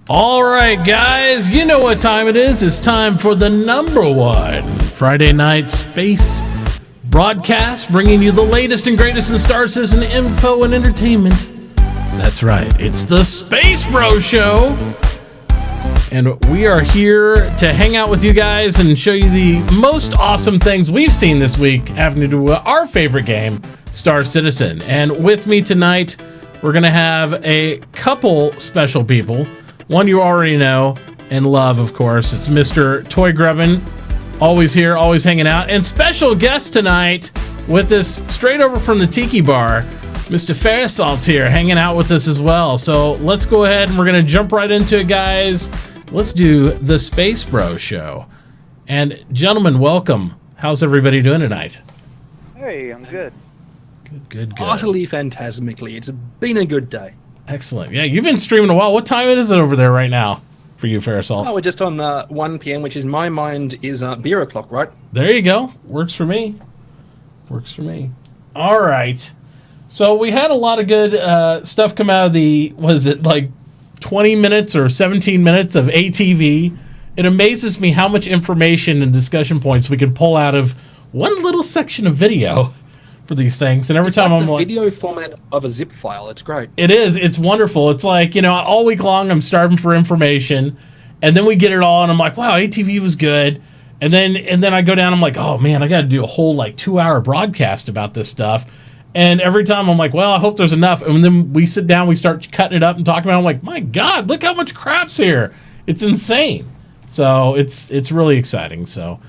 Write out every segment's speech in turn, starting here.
All right, guys, you know what time it is. It's time for the #1 Friday night space broadcast, bringing you the latest and greatest in Star Citizen info and entertainment. That's right, it's the SpaceBro Show. And we are here to hang out with you guys and show you the most awesome things we've seen this week having to do with our favorite game, Star Citizen. And with me tonight, we're going to have a couple special people. One you already know and love, of course. It's Mr. Toy Grubbin, always here, always hanging out. And special guest tonight with us straight over from the Tiki Bar, Mr. Farasalt's here, hanging out with us as well. So let's go ahead and we're going to jump right into it, guys. Let's do the SpaceBro Show. And gentlemen, welcome. How's everybody doing tonight? Hey, I'm good. Good. Utterly phantasmically. It's been a good day. Excellent. Yeah, you've been streaming a while. What time is it over there right now for you, Farasalt? Oh, we're just on 1 p.m., which in my mind is beer o'clock, right? There you go. Works for me. All right. So we had a lot of good stuff come out of the, was it like 20 minutes or 17 minutes of ATV? It amazes me how much information and discussion points we can pull out of one little section of video for these things. And every time I'm like, video format of a zip file. It's great. It is. It's wonderful. It's like, all week long I'm starving for information, and then we get it all, and I'm like, wow, ATV was good. And then I go down, I'm like, oh man, I got to do a whole 2-hour broadcast about this stuff. And every time I'm like, well, I hope there's enough. And then we sit down, we start cutting it up and talking about it. I'm like, my God, look how much crap's here. It's insane. So it's really exciting. So,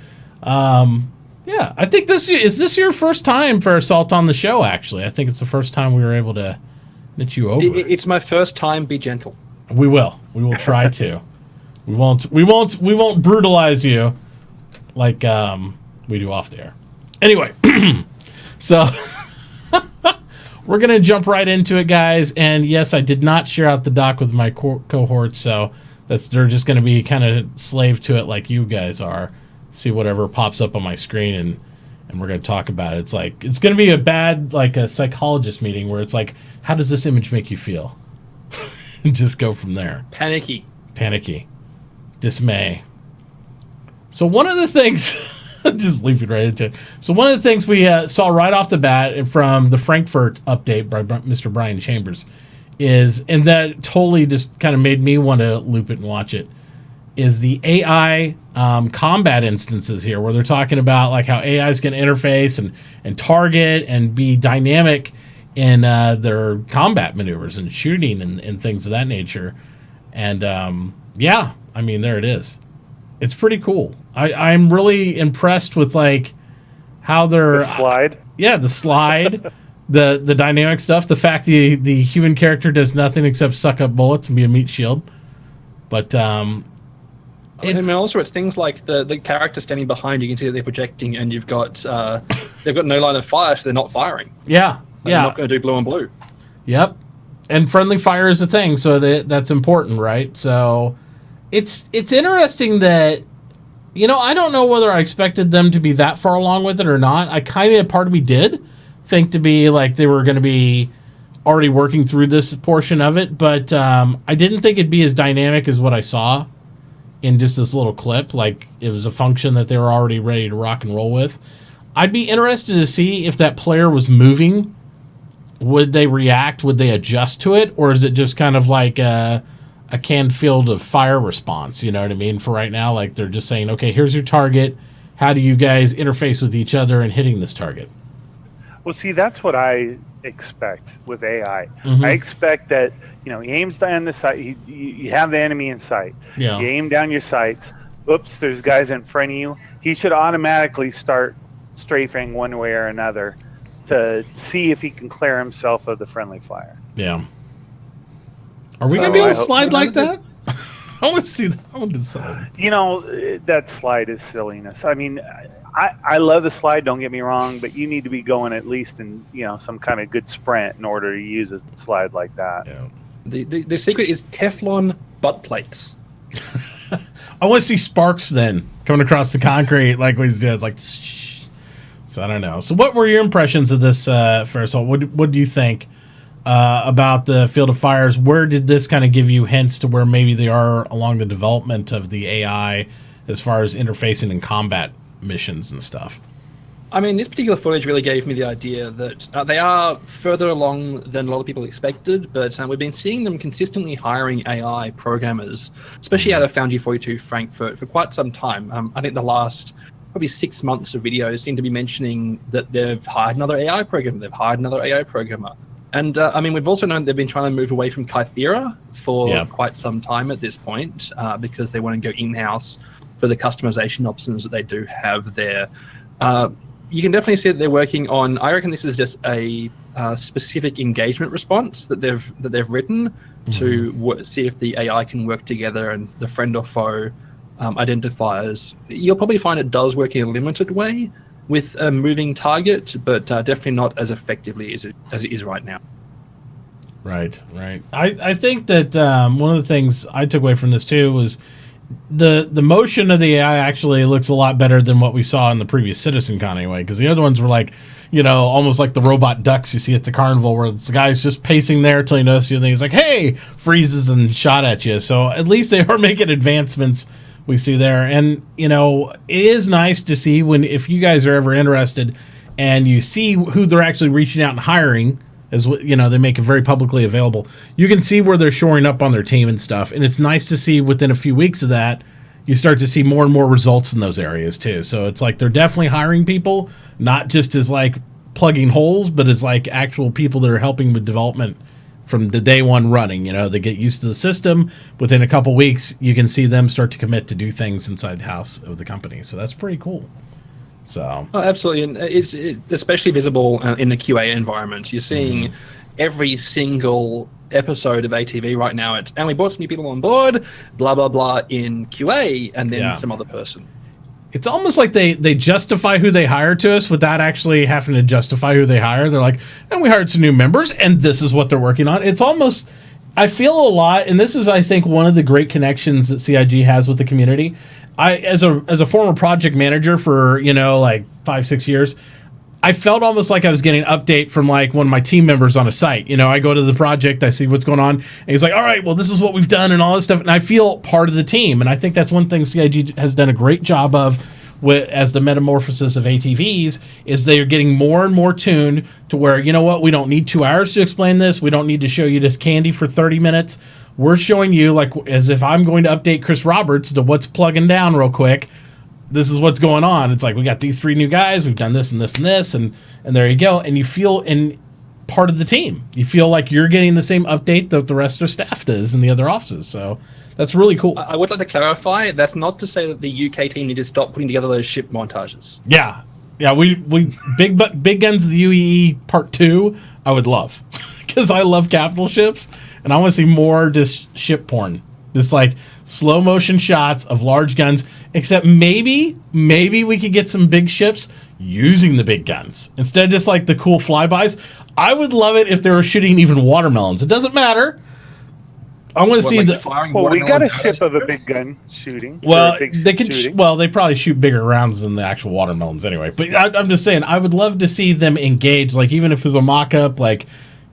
yeah, I think this is your first time for Assault on the show, actually. I think it's the first time we were able to knit you over. It's my first time. Be gentle. We will try to. We won't brutalize you like we do off the air. Anyway, so we're going to jump right into it, guys. And yes, I did not share out the doc with my cohorts, so they're just going to be kind of slave to it like you guys are. See whatever pops up on my screen, and we're going to talk about it. It's going to be a bad, a psychologist meeting where it's like, how does this image make you feel? And just go from there. Panicky. Dismay. So one of the things, just leaping right into it. So one of the things we saw right off the bat from the Frankfurt update by Mr. Brian Chambers and that totally just kind of made me want to loop it and watch it, is the AI combat instances here, where they're talking about how AI is going to interface and target and be dynamic in their combat maneuvers and shooting and things of that nature. And yeah, I mean, there it is. It's pretty cool. I'm really impressed with how they're the slide. Yeah, the slide, the dynamic stuff. The fact the human character does nothing except suck up bullets and be a meat shield. But also it's things like the character standing behind. You can see that they're projecting, and you've got they've got no line of fire, so they're not firing. Yeah. They're not going to do blue and blue. Yep. And friendly fire is a thing, so that's important, right? So it's interesting that, I don't know whether I expected them to be that far along with it or not. I kind of, part of me did think to be they were going to be already working through this portion of it, but I didn't think it'd be as dynamic as what I saw in just this little clip. It was a function that they were already ready to rock and roll with. I'd be interested to see if that player was moving. Would they react? Would they adjust to it? Or is it just kind of like a canned field of fire response? You know what I mean? For right now, they're just saying, okay, here's your target. How do you guys interface with each other in hitting this target? Well, see, that's what I expect with AI. Mm-hmm. I expect that, he aims down the sight. You have the enemy in sight. Yeah. You aim down your sights. Oops, there's guys in front of you. He should automatically start strafing one way or another to see if he can clear himself of the friendly fire. Yeah. Are we going to be able to slide like that? I want to see that. I want to slide. That slide is silliness. I mean, I love the slide, don't get me wrong, but you need to be going at least in, some kind of good sprint in order to use a slide like that. Yeah. The secret is Teflon butt plates. I want to see sparks then coming across the concrete like what he's doing. Shh. So I don't know. So what were your impressions of this, Farasalt? What do you think about the Field of Fires. Where did this kind of give you hints to where maybe they are along the development of the AI as far as interfacing in combat missions and stuff? I mean, this particular footage really gave me the idea that they are further along than a lot of people expected, but we've been seeing them consistently hiring AI programmers, especially out of Foundry 42 Frankfurt, for quite some time. I think the last probably 6 months of videos seem to be mentioning that they've hired another AI programmer, they've hired another AI programmer. And I mean, we've also known they've been trying to move away from Kythera for quite some time at this point, because they want to go in-house for the customization options that they do have there. You can definitely see that they're working on. I reckon this is just a specific engagement response that they've written to see if the AI can work together, and the friend or foe identifiers. You'll probably find it does work in a limited way with a moving target, but definitely not as effectively as it is right now. Right. I think that one of the things I took away from this too was the motion of the AI actually looks a lot better than what we saw in the previous CitizenCon anyway, because the other ones were like, almost like the robot ducks you see at the carnival, where the guy's just pacing there till you notice you, and he's like, hey, freezes and shot at you. So at least they are making advancements we see there. And, it is nice to see if you guys are ever interested and you see who they're actually reaching out and hiring, as they make it very publicly available. You can see where they're shoring up on their team and stuff. And it's nice to see within a few weeks of that, you start to see more and more results in those areas too. So it's like they're definitely hiring people, not just as like plugging holes, but as like actual people that are helping with development from the day one running. They get used to the system. Within a couple weeks, you can see them start to commit to do things inside the house of the company. So that's pretty cool. So. Oh, absolutely, and it's especially visible in the QA environment. You're seeing every single episode of ATV right now. And we brought some new people on board, blah blah blah, in QA, and then some other person. It's almost like they justify who they hire to us without actually having to justify who they hire. They're like, and we hired some new members, and this is what they're working on. It's almost, I feel a lot, and this is, I think, one of the great connections that CIG has with the community. As a former project manager for, like 5-6 years, I felt almost like I was getting an update from like one of my team members on a site. I go to the project, I see what's going on, and he's like, all right, well, this is what we've done and all this stuff. And I feel part of the team. And I think that's one thing CIG has done a great job of as the metamorphosis of ATVs, is they are getting more and more tuned to where, we don't need 2 hours to explain this. We don't need to show you this candy for 30 minutes. We're showing you, like, as if I'm going to update Chris Roberts to what's plugging down real quick. This is what's going on. It's like, we got these 3 new guys. We've done this and this and this. And there you go. And you feel in part of the team. You feel like you're getting the same update that the rest of staff does in the other offices. So that's really cool. I would like to clarify, that's not to say that the UK team need to stop putting together those ship montages. Yeah. We Big Guns of the UEE Part 2, I would love. Because I love capital ships, and I want to see more just ship porn. Just like slow motion shots of large guns, except maybe we could get some big ships using the big guns. Instead of just like the cool flybys, I would love it if they were shooting even watermelons. It doesn't matter. I want to see we got a ship of a big gun shooting. Well, they could. They probably shoot bigger rounds than the actual watermelons anyway. But I'm just saying, I would love to see them engage. Like even if it was a mock-up, like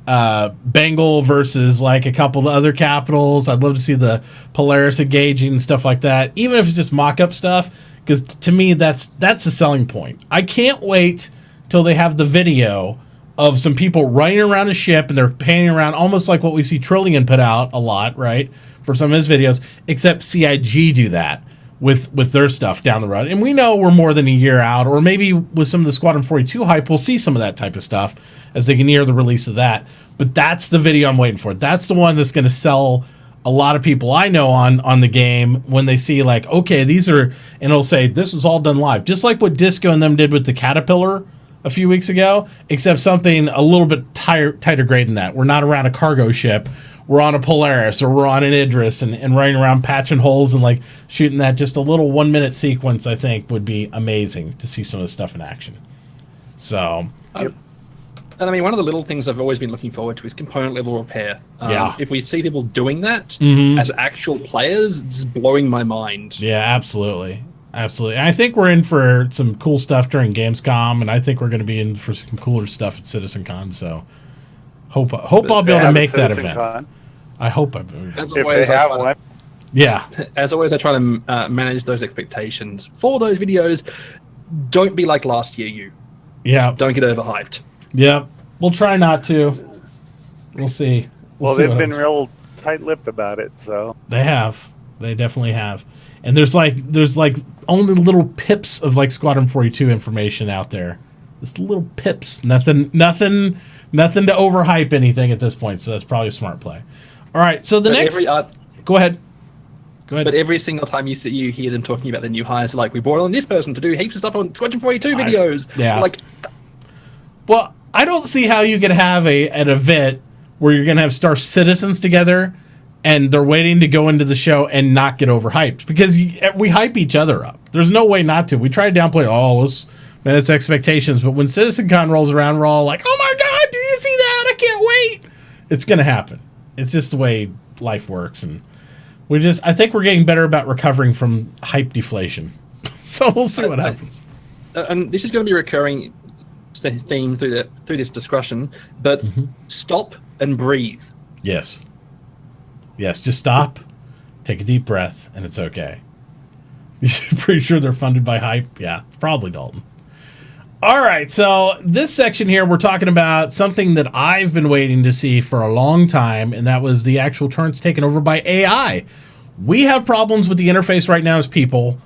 Bengal versus like a couple of other capitals. I'd love to see the Polaris engaging and stuff like that. Even if it's just mock-up stuff, because to me that's a selling point. I can't wait till they have the video of some people running around a ship and they're panning around, almost like what we see Trillian put out a lot, right, for some of his videos, except CIG do that with their stuff down the road. And we know we're more than a year out, or maybe with some of the Squadron 42 hype, we'll see some of that type of stuff as they get near the release of that. But that's the video I'm waiting for. That's the one that's going to sell a lot of people I know on the game when they see like, okay, these are, and it'll say, this is all done live. Just like what Disco and them did with the Caterpillar a few weeks ago, except something a little bit tighter grade than that. We're not around a cargo ship. We're on a Polaris or we're on an Idris and running around patching holes and like shooting that. Just a little 1-minute sequence, I think, would be amazing to see some of this stuff in action. So, and I mean, one of the little things I've always been looking forward to is component level repair. If we see people doing that as actual players, it's blowing my mind. Yeah, absolutely. Absolutely. And I think we're in for some cool stuff during Gamescom, and I think we're going to be in for some cooler stuff at CitizenCon. So Hope I'll be able to make that event. Con. I hope I'm. As If always, they have one. Yeah. As always, I try to manage those expectations for those videos. Don't be like last year, Yeah. Don't get overhyped. Yep. We'll try not to. We'll see. Well, see they've what been happens. real tight-lipped about it, so. They have. They definitely have. And there's like only little pips of like Squadron 42 information out there. Just little pips. Nothing to overhype anything at this point. So that's probably a smart play. All right. So the next. Go ahead. But every single time you hear them talking about the new hires, like we brought on this person to do heaps of stuff on Squadron 42 videos. Yeah. Like, well, I don't see how you could have an event where you're going to have Star Citizens together and they're waiting to go into the show and not get overhyped, because we hype each other up. There's no way not to. We try to downplay it's expectations, but when CitizenCon rolls around, we're all like, oh my God, did you see that? I can't wait. It's going to happen. It's just the way life works. And I think we're getting better about recovering from hype deflation. So we'll see what happens. And this is going to be a recurring theme through this discussion, but stop and breathe. Yes, just stop, take a deep breath, and it's okay. Pretty sure they're funded by hype? Yeah, probably, Dalton. All right, so this section here, we're talking about something that I've been waiting to see for a long time, and that was the actual turns taken over by AI. We have problems with the interface right now as people.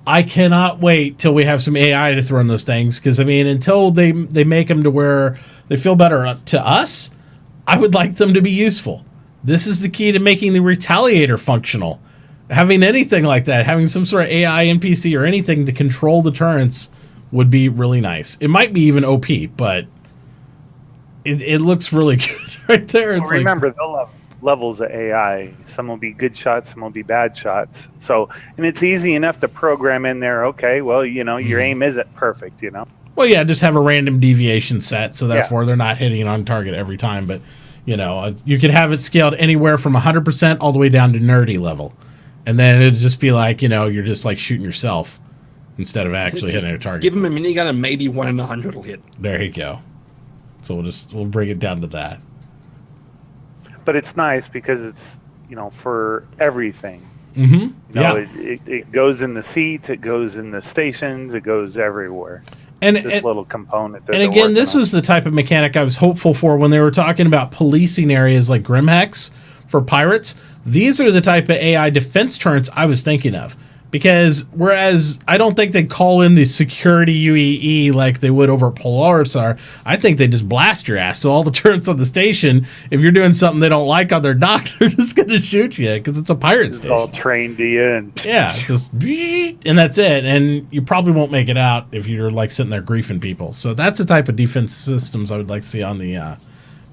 I cannot wait till we have some AI to throw in those things, because, I mean, until they make them to where they feel better to us, I would like them to be useful. This is the key to making the Retaliator functional. Having anything like that, having some sort of AI NPC or anything to control the turrets would be really nice. It might be even OP, but it looks really good right there. It's remember, they'll have levels of AI. Some will be good shots, some will be bad shots. So, and it's easy enough to program in there. Okay, well, your aim isn't perfect, Well, yeah, just have a random deviation set, so therefore they're not hitting on target every time. But, you could have it scaled anywhere from 100% all the way down to nerdy level. And then it'd just be like, you're just like shooting yourself instead of actually hitting a target. Give them a minigun and maybe 1 in 100 will hit. There you go. So we'll bring it down to that. But it's nice because it's, for everything. Mm-hmm. It goes in the seats, it goes in the stations, it goes everywhere. And this little component. And again, this was the type of mechanic I was hopeful for when they were talking about policing areas like Grimhex for pirates. These are the type of AI defense turrets I was thinking of. Because whereas I don't think they call in the security UEE like they would over Polarisar, I think they just blast your ass. So all the turrets on the station, if you're doing something they don't like on their dock, they're just going to shoot you because it's a pirate station. It's all trained to you. And just and that's it. And you probably won't make it out if you're like sitting there griefing people. So that's the type of defense systems I would like to see on the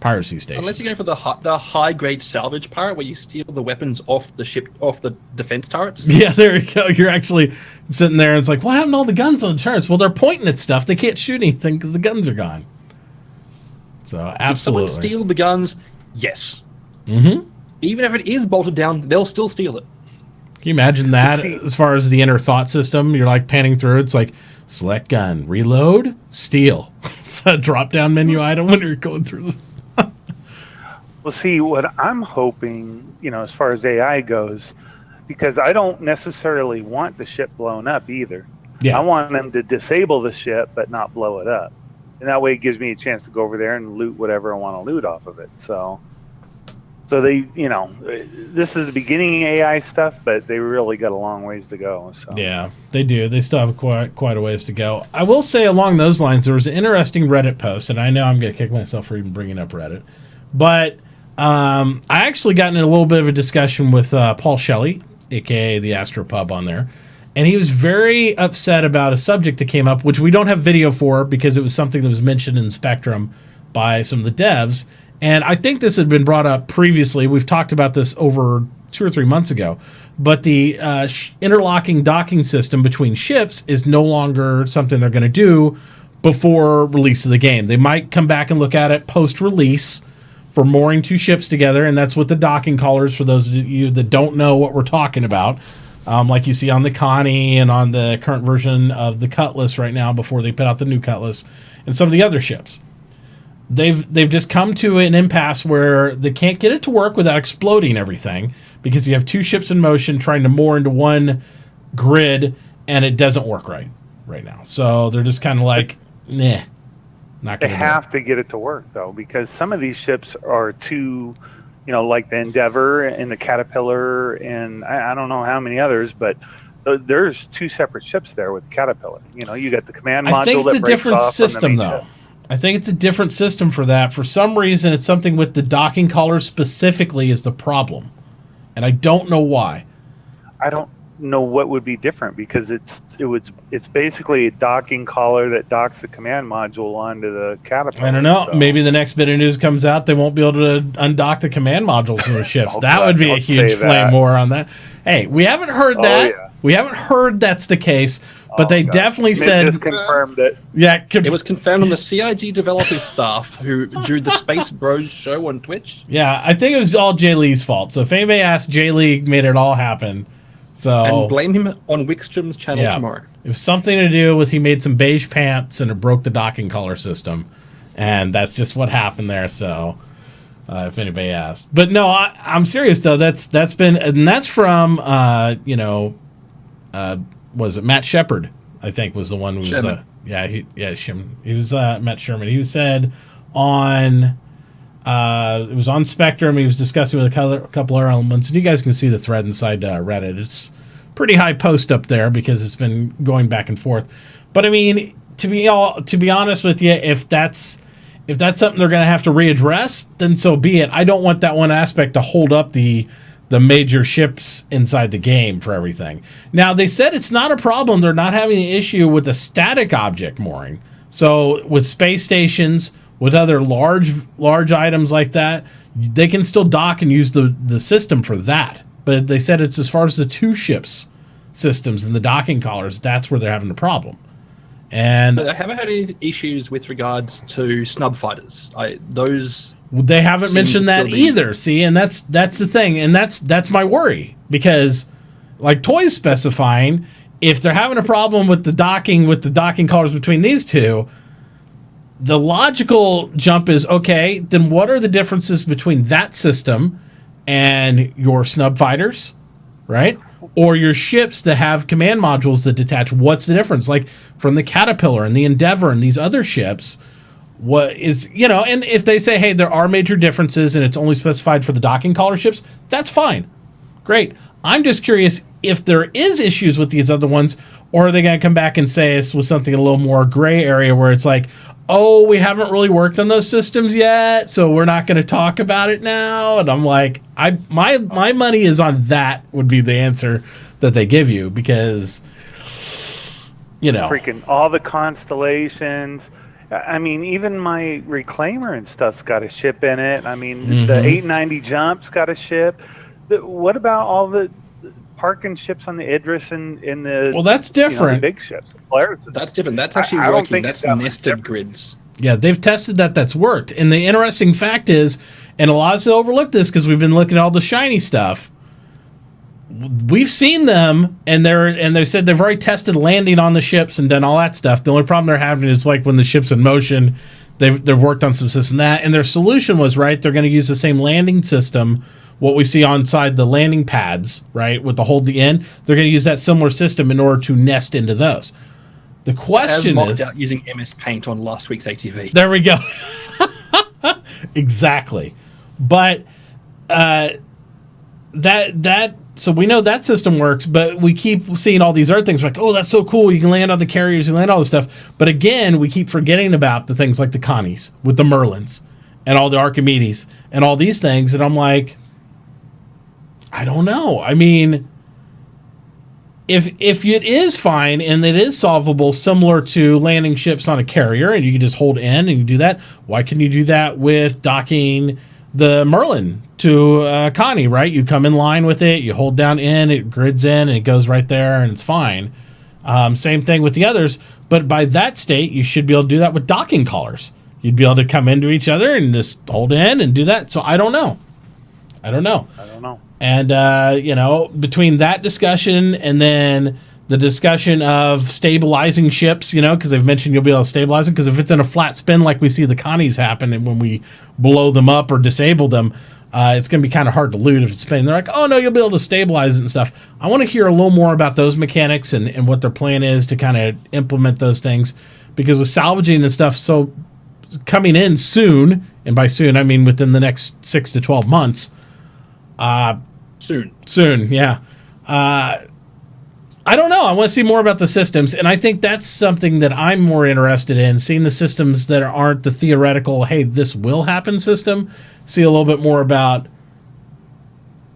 piracy station. Unless you go for the high grade salvage pirate where you steal the weapons off the ship, off the defense turrets. Yeah, there you go. You're actually sitting there and it's like, what happened to all the guns on the turrets? Well, they're pointing at stuff. They can't shoot anything because the guns are gone. So absolutely. If someone steal the guns, yes. Mm-hmm. Even if it is bolted down, they'll still steal it. Can you imagine that as far as the inner thought system? You're like panning through. It's like select gun, reload, steal. It's a drop down menu item when you're going through the... Well, see, what I'm hoping, as far as AI goes, because I don't necessarily want the ship blown up either. Yeah. I want them to disable the ship but not blow it up. And that way it gives me a chance to go over there and loot whatever I want to loot off of it. So they, this is the beginning AI stuff, but they really got a long ways to go. So. Yeah, they do. They still have quite a ways to go. I will say along those lines, there was an interesting Reddit post, and I know I'm going to kick myself for even bringing up Reddit, but I actually got in a little bit of a discussion with Paul Shelley, a.k.a. the Astropub on there, and he was very upset about a subject that came up, which we don't have video for because it was something that was mentioned in Spectrum by some of the devs, and I think this had been brought up previously. We've talked about this over 2 or 3 months ago, but the interlocking docking system between ships is no longer something they're going to do before release of the game. They might come back and look at it post-release for mooring 2 ships together, and that's what the docking collars, for those of you that don't know what we're talking about, like you see on the Connie and on the current version of the Cutlass right now before they put out the new Cutlass and some of the other ships. they've just come to an impasse where they can't get it to work without exploding everything, because you have two ships in motion trying to moor into one grid, and it doesn't work right now. So they're just kind of like, nah, not going to. They have to get it to work though, because some of these ships are too, like the Endeavor and the Caterpillar, and I don't know how many others, but there's two separate ships there with the Caterpillar. You got the command module. I think it's that a breaks different off from the system, main though. ship. I think it's a different system for that. For some reason, it's something with the docking collar specifically is the problem, and I don't know why. I don't know what would be different, because it's basically a docking collar that docks the command module onto the Caterpillar. I don't know. So. Maybe the next bit of news comes out, they won't be able to undock the command modules from the ships. That would be a huge flame war on that. Hey, we haven't heard that. Yeah. We haven't heard that's the case, but they definitely said. Just confirmed it. Yeah, it was confirmed on the CIG developers staff who drew the SpaceBro show on Twitch. Yeah, I think it was all Jay Lee's fault. So if anybody asked, Jay Lee made it all happen. So and blame him on Wickstrom's channel tomorrow. It was something to do with he made some beige pants and it broke the docking collar system, and that's just what happened there. So if anybody asked, but no, I'm serious though. That's been, and that's from was it Matt Shepard? I think was the one who was he was Matt Sherman. He said on. It was on Spectrum. He was discussing with a couple other elements, and you guys can see the thread inside Reddit. It's pretty high post up there because it's been going back and forth. But I mean, to be honest with you, if that's something they're going to have to readdress, then so be it. I don't want that one aspect to hold up the major ships inside the game for everything. Now they said it's not a problem. They're not having an issue with the static object mooring. So with space stations, with other large items like that, they can still dock and use the system for that. But they said it's as far as the two ships systems and the docking collars, that's where they're having the problem. And but I haven't had any issues with regards to snub fighters. They haven't mentioned that either. See, and that's the thing, and that's my worry, because like Toys specifying, if they're having a problem with the docking collars between these two, the logical jump is, okay, then what are the differences between that system and your snub fighters, right? Or your ships that have command modules that detach? What's the difference? Like from the Caterpillar and the Endeavor and these other ships, what is, and if they say, hey, there are major differences and it's only specified for the docking collar ships, that's fine. Great. I'm just curious if there is issues with these other ones, or are they going to come back and say it's with something a little more gray area where it's like, oh, we haven't really worked on those systems yet, so we're not going to talk about it now. And I'm like, my money is on that would be the answer that they give you, because, freaking all the constellations. I mean, even my Reclaimer and stuff's got a ship in it. I mean, the 890 Jump's got a ship. What about all the parking ships on the Idris and in the? Well, that's different. The big ships. Polaris. That's different. That's actually working. That's nested grids. Yeah, they've tested that's worked. And the interesting fact is, and a lot of us overlook this because we've been looking at all the shiny stuff. We've seen them, and they said they've already tested landing on the ships and done all that stuff. The only problem they're having is like when the ship's in motion, they've worked on some system that, and their solution was right. They're going to use the same landing system, what we see inside the landing pads, right, with the hold the end. They're going to use that similar system in order to nest into those. The question is out using MS Paint on last week's ATV. There we go. Exactly, but that. So we know that system works, but we keep seeing all these other things like, oh, that's so cool. You can land on the carriers, you can land all this stuff. But again, we keep forgetting about the things like the Connies with the Merlins and all the Archimedes and all these things. And I'm like, I don't know. I mean, if it is fine and it is solvable, similar to landing ships on a carrier, and you can just hold in and you do that, why can you do that with docking the Merlin to Connie, right? You come in line with it, you hold down in, it grids in, and it goes right there, and it's fine. Same thing with the others, but by that state, you should be able to do that with docking collars. You'd be able to come into each other and just hold in and do that. So I don't know. And, between that discussion and then the discussion of stabilizing ships, because they've mentioned you'll be able to stabilize them, because if it's in a flat spin like we see the Connies happen, and when we blow them up or disable them, it's going to be kind of hard to loot if it's spinning. They're like, oh, no, you'll be able to stabilize it and stuff. I want to hear a little more about those mechanics and what their plan is to kind of implement those things, because with salvaging and stuff so coming in soon, and by soon, I mean within the next 6 to 12 months. Soon, yeah. I don't know. I want to see more about the systems, and I think that's something that I'm more interested in, seeing the systems that aren't the theoretical, hey, this will happen system. See a little bit more about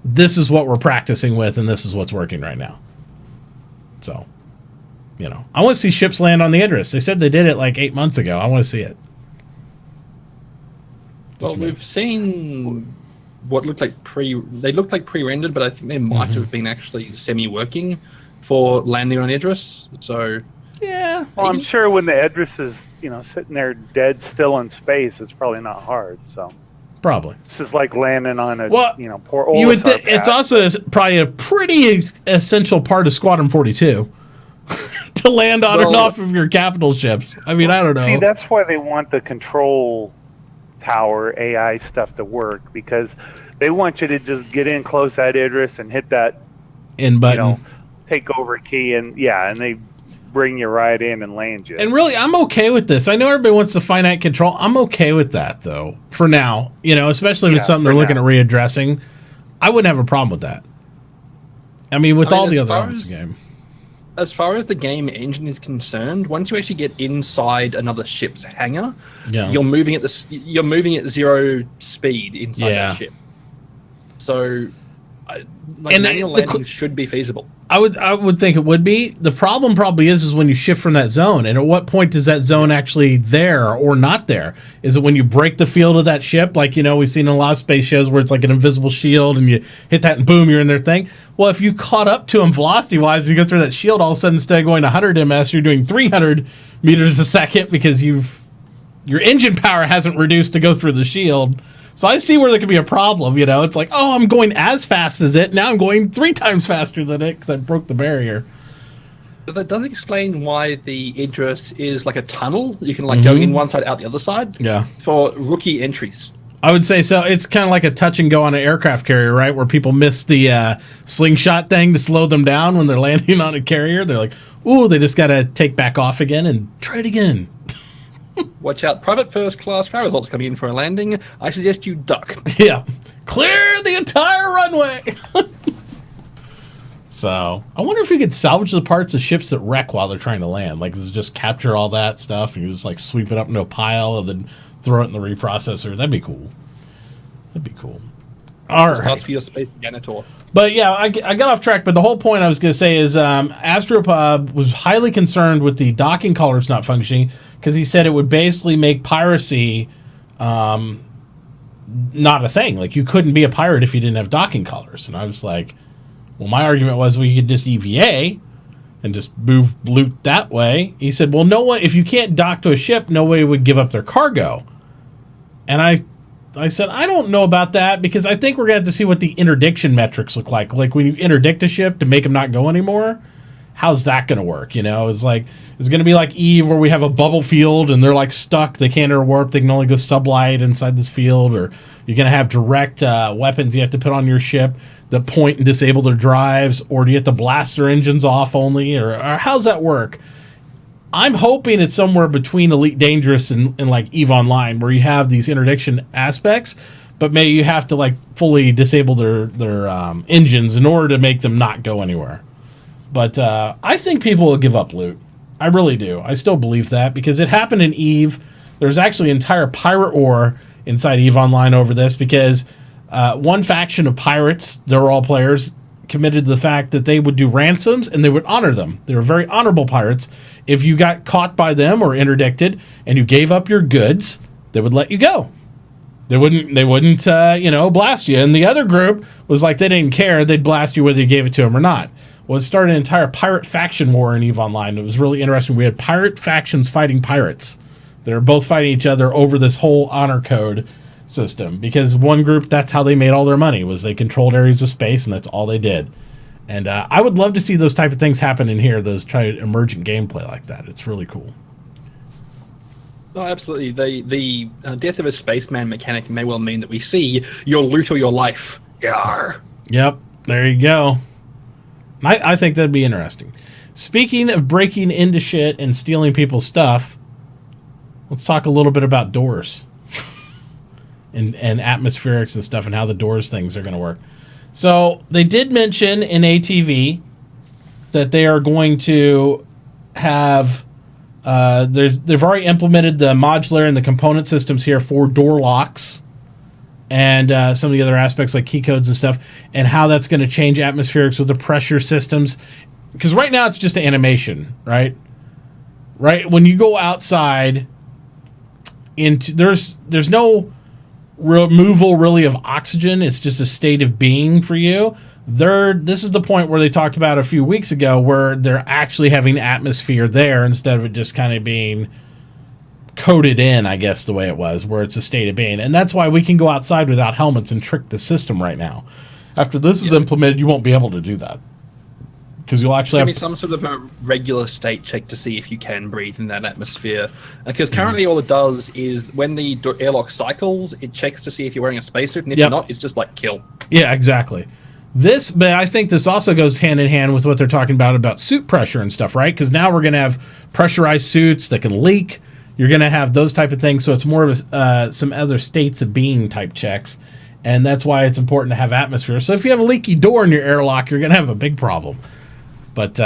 this is what we're practicing with, and this is what's working right now. So, I want to see ships land on the Idris. They said they did it like 8 months ago. I want to see it. Well, we've seen what looked like pre-rendered, but I think they might have been actually semi-working for landing on Idris. So yeah, well, I'm sure when the Idris is sitting there dead still in space, it's probably not hard. So probably it's just like landing on a poor old. It's also probably a pretty essential part of Squadron 42 to land on and off of your capital ships. I mean, I don't know. See, that's why they want the control tower AI stuff to work, because they want you to just get in close at Idris and hit that in button, take over key, and they bring you right in and land you. And really, I'm okay with this. I know everybody wants the finite control. I'm okay with that though, for now. Especially if it's something they're looking at readdressing. I wouldn't have a problem with that. I mean, with all the other elements of the game. As far as the game engine is concerned, once you actually get inside another ship's hangar, you're moving at zero speed inside that ship. So, manual landing should be feasible. I would think it would be. The problem probably is when you shift from that zone, and at what point is that zone actually there or not there? Is it when you break the field of that ship, like we've seen in a lot of space shows where it's like an invisible shield, and you hit that and boom, you're in their thing? Well, if you caught up to them velocity-wise and you go through that shield, all of a sudden instead of going 100 ms, you're doing 300 meters a second because your engine power hasn't reduced to go through the shield. So I see where there could be a problem, It's like, oh, I'm going as fast as it. Now I'm going 3 times faster than it because I broke the barrier. But that does explain why the Idris is like a tunnel. You can go in one side, out the other side. Yeah. For rookie entries. I would say so. It's kind of like a touch and go on an aircraft carrier, right? Where people miss the slingshot thing to slow them down when they're landing on a carrier. They're like, ooh, they just got to take back off again and try it again. Watch out. Private first class Farasalt's coming in for a landing. I suggest you duck. Yeah. Clear the entire runway. So, I wonder if you could salvage the parts of ships that wreck while they're trying to land. Like, just capture all that stuff and you just, sweep it up into a pile and then throw it in the reprocessor. That'd be cool. All right. Cost for your space janitor. But yeah, I got off track. But the whole point I was going to say is Astropub was highly concerned with the docking collars not functioning because he said it would basically make piracy not a thing. Like, you couldn't be a pirate if you didn't have docking collars. And I was like, well, my argument was we could just EVA and just move loot that way. He said, well, no one, if you can't dock to a ship, nobody would give up their cargo. And I said, I don't know about that because I think we're going to have to see what the interdiction metrics look like. Like, when you interdict a ship to make them not go anymore, how's that going to work? It's like, it's going to be like Eve where we have a bubble field and they're stuck. They can't interwarp. They can only go sublight inside this field. Or you're going to have direct weapons you have to put on your ship that point and disable their drives. Or do you have to blast their engines off only? Or how's that work? I'm hoping it's somewhere between Elite Dangerous and EVE Online, where you have these interdiction aspects, but maybe you have to fully disable their engines in order to make them not go anywhere. But I think people will give up loot. I really do. I still believe that because it happened in EVE. There's actually an entire pirate war inside EVE Online over this because one faction of pirates, they're all players, committed to the fact that they would do ransoms and they would honor them. They were very honorable pirates. If you got caught by them or interdicted and you gave up your goods, they would let you go. They wouldn't blast you. And the other group was like, they didn't care. They'd blast you whether you gave it to them or not. Well, it started an entire pirate faction war in EVE Online. It was really interesting. We had pirate factions fighting pirates. They were both fighting each other over this whole honor code system because one group, that's how they made all their money, was they controlled areas of space and that's all they did. And I would love to see those type of things happen in here, those try emergent gameplay like that. It's really cool. Oh, absolutely. The death of a spaceman mechanic may well mean that we see your loot or your life. Yarr. Yep, there you go. I think that'd be interesting. Speaking of breaking into shit and stealing people's stuff, let's talk a little bit about doors and atmospherics and stuff and how the doors things are going to work. So they did mention in ATV that they are going to have they've already implemented the modular and the component systems here for door locks and some of the other aspects like key codes and stuff, and how that's going to change atmospherics with the pressure systems. Because right now it's just an animation, right? Right when you go outside, into there's no removal really of oxygen. It's just a state of being for you. This is the point where they talked about a few weeks ago where they're actually having atmosphere there instead of it just kind of being coded in, I guess, the way it was, where it's a state of being. And that's why we can go outside without helmets and trick the system right now. After this is implemented, you won't be able to do that. Because you'll actually have some sort of a regular state check to see if you can breathe in that atmosphere. Because currently all it does is when the airlock cycles, it checks to see if you're wearing a spacesuit, and if you're not, it's just like kill. Yeah, exactly. But I think this also goes hand in hand with what they're talking about suit pressure and stuff, right? Because now we're going to have pressurized suits that can leak. You're going to have those type of things, so it's more of some other states of being type checks, and that's why it's important to have atmosphere. So if you have a leaky door in your airlock, you're going to have a big problem. But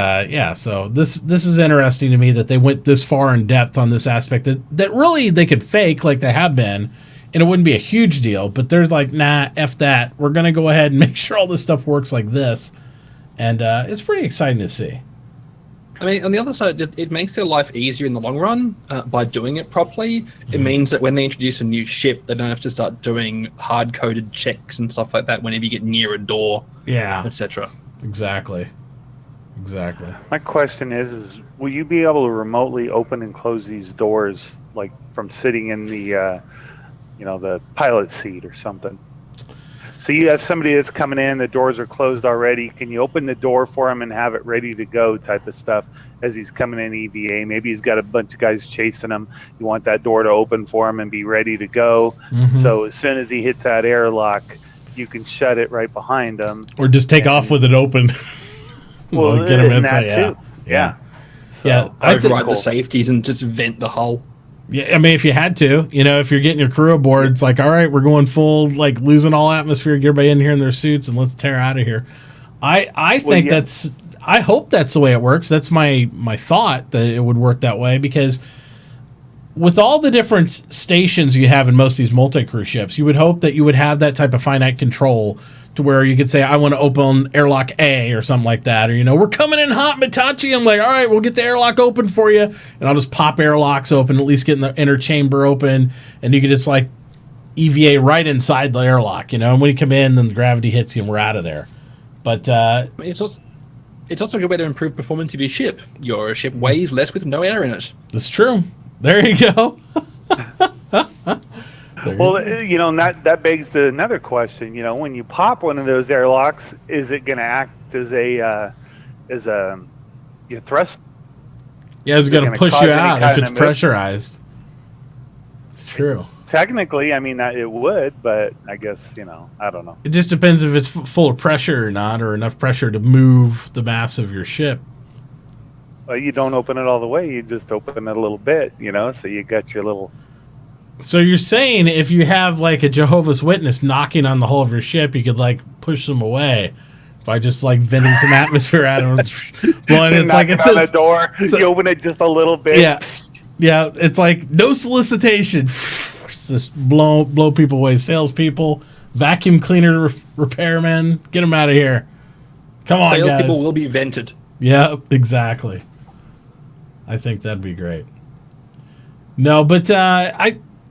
so this is interesting to me that they went this far in depth on this aspect that really they could fake like they have been, and it wouldn't be a huge deal. But they're like, nah, F that. We're going to go ahead and make sure all this stuff works like this. And it's pretty exciting to see. I mean, on the other side, it makes their life easier in the long run by doing it properly. Mm-hmm. It means that when they introduce a new ship, they don't have to start doing hard-coded checks and stuff like that whenever you get near a door, etc. Exactly. My question is will you be able to remotely open and close these doors, like from sitting in the, the pilot seat or something? So you have somebody that's coming in, the doors are closed already. Can you open the door for him and have it ready to go type of stuff as he's coming in EVA? Maybe he's got a bunch of guys chasing him. You want that door to open for him and be ready to go. Mm-hmm. So as soon as he hits that airlock, you can shut it right behind him. Or just take off with it open. Well, get him inside. Yeah. So, override the safeties and just vent the hull. Yeah, I mean, if you had to, if you're getting your crew aboard, it's like, all right, we're going full, like losing all atmosphere, get everybody in here in their suits, and let's tear out of here. I think I hope that's the way it works. That's my thought, that it would work that way, because with all the different stations you have in most of these multi-crew ships, you would hope that you would have that type of finite control to where you could say, I want to open airlock A or something like that. Or, we're coming in hot, Mitauchi. I'm like, all right, we'll get the airlock open for you. And I'll just pop airlocks open, at least getting the inner chamber open. And you can just like EVA right inside the airlock, And when you come in, then the gravity hits you and we're out of there. But it's also a good way to improve performance of your ship. Your ship weighs less with no air in it. That's true. There you go. Well, that begs another question. When you pop one of those airlocks, is it going to act as a thrust? Yeah, it's going to push you out if it's pressurized. It's true. Technically, I mean, it would, but I guess, I don't know. It just depends if it's full of pressure or not, or enough pressure to move the mass of your ship. Well, you don't open it all the way. You just open it a little bit, so you got your little... So you're saying if you have like a Jehovah's Witness knocking on the hull of your ship, you could like push them away by just like venting some atmosphere at them. It's like it's on the door. You open it just a little bit. Yeah. It's like no solicitation. Just blow people away. Salespeople, vacuum cleaner repairmen, get them out of here. Come on, guys. Salespeople will be vented. Yeah, exactly. I think that'd be great. No, but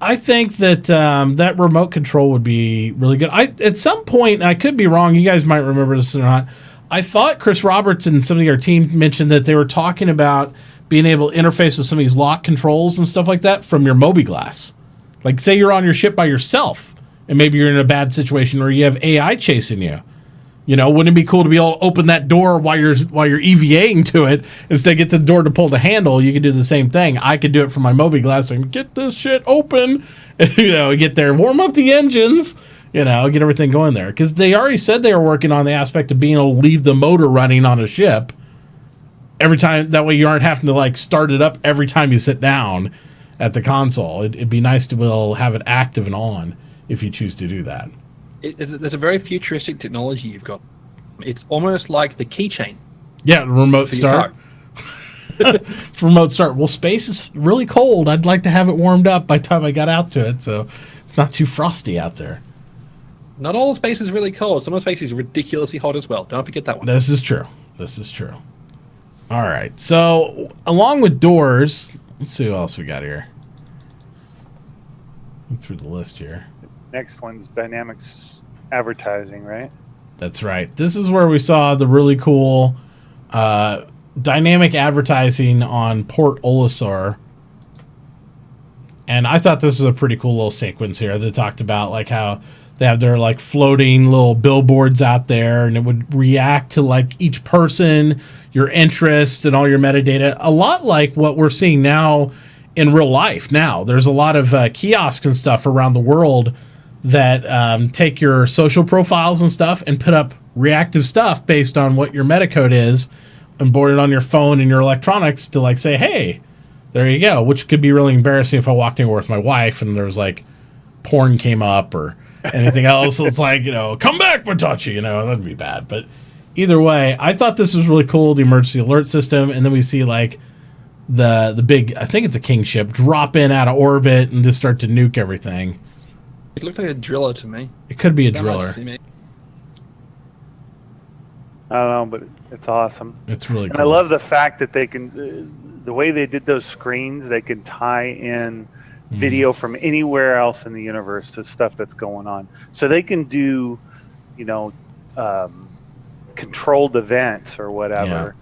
I think that that remote control would be really good. At some point, I could be wrong. You guys might remember this or not. I thought Chris Roberts and somebody on our team mentioned that they were talking about being able to interface with some of these lock controls and stuff like that from your Mobiglass. Like, say you're on your ship by yourself, and maybe you're in a bad situation, or you have AI chasing you. You know, wouldn't it be cool to be able to open that door while you're EVAing to it instead of get to the door to pull the handle? You could do the same thing. I could do it from my Moby Glass and get this shit open, and, you know, get there, warm up the engines, you know, get everything going there. Because they already said they were working on the aspect of being able to leave the motor running on a ship every time. That way you aren't having to like start it up every time you sit down at the console. It'd be nice to be able to have it active and on if you choose to do that. There's a very futuristic technology you've got. It's almost like the keychain. Yeah, remote start. Remote start. Well, space is really cold. I'd like to have it warmed up by the time I got out to it, so it's not too frosty out there. Not all of space is really cold. Some of space is ridiculously hot as well. Don't forget that one. This is true. This is true. All right. So, along with doors, let's see what else we got here. Look through the list here. Next one's dynamics advertising, right? That's right. This is where we saw the really cool dynamic advertising on Port Olisar. And I thought this was a pretty cool little sequence here. They talked about like how they have their like floating little billboards out there, and it would react to like each person, your interest, and all your metadata. A lot like what we're seeing now in real life. Now there's a lot of kiosks and stuff around the world that take your social profiles and stuff and put up reactive stuff based on what your metacode is and board it on your phone and your electronics to like say, hey, there you go, which could be really embarrassing if I walked anywhere with my wife and there was like porn came up or anything else. So it's like, you know, come back, Mitauchi, you know, that'd be bad. But either way, I thought this was really cool, the emergency alert system. And then we see like the big, I think it's a King ship, drop in out of orbit and just start to nuke everything. It looked like a driller to me. It could be a driller. I don't know, but it's awesome. It's really cool. And I love the fact that they can, the way they did those screens, they can tie in video from anywhere else in the universe to stuff that's going on. So they can do, you know, controlled events or whatever. Yeah.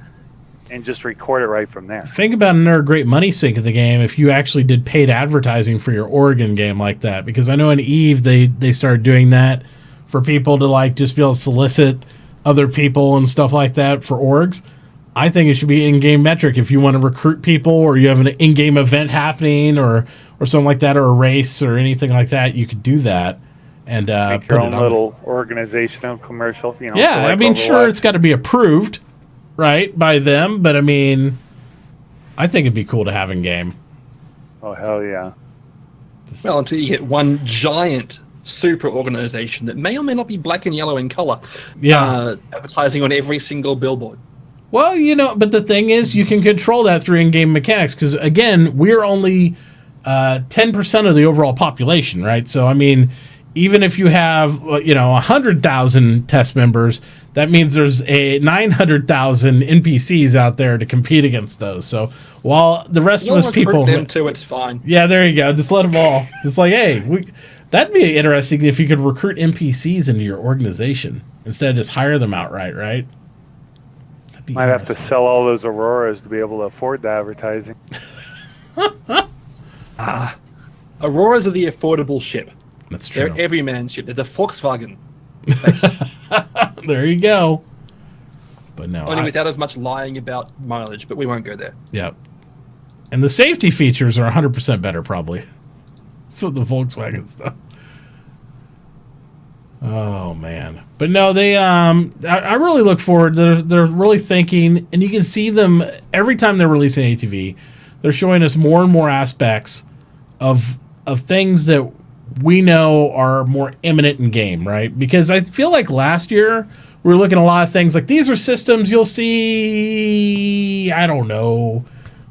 And just record it right from there. Think about another great money sink of the game if you actually did paid advertising for your Oregon game like that. Because I know in EVE they started doing that for people to like just be able to solicit other people and stuff like that for orgs. I think it should be in-game metric if you want to recruit people or you have an in-game event happening or something like that, or a race or anything like that. You could do that and make your own little organizational commercial. You know, yeah, I mean, sure, it's got to be approved. Right, by them, but I mean, I think it'd be cool to have in game. Oh, hell yeah. Well, until you get one giant super organization that may or may not be black and yellow in color, advertising on every single billboard. Well, you know, but the thing is, you can control that through in-game mechanics, because again, we're only 10% of the overall population, right? So, I mean, even if you have, 100,000 test members, that means there's 900,000 NPCs out there to compete against those. So while the rest of us people, them too, it's fine. Yeah, there you go. Just let them all. Just like, hey, that'd be interesting if you could recruit NPCs into your organization instead of just hire them outright, right? Might have to sell all those Auroras to be able to afford the advertising. Auroras are the affordable ship. That's true. They're everyman ship. They're the Volkswagen. There you go. But no, only without as much lying about mileage, but we won't go there. Yep. And the safety features are 100% better, probably. So the Volkswagen stuff. Oh man, but no, they. I really look forward. They're really thinking, and you can see them every time they're releasing ATV. They're showing us more and more aspects of things that we know are more imminent in game, right? Because I feel like last year we were looking at a lot of things like these are systems you'll see, I don't know,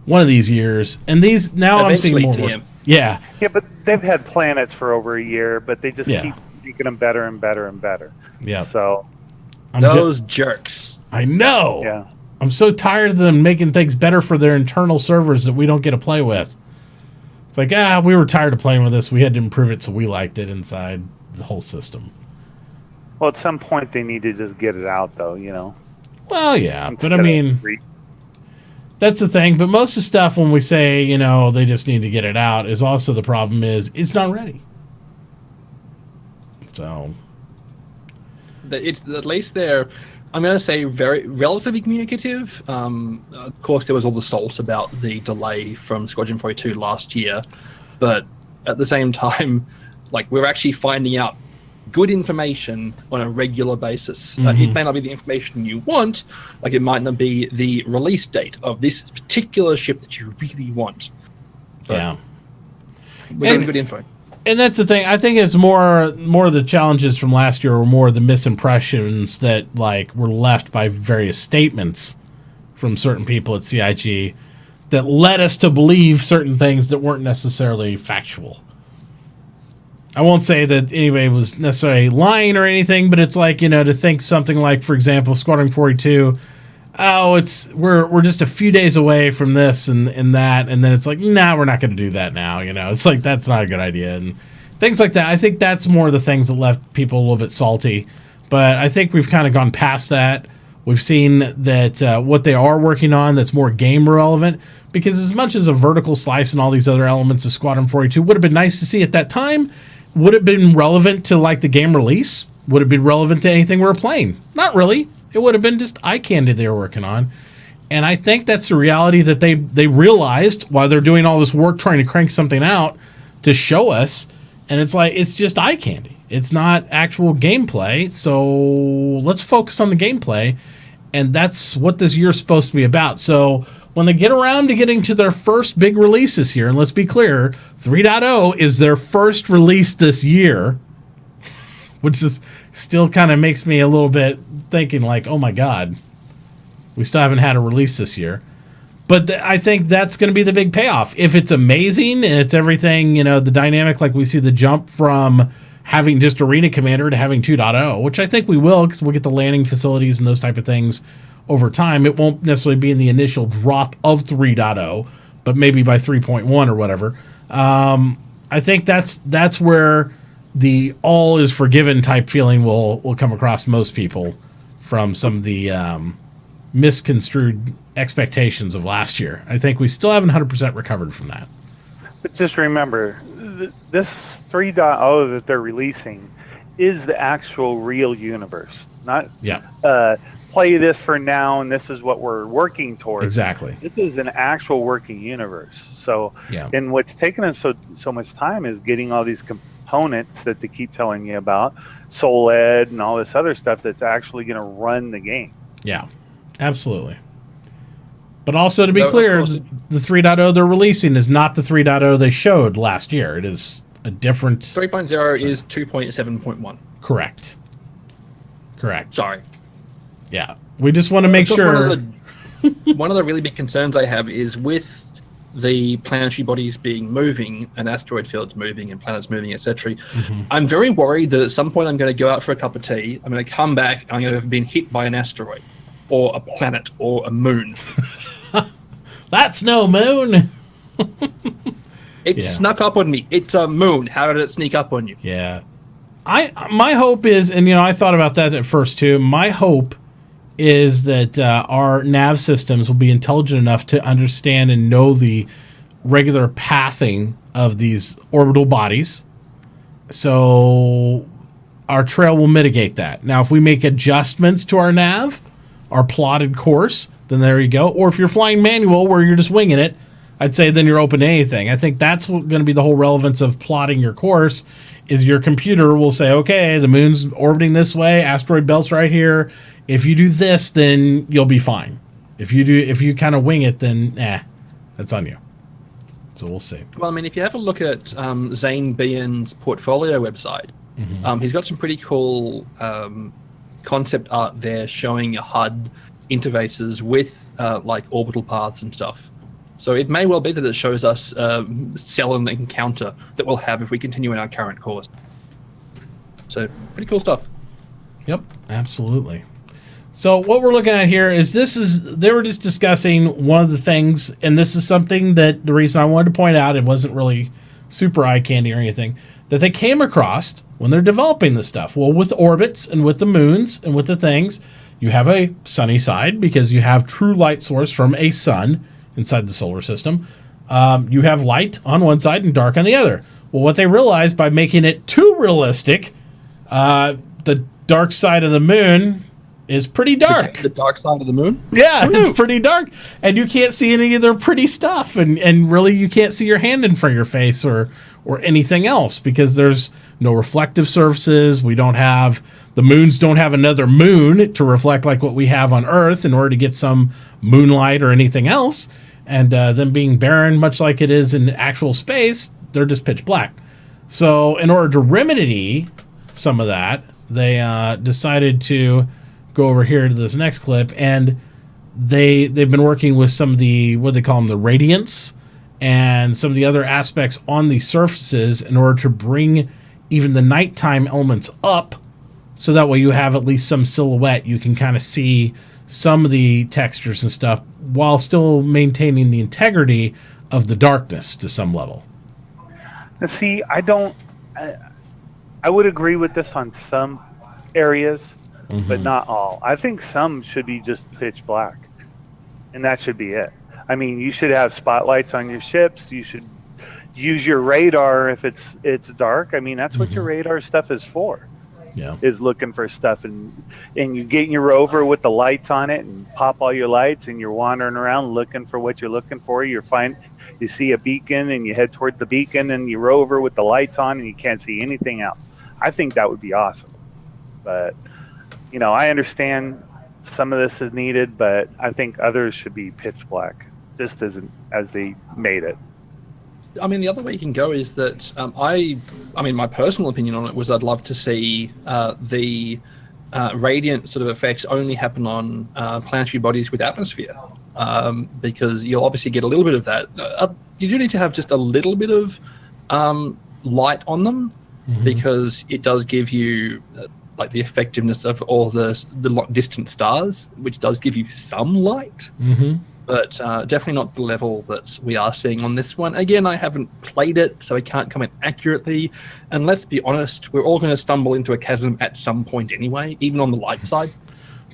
one of these years. And these now eventually I'm seeing more. Yeah. Yeah, but they've had planets for over a year, but they just keep making them better and better and better. Yeah. So those jerks. I know. Yeah. I'm so tired of them making things better for their internal servers that we don't get to play with. It's like, we were tired of playing with this. We had to improve it, so we liked it inside the whole system. Well, at some point, they need to just get it out, though, you know? Well, yeah, but I mean, that's the thing. But most of the stuff, when we say, they just need to get it out, is also the problem is it's not ready. So it's at least they're, I'm going to say, very relatively communicative. Of course, there was all the salt about the delay from Squadron 42 last year, but at the same time, like, we're actually finding out good information on a regular basis. It may not be the information you want, like it might not be the release date of this particular ship that you really want. But Yeah. we're getting good info. And that's the thing. I think it's more of the challenges from last year, or more the misimpressions that like were left by various statements from certain people at CIG that led us to believe certain things that weren't necessarily factual. I won't say that anybody was necessarily lying or anything, but it's like, to think something like, for example, Squadron 42, we're just a few days away from this and that, and then it's like, nah, we're not going to do that now. It's like, that's not a good idea, and things like that. I think that's more the things that left people a little bit salty, but I think we've kind of gone past that. We've seen that what they are working on that's more game relevant, because as much as a vertical slice and all these other elements of Squadron 42 would have been nice to see at that time, would it have been relevant to like the game release? Would it be relevant to anything we were playing? Not really. It would have been just eye candy they were working on. And I think that's the reality that they realized while they're doing all this work trying to crank something out to show us. And it's like, it's just eye candy. It's not actual gameplay. So let's focus on the gameplay. And that's what this year's supposed to be about. So when they get around to getting to their first big release this year, and let's be clear, 3.0 is their first release this year, which is still kind of makes me a little bit thinking like, oh my God, we still haven't had a release this year. But I think that's going to be the big payoff. If it's amazing and it's everything, the dynamic, like we see the jump from having just Arena Commander to having 2.0, which I think we will, because we'll get the landing facilities and those type of things over time. It won't necessarily be in the initial drop of 3.0, but maybe by 3.1 or whatever. I think that's where the all is forgiven type feeling will come across most people from some of the misconstrued expectations of last year. I think we still haven't 100% recovered from that. But just remember, this 3.0 that they're releasing is the actual real universe, not play this for now and this is what we're working towards. Exactly. This is an actual working universe. So, and what's taken us so much time is getting all these components that they keep telling you about, SolEd and all this other stuff that's actually going to run the game. Yeah, absolutely. But also to be clear, the 3.0 they're releasing is not the 3.0 they showed last year. It is a different... 3.0 is 2.7.1. Correct. Sorry. Yeah. We just want to make sure... One of the really big concerns I have is with the planetary bodies moving and asteroid fields moving and planets moving, etc. I'm very worried that at some point I'm going to go out for a cup of tea, I'm going to come back, and I'm going to have been hit by an asteroid or a planet or a moon. That's no moon. It snuck up on me. It's a moon. How did it sneak up on you? Yeah. My hope is, and I thought about that at first too, my hope is that our nav systems will be intelligent enough to understand and know the regular pathing of these orbital bodies. So our trail will mitigate that. Now, if we make adjustments to our nav, our plotted course, then there you go. Or if you're flying manual where you're just winging it, I'd say then you're open to anything. I think that's going to be the whole relevance of plotting your course, is your computer will say, okay, the moon's orbiting this way, asteroid belt's right here. If you do this, then you'll be fine. If you kind of wing it, then that's on you. So we'll see. Well, I mean, if you have a look at Zane Bian's portfolio website, he's got some pretty cool concept art there showing HUD interfaces with like orbital paths and stuff. So it may well be that it shows us cell and encounter that we'll have if we continue in our current course. So pretty cool stuff. Yep, absolutely. So what we're looking at here is they were just discussing one of the things, and this is something that the reason I wanted to point out, it wasn't really super eye candy or anything, that they came across when they're developing this stuff. Well, with orbits and with the moons and with the things, you have a sunny side because you have true light source from a sun inside the solar system. You have light on one side and dark on the other. Well, what they realized by making it too realistic, the dark side of the moon is pretty dark. The dark side of the moon? Yeah, it's pretty dark. And you can't see any of their pretty stuff. And really, you can't see your hand in front of your face or anything else because there's no reflective surfaces. The moons don't have another moon to reflect like what we have on Earth in order to get some moonlight or anything else. And them being barren, much like it is in actual space, they're just pitch black. So in order to remedy some of that, they decided to go over here to this next clip, and they've been working with some of the, what they call them, the Radiance, and some of the other aspects on the surfaces in order to bring even the nighttime elements up, so that way you have at least some silhouette. You can kind of see some of the textures and stuff while still maintaining the integrity of the darkness to some level. Now, see, I would agree with this on some areas, but not all. I think some should be just pitch black, and that should be it. I mean, you should have spotlights on your ships. You should use your radar if it's dark. I mean, that's what your radar stuff is for. Yeah, is looking for stuff, and you get in your rover with the lights on it and pop all your lights, and you're wandering around looking for what you're looking for. You see a beacon and you head toward the beacon, and you rover with the lights on and you can't see anything else. I think that would be awesome, but I understand some of this is needed, but I think others should be pitch black, just as they made it. I mean, the other way you can go is that I mean, my personal opinion on it was I'd love to see the radiant sort of effects only happen on planetary bodies with atmosphere, because you'll obviously get a little bit of that. You do need to have just a little bit of light on them, because it does give you like the effectiveness of all the distant stars, which does give you some light. But definitely not the level that we are seeing on this one. Again, I haven't played it, so I can't comment accurately. And let's be honest, we're all going to stumble into a chasm at some point anyway, even on the light side.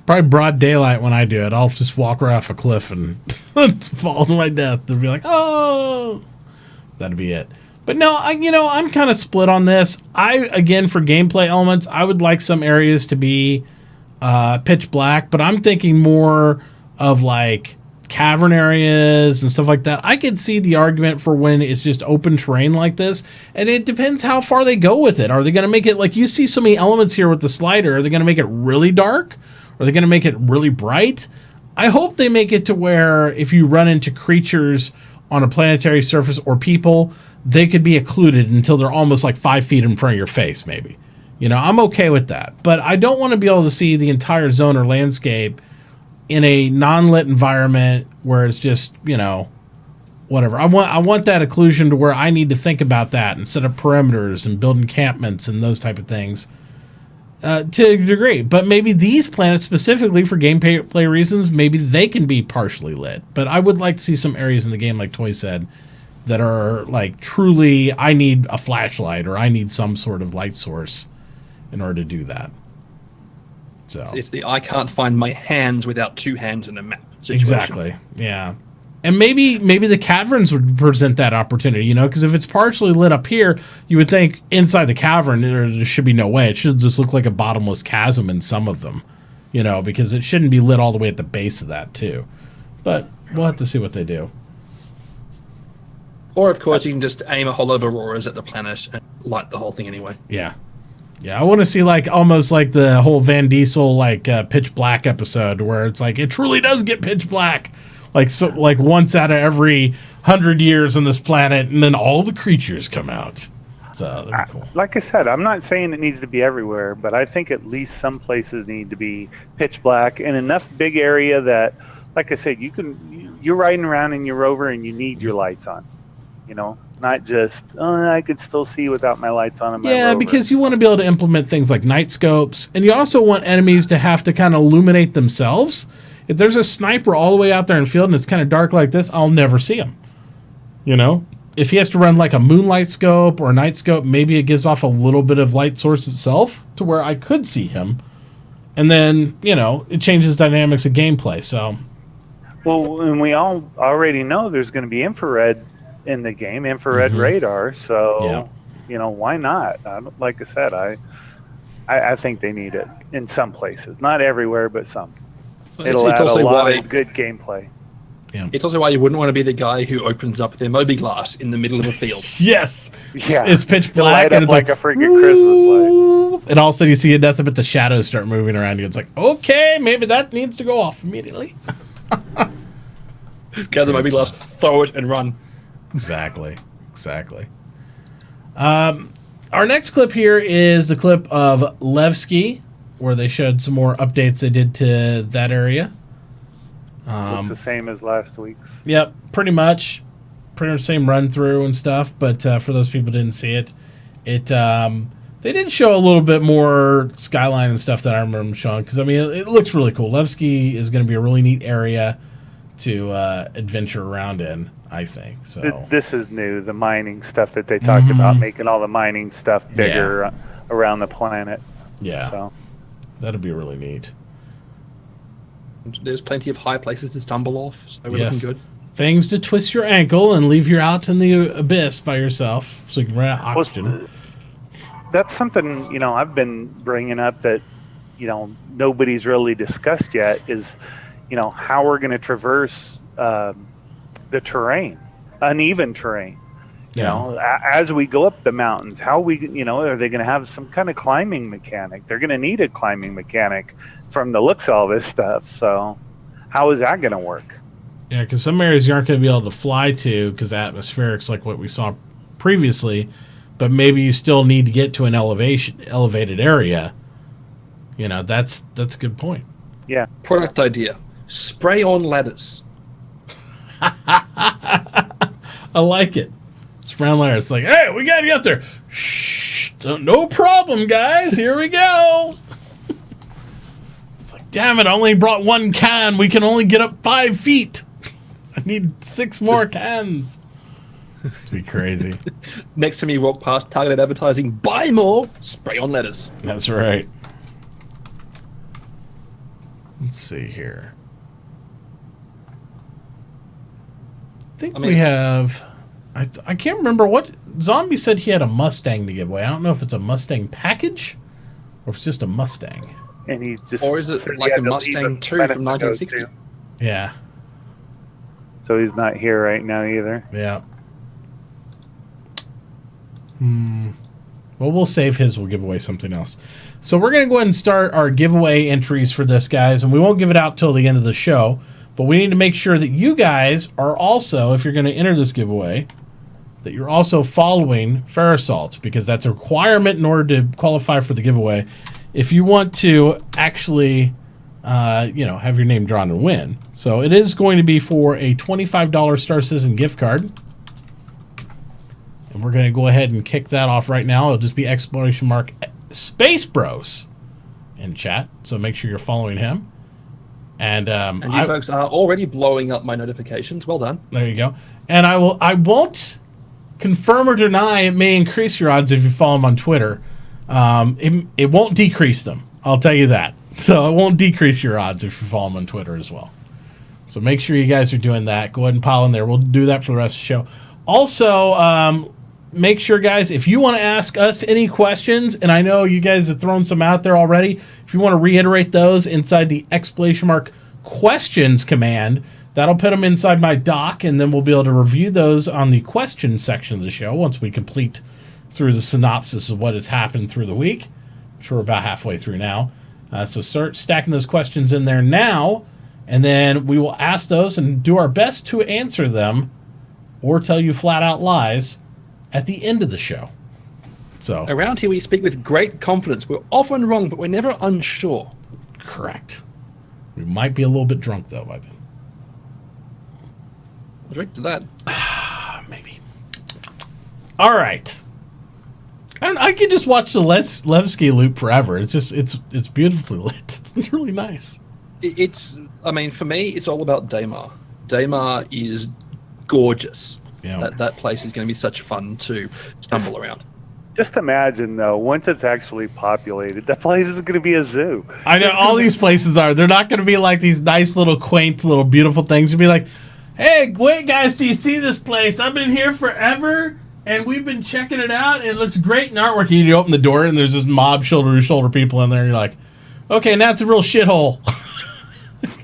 Probably broad daylight when I do it. I'll just walk right off a cliff and fall to my death and be like, oh, that'd be it. But no, I'm kind of split on this. Again, for gameplay elements, I would like some areas to be pitch black, but I'm thinking more of like cavern areas and stuff like that. I could see the argument for when it's just open terrain like this, and it depends how far they go with it. Are they going to make it, like you see so many elements here with the slider, are they going to make it really dark? Are they going to make it really bright? I hope they make it to where if you run into creatures on a planetary surface or people, they could be occluded until they're almost like 5 feet in front of your face, maybe. I'm okay with that. But I don't want to be able to see the entire zone or landscape in a non-lit environment where it's just, whatever. I want that occlusion to where I need to think about that and set up perimeters and build encampments and those type of things to a degree. But maybe these planets specifically for gameplay reasons, maybe they can be partially lit. But I would like to see some areas in the game, like Toy said, that are like truly, I need a flashlight or I need some sort of light source in order to do that. So it's the I can't find my hands without two hands in a map situation. Exactly. Yeah. And maybe the caverns would present that opportunity, because if it's partially lit up here, you would think inside the cavern there should be no way. It should just look like a bottomless chasm in some of them, because it shouldn't be lit all the way at the base of that too. But we'll have to see what they do. Or, of course, you can just aim a whole lot of auroras at the planet and light the whole thing anyway. Yeah. Yeah, I want to see almost like the whole Van Diesel pitch black episode where it's like it truly does get pitch black, like once out of every 100 years on this planet, and then all the creatures come out. So that'd be cool. Like I said, I'm not saying it needs to be everywhere, but I think at least some places need to be pitch black in enough big area that, like I said, you're riding around in your rover and you need your lights on. Not just, I could still see without my lights on in my rover. Because you want to be able to implement things like night scopes, and you also want enemies to have to kind of illuminate themselves. If there's a sniper all the way out there in the field and it's kind of dark like this, I'll never see him. If he has to run like a moonlight scope or a night scope, maybe it gives off a little bit of light source itself to where I could see him. And then, it changes dynamics of gameplay, so. Well, and we all already know there's going to be infrared in the game, infrared radar, so why not? Like I said, I I think they need it in some places, not everywhere, but some. It's It'll add a also lot why of good gameplay. Yeah. it's also why you wouldn't want to be the guy who opens up their Moby glass in the middle of a field. Yes. Yeah, It's pitch It'll black light and up it's like like a freaking Christmas light. and all of a sudden you see nothing but the shadows start moving around you. It's like, okay, maybe that needs to go off immediately. Gather the Moby glass, throw it, and run. Exactly. Our next clip here is the clip of Levski, where they showed some more updates they did to that area. Looks the same as last week's. Yep, pretty much same run through and stuff. But for those people who didn't see it, they did show a little bit more skyline and stuff that I remember them showing, because I mean it looks really cool. Levski is going to be a really neat area to adventure around in, I think. So This is new, the mining stuff that they talked about, making all the mining stuff bigger around the planet. yeah, So that'd be really neat. There's plenty of high places to stumble off, so we're Yes. looking good. Things to twist your ankle and leave you out in the abyss by yourself, so you can run out of oxygen. That's something, I've been bringing up that, nobody's really discussed yet is, how we're going to traverse the terrain, uneven terrain. As we go up the mountains, how are they going to have some kind of climbing mechanic? They're going to need a climbing mechanic from the looks of all this stuff. So how is that going to work? Yeah, because some areas you aren't going to be able to fly to because atmospherics, like what we saw previously, but maybe you still need to get to an elevated area. That's a good point. Yeah. Product idea: spray on ladders. I like it. Spray on ladders. It's like, hey, we got to get up there. Shh, no problem, guys. Here we go. It's like, damn it, I only brought one can. We can only get up 5 feet. I need 6 more cans. It'd be crazy. Next time you walk past targeted advertising, buy more, spray on letters. That's right. Let's see here. I think we have... I can't remember what... Zombie said he had a Mustang to give away. I don't know if it's a Mustang package or if it's just a Mustang. And he just Or is it said he like had a to leave Mustang a 2 minute from ago, 1960? too. Yeah. So he's not here right now either. Yeah. Well, we'll save his. We'll give away something else. So we're going to go ahead and start our giveaway entries for this, guys. And we won't give it out till the end of the show. But we need to make sure that you guys are also, if you're going to enter this giveaway, that you're also following Farasalt, because that's a requirement in order to qualify for the giveaway. If you want to actually, have your name drawn and win. So it is going to be for a $25 Star Citizen gift card. And we're going to go ahead and kick that off right now. It'll just be !SpaceBros in chat. So make sure you're following him. And you folks are already blowing up my notifications. Well done. There you go. And I won't confirm or deny it may increase your odds if you follow him on Twitter. It won't decrease them. I'll tell you that. So it won't decrease your odds if you follow him on Twitter as well. So make sure you guys are doing that. Go ahead and pile in there. We'll do that for the rest of the show. Also, make sure, guys, if you want to ask us any questions, and I know you guys have thrown some out there already, if you want to reiterate those inside the !questions command, that'll put them inside my doc, and then we'll be able to review those on the question section of the show once we complete through the synopsis of what has happened through the week, which we're about halfway through now. So start stacking those questions in there now, and then we will ask those and do our best to answer them or tell you flat out lies at the end of the show. So Around here we speak with great confidence. We're often wrong, but we're never unsure. correct. We might be a little bit drunk though by then. I'll drink to that. Maybe. All right. I could just watch the Levski loop forever. It's just it's beautifully lit. It's really nice. For me, it's all about Daymar. Daymar is gorgeous. Yeah. That place is going to be such fun to stumble around. Just imagine, though, once it's actually populated, that place is going to be a zoo. I know all these places are. They're not going to be like these nice little quaint little beautiful things. You'll be like, hey, wait, guys, do you see this place? I've been here forever, And we've been checking it out. It looks great in artwork. You open the door, and there's this mob shoulder-to-shoulder people in there. And you're like, okay, now it's a real shithole.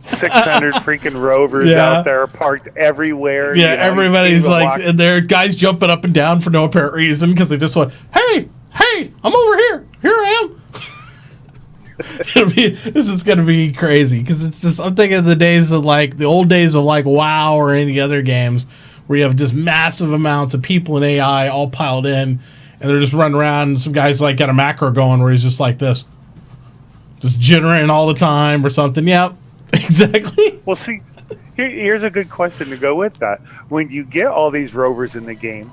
600 freaking rovers out there parked everywhere. Yeah, everybody's like, there are guys jumping up and down for no apparent reason because they just went, hey, I'm over here. Here I am. This is going to be crazy because it's just, I'm thinking of the days of like, the old days of like WoW or any other games where you have just massive amounts of people and AI all piled in and they're just running around and some guy's like got a macro going where he's just like this, just jittering all the time or something. Yep. Exactly. Well, see, here's a good question to go with that. When you get all these rovers in the game,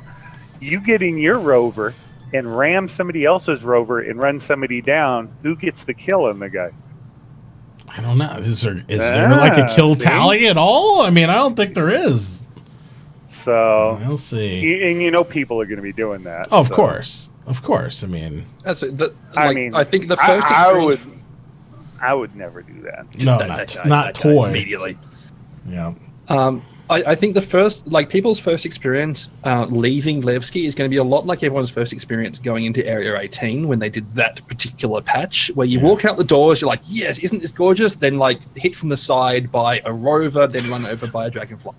you get in your rover and ram somebody else's rover and run somebody down. Who gets the kill on the guy? I don't know. Is there like a kill tally at all? I mean, I don't think there is. So we'll see. And people are going to be doing that. Oh, of course. I mean, I think the first experience. I would never do that. No, not toy. Immediately. Yeah. I think the first, people's first experience leaving Levski is going to be a lot like everyone's first experience going into Area 18 when they did that particular patch, where you walk out the doors, you're like, yes, isn't this gorgeous? Then, hit from the side by a rover, then run over by a dragonfly.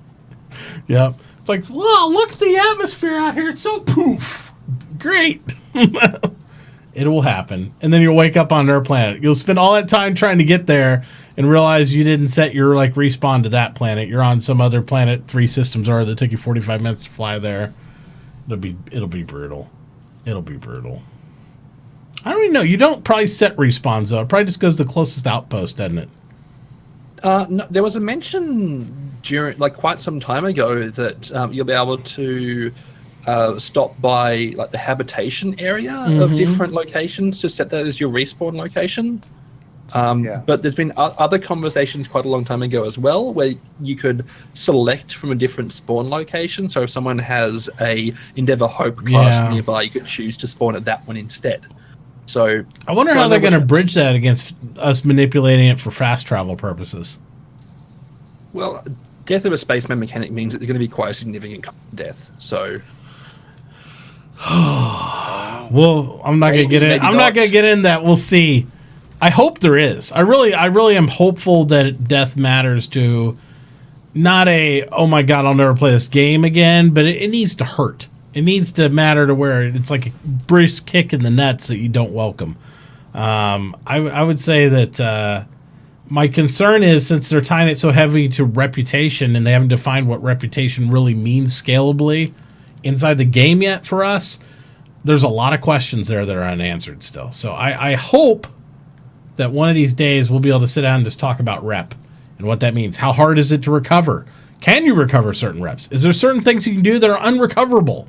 Yep. It's like, wow, look at the atmosphere out here. It's so poof. Great. It will happen. And then you'll wake up on their planet. You'll spend all that time trying to get there and realize you didn't set your respawn to that planet. You're on some other planet 3 systems are that took you 45 minutes to fly there. It'll be brutal. It'll be brutal. I don't even know. You don't probably set respawns though. It probably just goes to the closest outpost, doesn't it? No, there was a mention during quite some time ago that you'll be able to stop by the habitation area of different locations to set that as your respawn location. But there's been other conversations quite a long time ago as well where you could select from a different spawn location. So if someone has a Endeavour Hope class nearby, you could choose to spawn at that one instead. So I wonder how they're going to bridge that against us manipulating it for fast travel purposes. Well, death of a spaceman mechanic means that there's going to be quite a significant death. So well, I'm not going to get in. I'm not going to get in that. We'll see. I hope there is. I really am hopeful that death matters to not a, oh my God, I'll never play this game again, but it needs to hurt. It needs to matter to where it's like a brisk kick in the nuts that you don't welcome. I would say that my concern is, since they're tying it so heavy to reputation and they haven't defined what reputation really means scalably inside the game yet for us, there's a lot of questions there that are unanswered still. So I hope that one of these days we'll be able to sit down and just talk about rep and what that means. How hard is it to recover? Can you recover certain reps? Is there certain things you can do that are unrecoverable?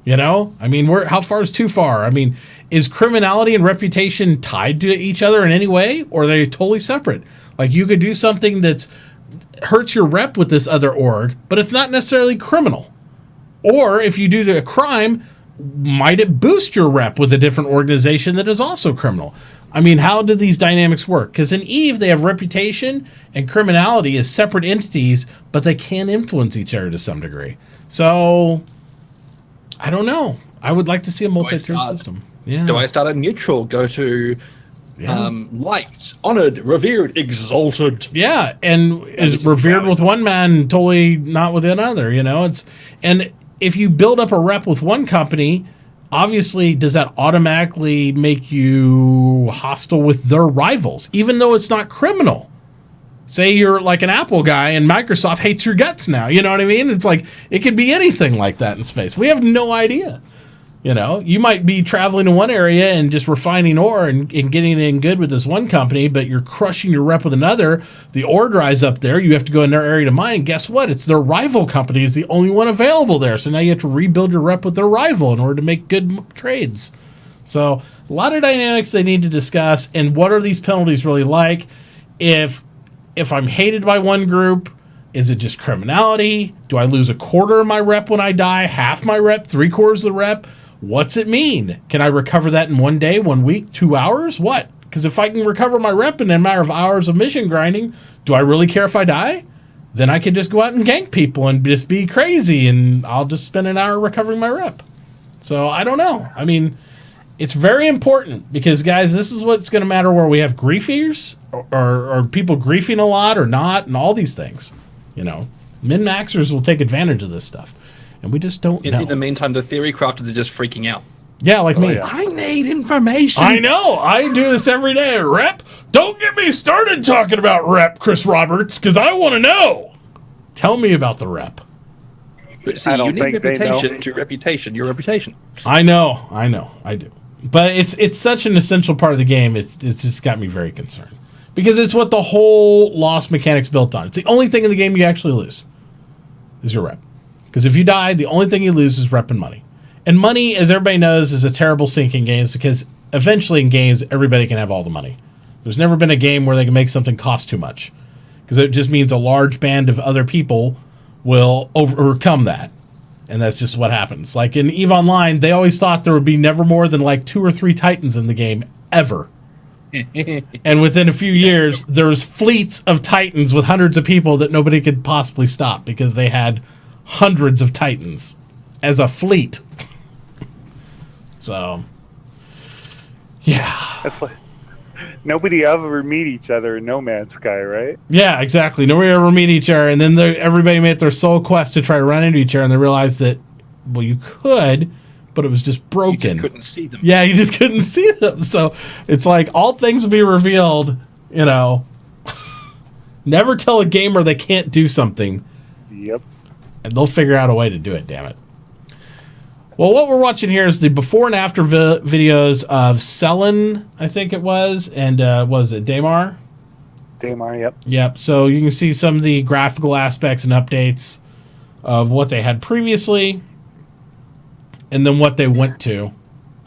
I mean, how far is too far? I mean, is criminality and reputation tied to each other in any way, or are they totally separate? You could do something that hurts your rep with this other org, but it's not necessarily criminal. Or if you do a crime, might it boost your rep with a different organization that is also criminal? I mean, how do these dynamics work? Because in EVE, they have reputation and criminality as separate entities, but they can influence each other to some degree. So, I don't know. I would like to see a multi-tier system. Yeah. Do I start at neutral? Go to liked, honored, revered, exalted. Yeah, and is revered with one man, totally not with another. And if you build up a rep with one company, obviously, does that automatically make you hostile with their rivals, even though it's not criminal? Say you're like an Apple guy and Microsoft hates your guts now. You know what I mean? It's it could be anything like that in space. We have no idea. You might be traveling to one area and just refining ore and getting in good with this one company, but you're crushing your rep with another. The ore dries up there. You have to go in their area to mine. And guess what? It's their rival company is the only one available there. So now you have to rebuild your rep with their rival in order to make good trades. So a lot of dynamics they need to discuss. And what are these penalties really like? If I'm hated by one group, is it just criminality? Do I lose a quarter of my rep when I die? Half my rep? 3/4 of the rep? What's it mean? Can I recover that in 1 day, 1 week, 2 hours? What? Because if I can recover my rep in a matter of hours of mission grinding, do I really care if I die? Then I can just go out and gank people and just be crazy, and I'll just spend an hour recovering my rep. So I don't know. I mean, it's very important because, guys, this is what's going to matter where we have griefiers or people griefing a lot or not, and all these things. You know, min-maxers will take advantage of this stuff, and we just don't know. In the meantime, the theory crafters are just freaking out. Yeah, like me. Yeah. I need information. I know. I do this every day. Rep, don't get me started talking about Rep, Chris Roberts, because I want to know. Tell me about the Rep. But see, I don't you need think they reputation know. to reputation. Your reputation. I know, I do. But it's such an essential part of the game. It's just got me very concerned because it's what the whole loss mechanic's built on. It's the only thing in the game you actually lose is your rep. Because if you die, the only thing you lose is rep and money. And money, as everybody knows, is a terrible sink in games because eventually in games everybody can have all the money. There's never been a game where they can make something cost too much because it just means a large band of other people will overcome that. And that's just what happens. Like in EVE Online, they always thought there would be never more than like 2 or 3 Titans in the game, ever. And within a few years, there was fleets of Titans with hundreds of people that nobody could possibly stop because they had hundreds of Titans as a fleet. So, yeah. That's like nobody ever meet each other in No Man's Sky, right? Yeah, exactly. Nobody ever meet each other, and then everybody made their sole quest to try to run into each other, and they realized that, well, you could, but it was just broken. You just couldn't see them. Yeah, you just couldn't see them. So it's like all things will be revealed, you know. Never tell a gamer they can't do something. Yep. And they'll figure out a way to do it, damn it. Well, what we're watching here is the before and after videos of Selen, I think it was, and what was it, Daymar? Daymar, yep. Yep, so you can see some of the graphical aspects and updates of what they had previously, and then what they went to.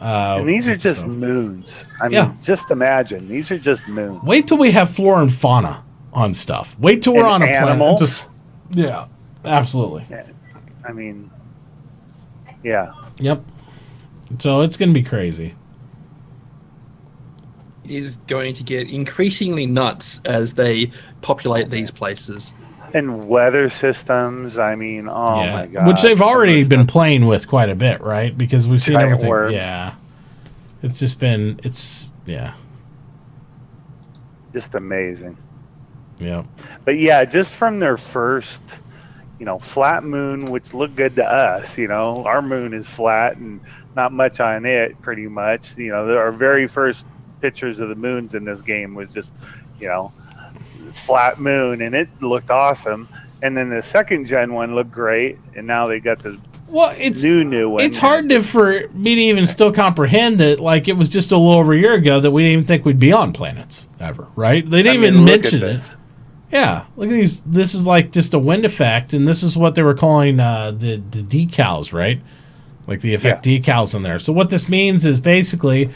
And these are just moons. I mean, just imagine. These are just moons. Wait till we have flora and fauna on stuff. Wait till we're on a animals. planet. Yeah, absolutely. I mean, yeah. Yep. So it's going to be crazy. It is going to get increasingly nuts as they populate these places. And weather systems, I mean, my God. Which they've already been playing with quite a bit, right? Because we've seen Giant everything. worms. Yeah. It's just been, yeah. Just amazing. Yeah. But yeah, just from their first, flat moon, which looked good to us, our moon is flat and not much on it, pretty much. Our very first pictures of the moons in this game was just, flat moon, and it looked awesome. And then the second gen one looked great, and now they got this new one. It's hard for me to even still comprehend that, like, it was just a little over a year ago that we didn't even think we'd be on planets ever, right? They didn't even mention it. Yeah, look at these. This is like just a wind effect, and this is what they were calling the decals, right? Like the effect decals in there. So what this means is basically,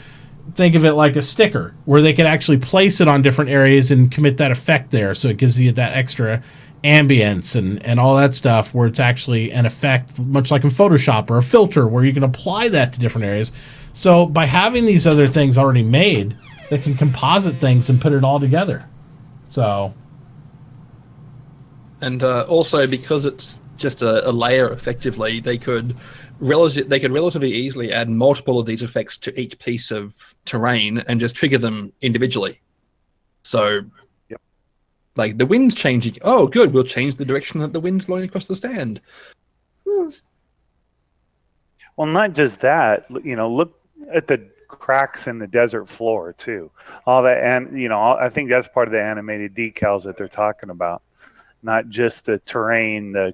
think of it like a sticker where they can actually place it on different areas and commit that effect there. So it gives you that extra ambience and all that stuff where it's actually an effect, much like in Photoshop or a filter where you can apply that to different areas. So by having these other things already made, they can composite things and put it all together. So... And also, because it's just a layer, effectively, they could relatively easily add multiple of these effects to each piece of terrain and just trigger them individually. So, like the wind's changing. Oh, good. We'll change the direction that the wind's blowing across the stand. Well, not just that. Look at the cracks in the desert floor too. All that, and I think that's part of the animated decals that they're talking about. Not just the terrain, the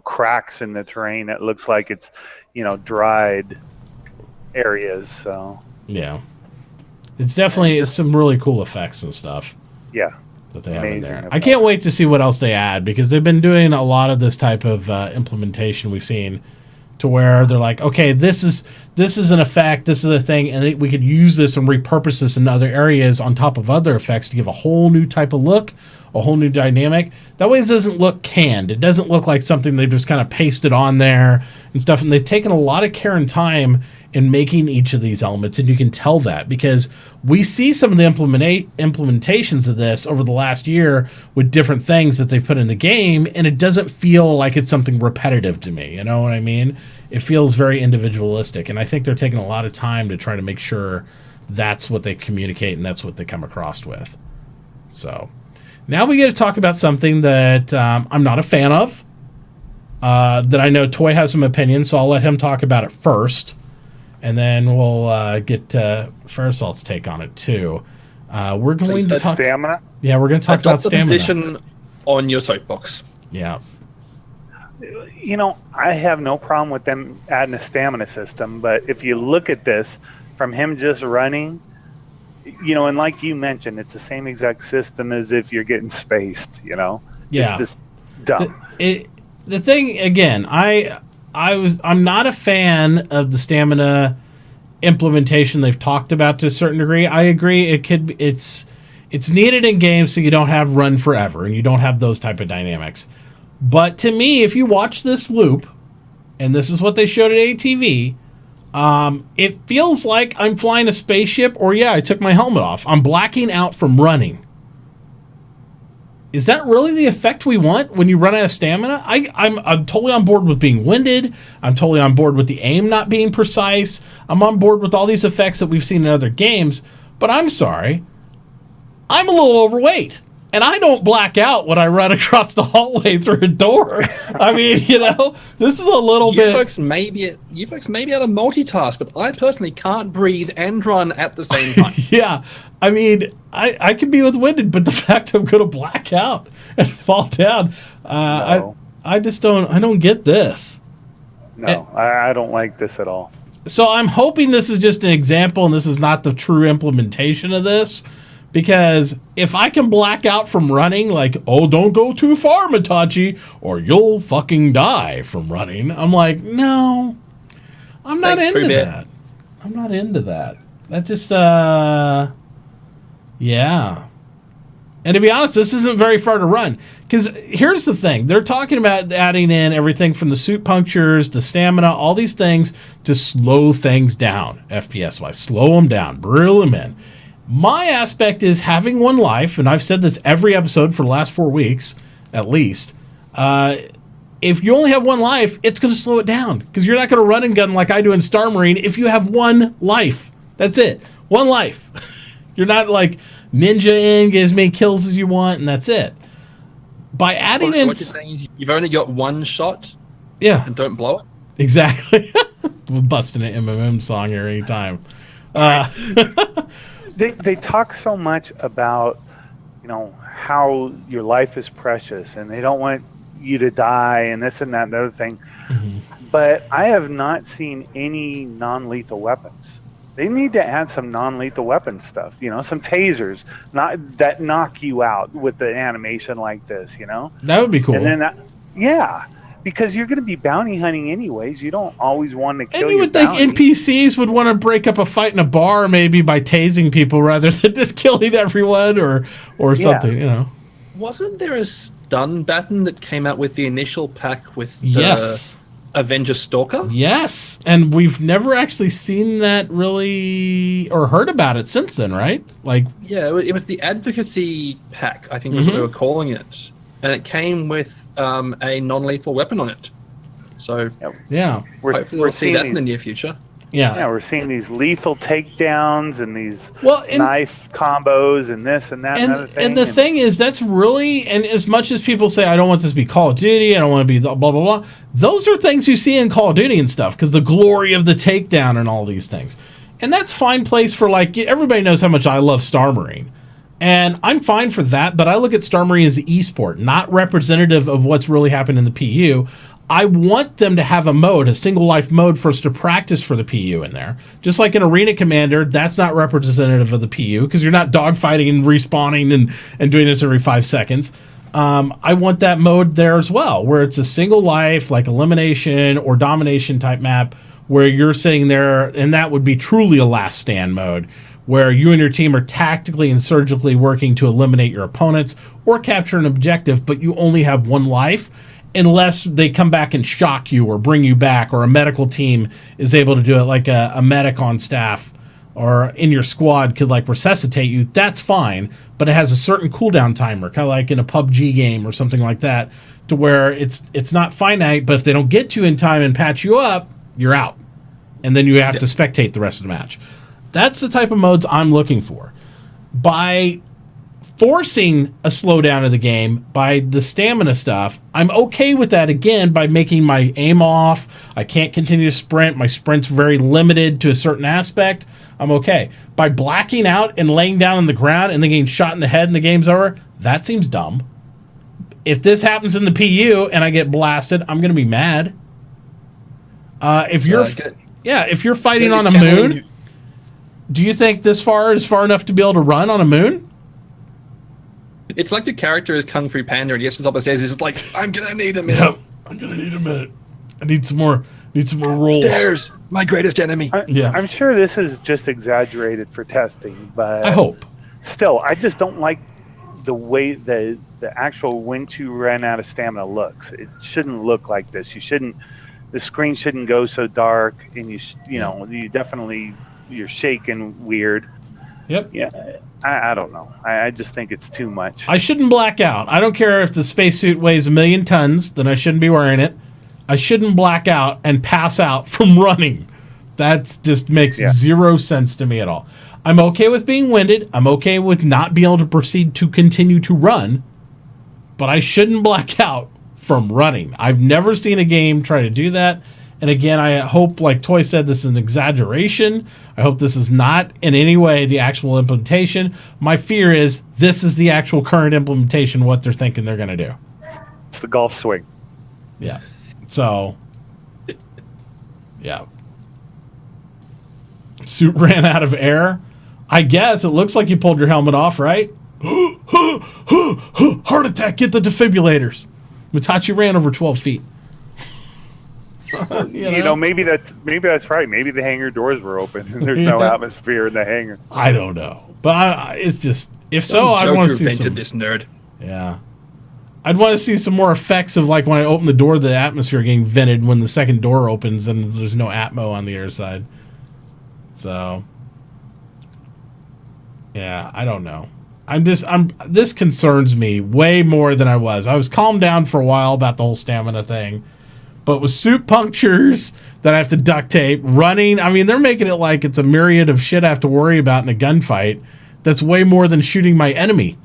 cracks in the terrain. It looks like it's dried areas. So yeah, it's definitely it's some really cool effects and stuff. Yeah, that they have in there. I can't wait to see what else they add because they've been doing a lot of this type of implementation we've seen, to where they're like, okay, this is an effect, this is a thing, and we could use this and repurpose this in other areas on top of other effects to give a whole new type of look, a whole new dynamic. That way it doesn't look canned. It doesn't look like something they've just kind of pasted on there and stuff. And they've taken a lot of care and time in making each of these elements, and you can tell that because we see some of the implementations of this over the last year with different things that they've put in the game, and it doesn't feel like it's something repetitive to me. You know what I mean? It feels very individualistic, and I think they're taking a lot of time to try to make sure that's what they communicate and that's what they come across with. So now we get to talk about something that I'm not a fan of, that I know Toy has some opinions, so I'll let him talk about it first, and then we'll get Farasalt's take on it too. We're going to talk stamina. Yeah, we're going to talk about stamina. Position on your soapbox. Yeah. You know, I have no problem with them adding a stamina system, but if you look at this from him just running, you know, and like you mentioned, it's the same exact system as if you're getting spaced, you know? Yeah. It's just dumb. The thing, again, I'm not a fan of the stamina implementation they've talked about to a certain degree. I agree it's needed in games so you don't have run forever and you don't have those type of dynamics. But to me, if you watch this loop, and this is what they showed at ATV, it feels like I'm flying a spaceship, or I took my helmet off. I'm blacking out from running. Is that really the effect we want when you run out of stamina? I'm totally on board with being winded. I'm totally on board with the aim not being precise. I'm on board with all these effects that we've seen in other games. But I'm sorry, I'm a little overweight. And I don't black out when I run across the hallway through a door. I mean, you know, this is a little bit. You folks may be able to multitask, but I personally can't breathe and run at the same time. Yeah, I mean, I can be winded, but the fact I'm going to black out and fall down, No. I just don't. I don't get this. No, I don't like this at all. So I'm hoping this is just an example, and this is not the true implementation of this. Because if I can black out from running, like, oh, don't go too far, Mitauchi, or you'll fucking die from running. I'm like, no, I'm not into that. I'm not into that. That just, yeah. And to be honest, this isn't very far to run. Because here's the thing. They're talking about adding in everything from the suit punctures, to stamina, all these things to slow things down, FPS-wise. Slow them down, reel them in. My aspect is having one life, and I've said this every episode for the last 4 weeks, at least. If you only have one life, it's going to slow it down, because you're not going to run and gun like I do in Star Marine if you have one life. That's it. One life. You're not like ninja in, get as many kills as you want, and that's it. By adding in... What you're saying is you've only got one shot, yeah, and don't blow it? Exactly. We're busting an MMM song here anytime. They talk so much about, you know, how your life is precious and they don't want you to die and this and that and the other thing. Mm-hmm. But I have not seen any non-lethal weapons. They need to add some non-lethal weapon stuff, you know, some tasers that knock you out with the animation like this, you know? That would be cool. And then, because you're going to be bounty hunting anyways. You don't always want to kill your And you would bounty. think NPCs would want to break up a fight in a bar maybe by tasing people rather than just killing everyone or something, you know. Wasn't there a stun button that came out with the initial pack with the Yes. Avenger Stalker? Yes, and we've never actually seen that really or heard about it since then, right? Like, Yeah, it was the Advocacy pack, I think was what they were calling it. And it came with a non-lethal weapon on it. So yeah. hopefully we'll see that in the near future. Yeah, we're seeing these lethal takedowns and these and knife combos and this and that and other thing. And the thing is, that's really, and as much as people say, I don't want this to be Call of Duty, I don't want to be blah, blah, blah, those are things you see in Call of Duty and stuff, because the glory of the takedown and all these things. And that's fine place for, like, everybody knows how much I love Star Marine. And I'm fine for that, but I look at Star Marine as an esport, not representative of what's really happened in the PU. I want them to have a mode, a single life mode for us to practice for the PU in there. Just like an Arena Commander, that's not representative of the PU because you're not dogfighting and respawning and doing this every 5 seconds. I want that mode there as well, where it's a single life, like elimination or domination type map, where you're sitting there, and that would be truly a last stand mode, where you and your team are tactically and surgically working to eliminate your opponents or capture an objective, but you only have one life. unless they come back and shock you or bring you back, or a medical team is able to do it, like a medic on staff or in your squad could like resuscitate you, that's fine. But it has a certain cooldown timer, kind of like in a PUBG game or something like that, to where it's not finite, but if they don't get to you in time and patch you up, you're out. And then you have to spectate the rest of the match. That's the type of modes I'm looking for. By forcing a slowdown of the game, by the stamina stuff, I'm okay with that, again, by making my aim off. I can't continue to sprint. My sprint's very limited to a certain aspect. I'm okay. By blacking out and laying down on the ground and then getting shot in the head and the game's over, that seems dumb. If this happens in the PU and I get blasted, I'm going to be mad. If you're fighting on a moon, do you think this far is far enough to be able to run on a moon? It's like the character is Kung Fu Panda and he gets to the top of the stairs. He's like, I'm gonna need a minute. Yep, I'm gonna need a minute. I need some more rolls. Stairs, my greatest enemy. I'm sure this is just exaggerated for testing, but I hope. Still, I just don't like the way the actual when you run out of stamina looks. It shouldn't look like this. The screen shouldn't go so dark, and you're shaking weird. Yep. Yeah, I don't know. I just think it's too much. I shouldn't black out. I don't care if the spacesuit weighs 1,000,000 tons, then I shouldn't be wearing it. I shouldn't black out and pass out from running. That just makes zero sense to me at all. I'm okay with being winded. I'm okay with not being able to proceed to continue to run, but I shouldn't black out from running. I've never seen a game try to do that. And again, I hope, like Toy said, this is an exaggeration. I hope this is not in any way the actual implementation. My fear is this is the actual current implementation, what they're thinking they're going to do. It's the golf swing. Yeah. So, yeah. Suit ran out of air. I guess it looks like you pulled your helmet off, right? Heart attack, get the defibrillators. Mitauchi ran over 12 feet. Maybe that's right. Maybe the hangar doors were open and there's no atmosphere in the hangar. I don't know, but it's just, if so, I want to see some. This nerd. Yeah, I'd want to see some more effects of like when I open the door, the atmosphere getting vented when the second door opens and there's no atmo on the air side. So, yeah, I don't know. This concerns me way more than I was. I was calmed down for a while about the whole stamina thing. But with suit punctures that I have to duct tape, running, I mean, they're making it like it's a myriad of shit I have to worry about in a gunfight. That's way more than shooting my enemy.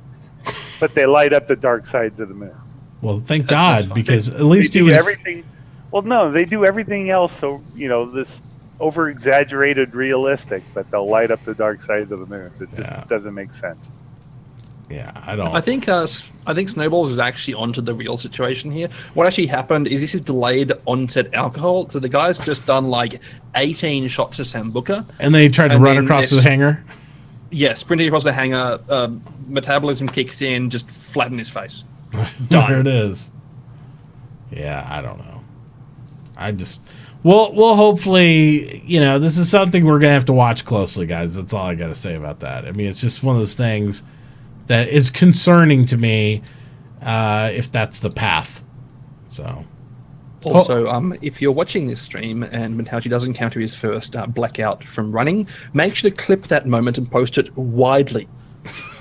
But they light up the dark sides of the moon. Well, thank God, because at least they do everything. Well, no, they do everything else. So, this over-exaggerated realistic, but they'll light up the dark sides of the moon. It just doesn't make sense. Yeah, I don't. I think Snowballs is actually onto the real situation here. What actually happened is this is delayed onset alcohol. So the guy's just done like 18 shots of Sambuca. And they tried to run across the hangar? Yeah, sprinting across the hangar. Metabolism kicks in, just flatten his face. There it is. Yeah, I don't know. We'll hopefully, this is something we're going to have to watch closely, guys. That's all I got to say about that. I mean, it's just one of those things that is concerning to me if that's the path. So, also, if you're watching this stream and Mitauchi does encounter his first blackout from running, make sure to clip that moment and post it widely,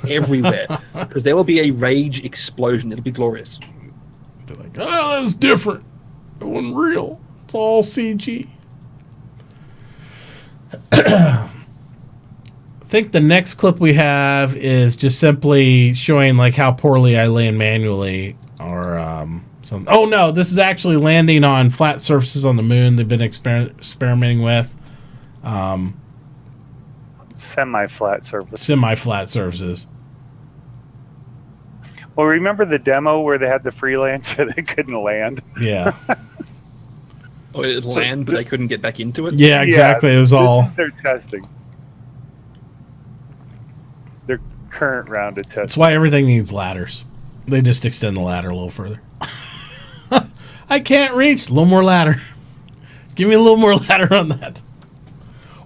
everywhere, because there will be a rage explosion. It'll be glorious. Be like, oh, that was different. It wasn't real. It's all CG. I think the next clip we have is just simply showing like how poorly I land manually, or something. Oh no, this is actually landing on flat surfaces on the moon. They've been experimenting with semi-flat surfaces. Semi-flat surfaces. Well, remember the demo where they had the free launcher that couldn't land? Yeah. Oh, it land, but they couldn't get back into it? Yeah, exactly. It was all. They're testing. Their current round of testing. That's why everything needs ladders. They just extend the ladder a little further. I can't reach. A little more ladder. Give me a little more ladder on that.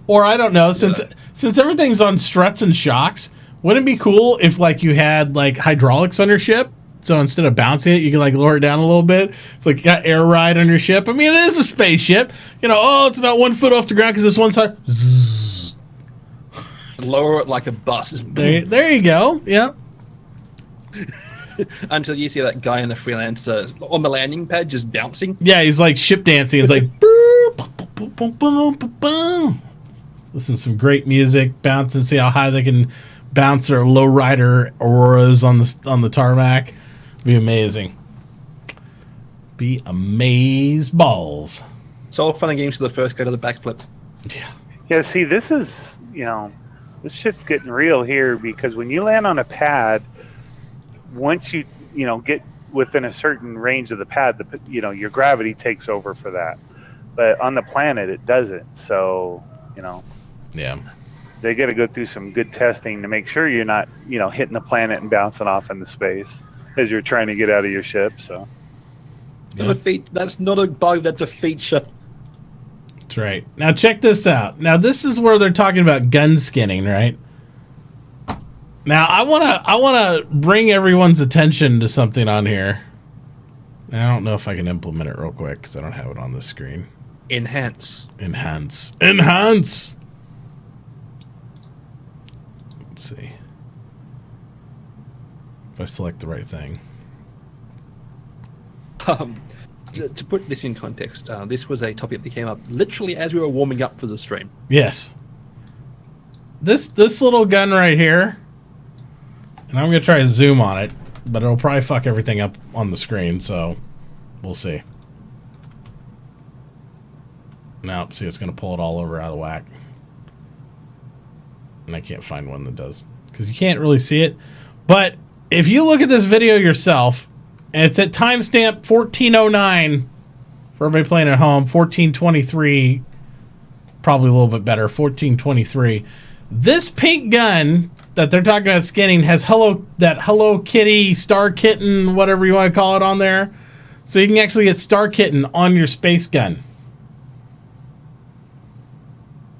Or I don't know, since everything's on struts and shocks, wouldn't it be cool if like you had like hydraulics on your ship So instead of bouncing it, you can like lower it down a little bit. It's like you got air ride on your ship. I mean, it is a spaceship. You know, oh, it's about 1 foot off the ground because this one side. Zzz. Lower it like a bus. There you go. Yep. Until you see that guy in the freelancer on the landing pad just bouncing. Yeah, he's like ship dancing. It's like boom, boom, boom, boom, boom, boom, boom. Listen to some great music, bounce and see how high they can bounce their lowrider auroras on the tarmac. Be amazing. Be amaze balls. So fun and games to the first go to the backflip. Yeah. Yeah, see, this is, this shit's getting real here because when you land on a pad, once you get within a certain range of the pad, your gravity takes over for that. But on the planet, it doesn't. So, Yeah. They got to go through some good testing to make sure you're not, hitting the planet and bouncing off into space as you're trying to get out of your ship. So, That's not a bug. That's a feature. That's right. Now check this out. Now this is where they're talking about gun skinning, right? Now I wanna bring everyone's attention to something on here. I don't know if I can implement it real quick because I don't have it on the screen. Enhance. Let's see if I select the right thing. To put this in context, this was a topic that came up literally as we were warming up for the stream. Yes. This little gun right here, and I'm gonna try to zoom on it, but it'll probably fuck everything up on the screen, so we'll see. Now, see, it's gonna pull it all over out of whack. And I can't find one that does, because you can't really see it. But if you look at this video yourself, and it's at timestamp 1409 for everybody playing at home, 1423, probably a little bit better, 1423. This pink gun that they're talking about skinning has Hello Kitty, Star Kitten, whatever you want to call it on there. So you can actually get Star Kitten on your space gun.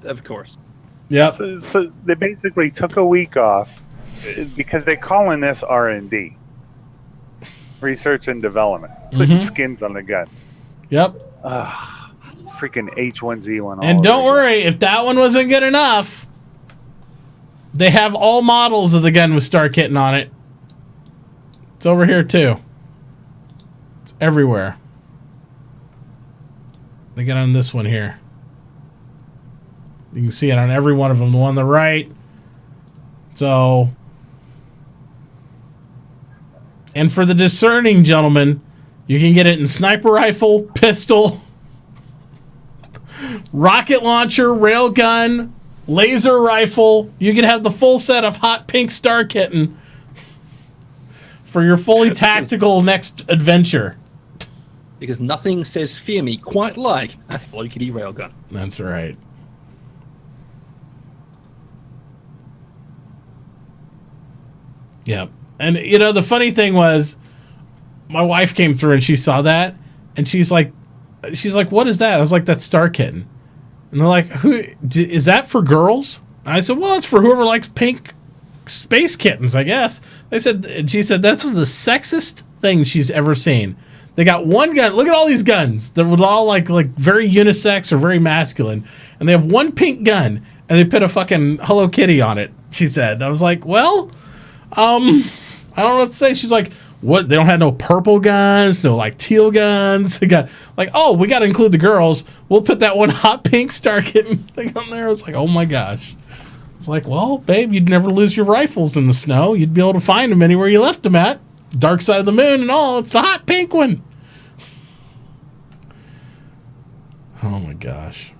Of course. Yep. So they basically took a week off because they call in this R&D, research and development, putting skins on the guns. Yep. Freaking H1Z1. And don't worry, if that one wasn't good enough, they have all models of the gun with Star Kitten on it. It's over here too. It's everywhere. They got on this one here. You can see it on every one of them. The one on the right. So, and for the discerning gentlemen, you can get it in sniper rifle, pistol, rocket launcher, railgun, laser rifle. You can have the full set of hot pink Star Kitten for your fully tactical next adventure. Because nothing says fear me quite like a Hello Kitty railgun. That's right. Yeah. And, the funny thing was, my wife came through and she saw that, and she's like, what is that? I was like, that's Star Kitten. And they're like, who is that for girls? And I said, well, it's for whoever likes pink space kittens, I guess. She said, that's the sexist thing she's ever seen. They got one gun. Look at all these guns. They're all like very unisex or very masculine. And they have one pink gun, and they put a fucking Hello Kitty on it, she said. And I was like, well, I don't know what to say. She's like, what? They don't have no purple guns, no like teal guns. They got like, oh, we got to include the girls. We'll put that one hot pink Star Kitten thing on there. I was like, oh my gosh. It's like, well, babe, you'd never lose your rifles in the snow. You'd be able to find them anywhere you left them at. Dark Side of the Moon and all. It's the hot pink one. Oh my gosh.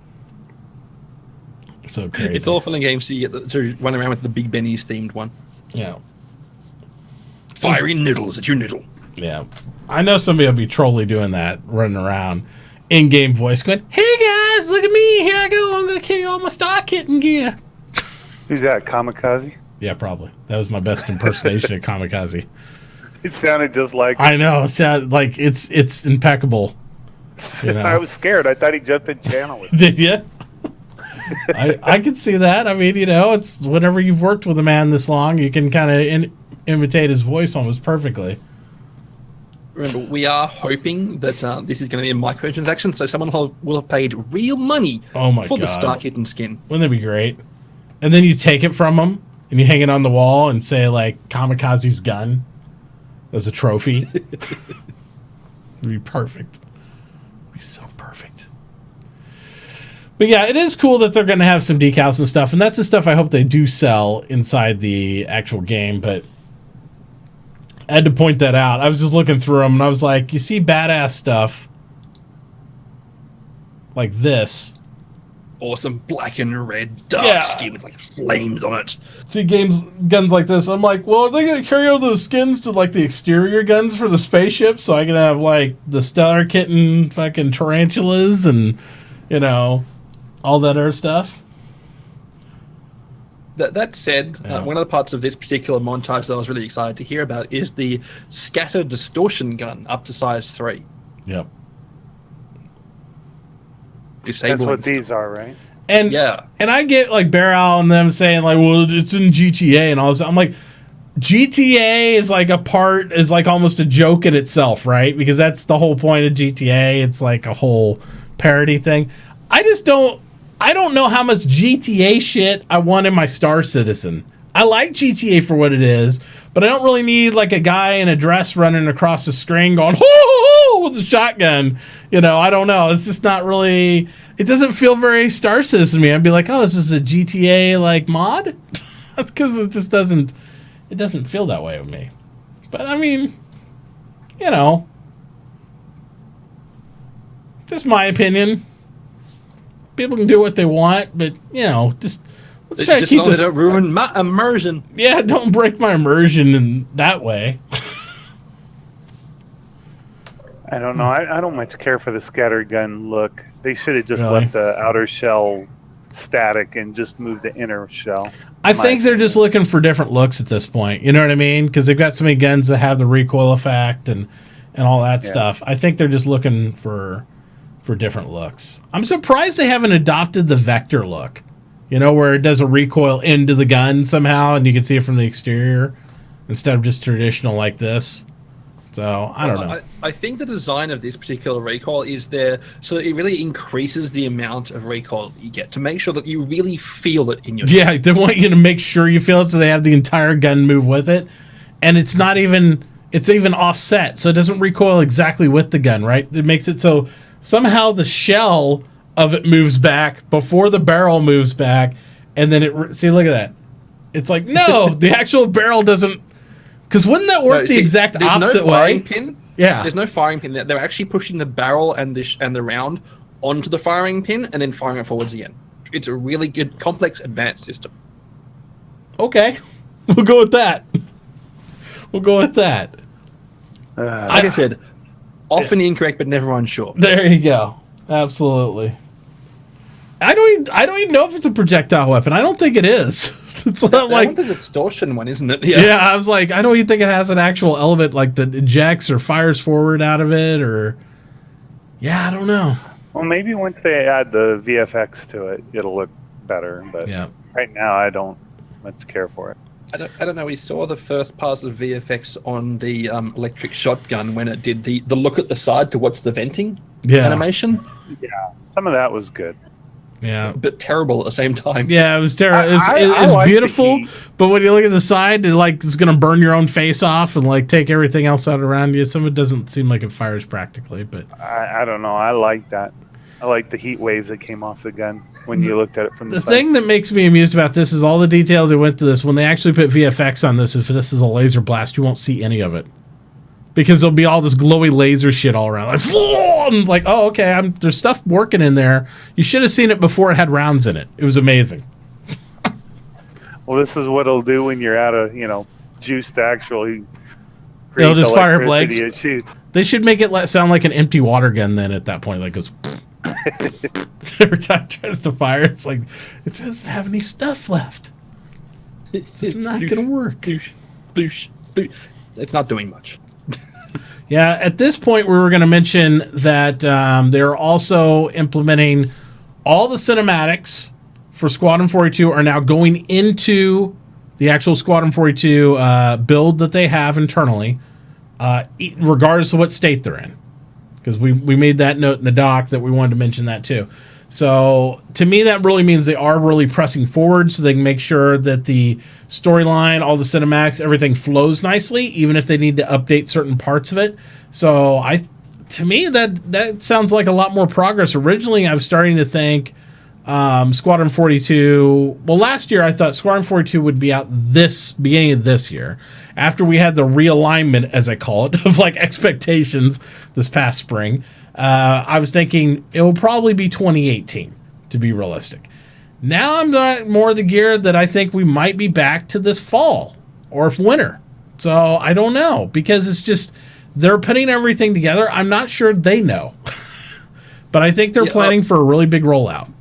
So crazy. It's all fun and games, so you get to run around with the Big Benny's themed one. Yeah. Fiery noodles at your noodle. Yeah. I know somebody will be trolling doing that, running around, in-game voice going, hey guys, look at me. Here I go. I'm going to kill all my Star Kitten gear. Who's that, Kamikaze? Yeah, probably. That was my best impersonation of Kamikaze. It sounded just like... I know. It sounded like it's impeccable. I was scared. I thought he jumped in channel with Did you? I could see that. I mean, it's whenever you've worked with a man this long, you can kind of imitate his voice almost perfectly. Remember, we are hoping that this is going to be a microtransaction, so someone will have paid real money for the Star Kitten skin. Wouldn't that be great? And then you take it from them, and you hang it on the wall and say, like, Kamikaze's gun as a trophy. It'd be perfect. It'd be so perfect. But yeah, it is cool that they're going to have some decals and stuff, and that's the stuff I hope they do sell inside the actual game, but I had to point that out. I was just looking through them, and I was like, you see badass stuff like this. Awesome black and red dark skin with like flames on it. See guns like this. I'm like, well, are they going to carry over those skins to like the exterior guns for the spaceship so I can have like the Stellar Kitten fucking tarantulas and, you know, all that other stuff? That said, one of the parts of this particular montage that I was really excited to hear about is the scatter distortion gun up to size 3. Yep. Disabling. That's what these are, right? And and I get like Barrel and them saying like, well, it's in GTA and all this. I'm like, GTA is like is like almost a joke in itself, right? Because that's the whole point of GTA. It's like a whole parody thing. I don't know how much GTA shit I want in my Star Citizen. I like GTA for what it is, but I don't really need like a guy in a dress running across the screen going, hoo, with a shotgun. You know, I don't know. It's just not really, it doesn't feel very Star Citizen to me. I'd be like, oh, is this a GTA like mod? Because it just doesn't feel that way with me. But I mean, you know, just my opinion. People can do what they want, but you know, just let's try to keep this. Don't ruin my immersion. Yeah, don't break my immersion in that way. I don't know. I don't much care for the scattergun look. They should have just left the outer shell static and just moved the inner shell. I think they're just looking for different looks at this point. You know what I mean? Because they've got so many guns that have the recoil effect and all that stuff. I think they're just looking for different looks. I'm surprised they haven't adopted the vector look. You know, where it does a recoil into the gun somehow and you can see it from the exterior instead of just traditional like this. So, I don't know. I think the design of this particular recoil is there so that it really increases the amount of recoil that you get to make sure that you really feel it in your shot. Yeah, they want you to make sure you feel it so they have the entire gun move with it. And it's not even, it's even offset, so it doesn't recoil exactly with the gun, right? It makes it so somehow the shell of it moves back before the barrel moves back, and then it, see, look at that. It's like, no, the actual barrel doesn't, because wouldn't that work the exact opposite way? Pin. Yeah. There's no firing pin. They're actually pushing the barrel and the round onto the firing pin and then firing it forwards again. It's a really good, complex, advanced system. Okay. We'll go with that. We'll go with that. Like I said, often incorrect, but never unsure. There you go. Absolutely. I don't even know if it's a projectile weapon. I don't think it is. It's not like the distortion one, isn't it? Yeah, I was like, I don't even think it has an actual element like that ejects or fires forward out of it, or I don't know. Well, maybe once they add the VFX to it, it'll look better. But right now, I don't much care for it. I don't know. We saw the first pass of VFX on the electric shotgun when it did the look at the side to watch the venting animation. Yeah, some of that was good. Yeah, but terrible at the same time. Yeah, it was terrible. It was beautiful, but when you look at the side, it like it's gonna burn your own face off and like take everything else out around you. Some of it doesn't seem like it fires practically, but I don't know. I like that. I like the heat waves that came off the gun when you looked at it from the side. The thing that makes me amused about this is all the detail they went to this. When they actually put VFX on this, if this is a laser blast, you won't see any of it. Because there'll be all this glowy laser shit all around. Like, and like, oh, okay, there's stuff working in there. You should have seen it before it had rounds in it. It was amazing. Well, this is what it'll do when you're out of, juice to actually create it'll just fire electricity blades. it shoots. They should make it sound like an empty water gun then at that point. Like, goes... Every time it tries to fire, it's like, it doesn't have any stuff left. It's not going to work. It's not doing much. Yeah, at this point, we were going to mention that they're also implementing all the cinematics for Squadron 42 are now going into the actual Squadron 42 build that they have internally. regardless of what state they're in. Because we made that note in the doc that we wanted to mention that too. So to me, that really means they are really pressing forward so they can make sure that the storyline, all the cinematics, everything flows nicely, even if they need to update certain parts of it. So to me, that sounds like a lot more progress. Originally, I was starting to think Squadron 42. Well, last year I thought Squadron 42 would be out beginning of this year, after we had the realignment, as I call it, of like expectations this past spring. I was thinking it will probably be 2018 to be realistic. Now I'm not more the gear that I think we might be back to this fall or winter. So I don't know, because it's just they're putting everything together. I'm not sure they know, but I think they're planning for a really big rollout.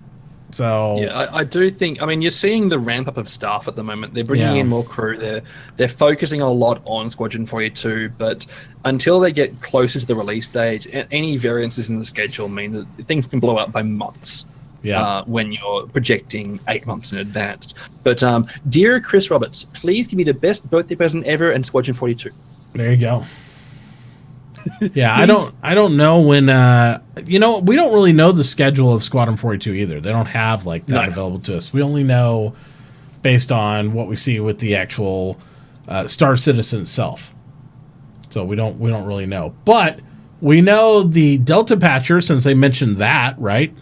So yeah, I do think. I mean, you're seeing the ramp up of staff at the moment. They're bringing in more crew. They're focusing a lot on Squadron 42, but until they get closer to the release date, any variances in the schedule mean that things can blow up by months. When you're projecting 8 months in advance. But dear Chris Roberts, please give me the best birthday present ever in Squadron 42. There you go. Yeah, I don't know when we don't really know the schedule of Squadron 42 either. They don't have like that available to us. We only know based on what we see with the actual Star Citizen itself. So we don't really know. But we know the Delta Patcher, since they mentioned that, right?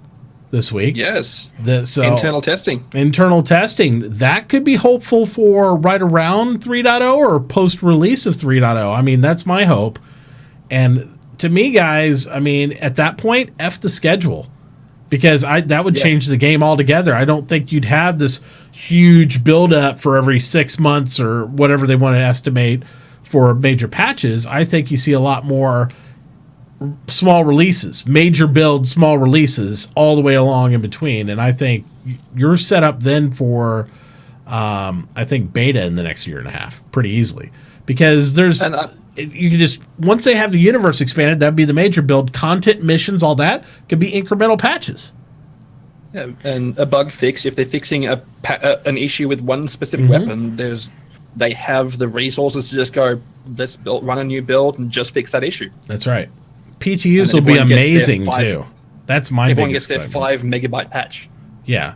This week. Yes. So internal testing. Internal testing. That could be hopeful for right around 3.0 or post-release of 3.0. I mean, that's my hope. And to me, guys, I mean, at that point, F the schedule. Because that would change the game altogether. I don't think you'd have this huge buildup for every 6 months or whatever they want to estimate for major patches. I think you see a lot more small releases, major build, small releases, all the way along in between. And I think you're set up then for, I think, beta in the next year and a half pretty easily. Because you can just, once they have the universe expanded, that'd be the major build. Content, missions, all that could be incremental patches. Yeah, and a bug fix, if they're fixing an issue with one specific weapon, they have the resources to just go, let's run a new build and just fix that issue. That's right. PTUs will be amazing too. That's my everyone biggest gets their 5 megabyte patch. Yeah.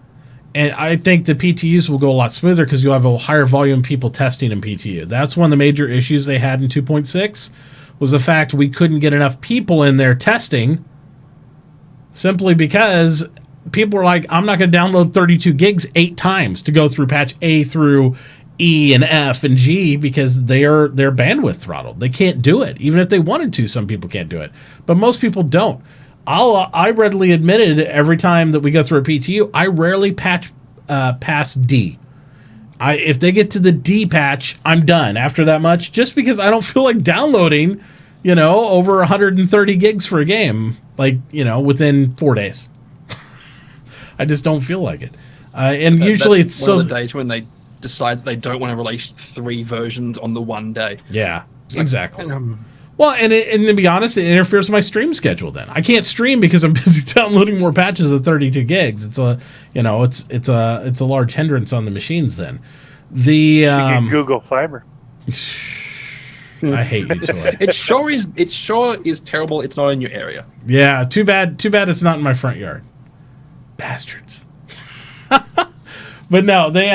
And I think the PTUs will go a lot smoother because you'll have a higher volume of people testing in PTU. That's one of the major issues they had in 2.6 was the fact we couldn't get enough people in there testing simply because people were like, I'm not going to download 32 gigs 8 times to go through patch A through E and F and G because they're bandwidth throttled. They can't do it. Even if they wanted to, some people can't do it. But most people don't. I readily admitted every time that we go through a PTU, I rarely patch past D. If they get to the D patch, I'm done after that much, just because I don't feel like downloading, over 130 gigs for a game, within 4 days. I just don't feel like it. And usually it's one of the days when they decide they don't want to release 3 versions on the one day. Yeah, exactly. Well, and to be honest, it interferes with my stream schedule. Then I can't stream because I'm busy downloading more patches of 32 gigs. It's a large hindrance on the machines. Then Google Fiber. I hate you, Joy. It sure is terrible. It's not in your area. Yeah, too bad. It's not in my front yard. Bastards. But no, they.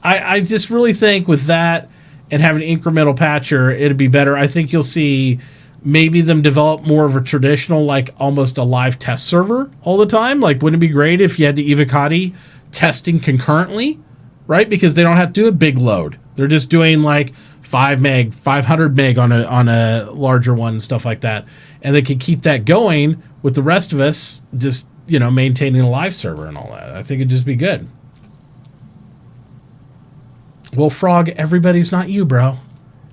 I just really think with that. And have an incremental patcher, it'd be better. I think you'll see maybe them develop more of a traditional, like almost a live test server all the time. Like, wouldn't it be great if you had the Evocati testing concurrently, right? Because they don't have to do a big load. They're just doing like 5 meg, 500 meg on a larger one and stuff like that. And they could keep that going with the rest of us just, maintaining a live server and all that. I think it'd just be good. Well, Frog, everybody's not you, bro.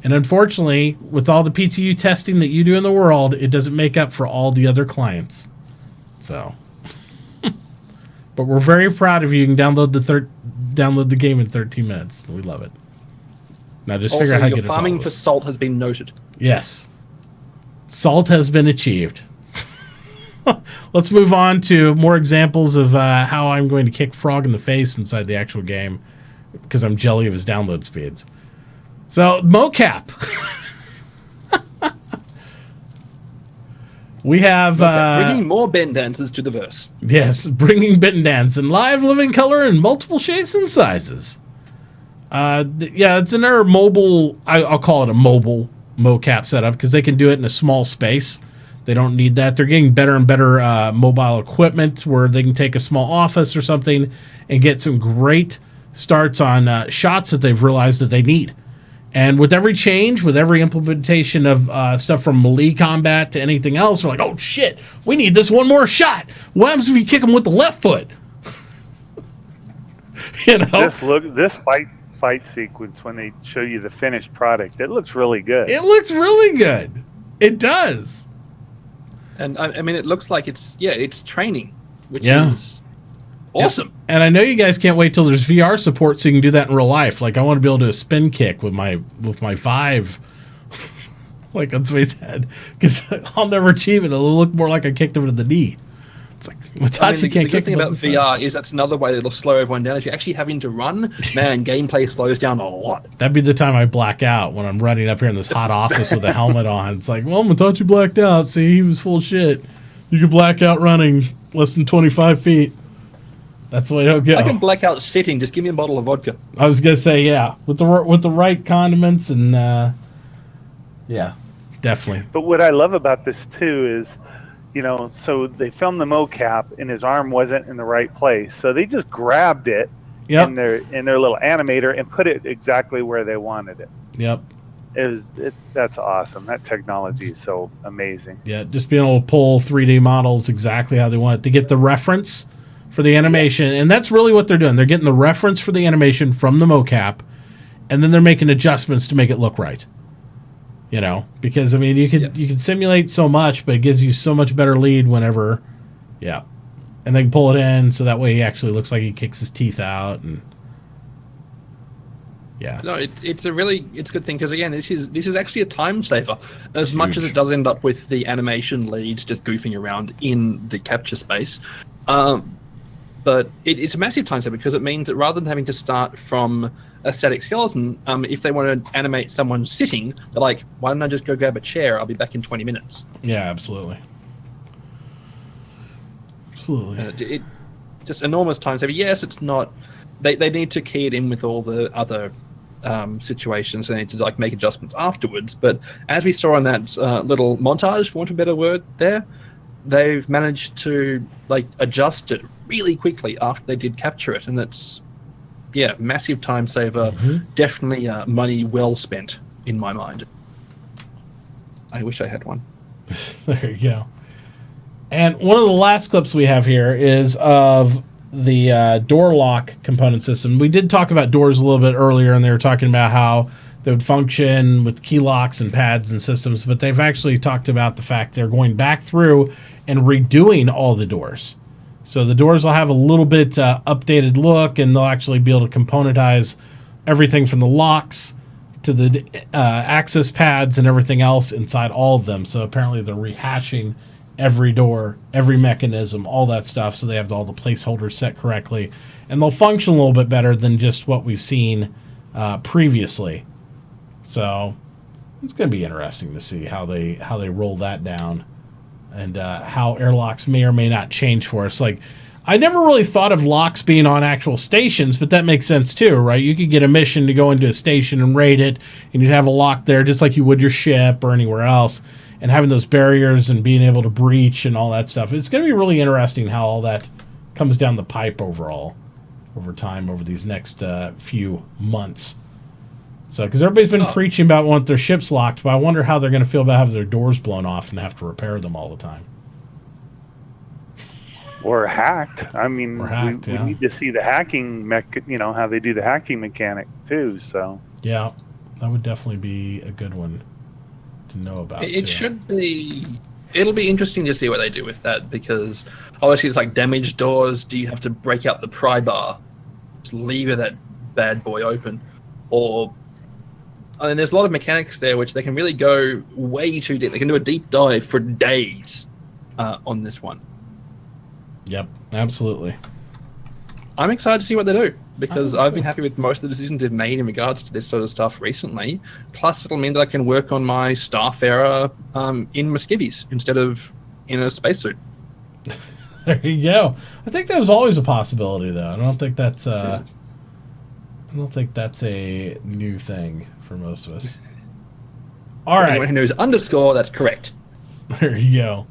And unfortunately, with all the PTU testing that you do in the world, it doesn't make up for all the other clients. So, but we're very proud of you. You can download the game in 13 minutes. We love it. Now just figure out how to get it. Farming for salt has been noted. Yes. Salt has been achieved. Let's move on to more examples of how I'm going to kick Frog in the face inside the actual game. Because I'm jelly of his download speeds. So, mocap. We have bringing more Ben dancers to the verse. Yes, bringing Ben Dance in live living color in multiple shapes and sizes. Yeah, it's another mobile. I'll call it a mobile mocap setup because they can do it in a small space. They don't need that. They're getting better and better mobile equipment where they can take a small office or something and get some great starts on shots that they've realized that they need. And with every change, with every implementation of stuff from melee combat to anything else, we're like, oh shit, we need this one more shot. What happens if you kick them with the left foot? You know, this fight sequence when they show you the finished product, it looks really good. It looks really good. It does. And I mean, it looks like it's training, which is awesome. Yeah. And I know you guys can't wait till there's VR support so you can do that in real life. Like I want to be able to do a spin kick with my Vive, like on Space Head, because I'll never achieve it. It'll look more like I kicked him to the knee. It's like Mitauchi can't kick. The good thing about VR is that's another way that'll slow everyone down. If you're actually having to run, man, gameplay slows down a lot. That'd be the time I black out when I'm running up here in this hot office with a helmet on. It's like, well, Mitauchi blacked out. See, he was full of shit. You could black out running less than 25 feet. That's the way it'll go. I can black out sitting. Just give me a bottle of vodka. I was gonna say, yeah, with the right condiments and yeah, definitely. But what I love about this too is, you know, so they filmed the mocap and his arm wasn't in the right place, so they just grabbed it in their little animator and put it exactly where they wanted it. Yep. That's awesome. That technology is so amazing. Yeah, just being able to pull 3D models exactly how they want it to get the reference for the animation, and that's really what they're doing. They're getting the reference for the animation from the mocap, and then they're making adjustments to make it look right. You know, because I mean, you can simulate so much, but it gives you so much better lead whenever, and they can pull it in so that way he actually looks like he kicks his teeth out, and no, it's a good thing because again, this is actually a time saver as much as it does end up with the animation leads just goofing around in the capture space. But it's a massive time saver because it means that rather than having to start from a static skeleton, if they want to animate someone sitting, they're like, why don't I just go grab a chair? I'll be back in 20 minutes. Yeah, absolutely. Absolutely. It just enormous time saver. Yes, it's not. They need to key it in with all the other situations. They need to like make adjustments afterwards. But as we saw in that little montage, for want of a better word, they've managed to like adjust it really quickly after they did capture it, and that's massive time saver. Definitely money well spent in my mind. I wish I had one. There you go. And one of the last clips we have here is of the door lock component system. We did talk about doors a little bit earlier, and they were talking about how they would function with key locks and pads and systems, but they've actually talked about the fact they're going back through and redoing all the doors. So the doors will have a little bit updated look, and they'll actually be able to componentize everything from the locks to the access pads and everything else inside all of them. So apparently they're rehashing every door, every mechanism, all that stuff, so they have all the placeholders set correctly. And they'll function a little bit better than just what we've seen previously. So it's going to be interesting to see how they roll that down, and how airlocks may or may not change for us. Like, I never really thought of locks being on actual stations, but that makes sense too, right? You could get a mission to go into a station and raid it, and you'd have a lock there just like you would your ship or anywhere else, and having those barriers and being able to breach and all that stuff. It's going to be really interesting how all that comes down the pipe overall, over time, over these next few months. So, because everybody's been preaching about wanting their ships locked, but I wonder how they're going to feel about having their doors blown off and have to repair them all the time. Or hacked. I mean, we need to see the hacking, how they do the hacking mechanic too. So yeah, that would definitely be a good one to know about. It should be. It'll be interesting to see what they do with that, because obviously it's like damaged doors. Do you have to break out the pry bar, just lever that bad boy open, or? And there's a lot of mechanics there which they can really go way too deep. They can do a deep dive for days on this one. Yep, absolutely. I'm excited to see what they do, because I've been happy with most of the decisions they've made in regards to this sort of stuff recently. Plus, it'll mean that I can work on my Starfarer in Muscovies instead of in a spacesuit. There you go. I think that was always a possibility, though. I don't think that's a new thing for most of us. All right. Anyone who knows underscore, that's correct. There you go.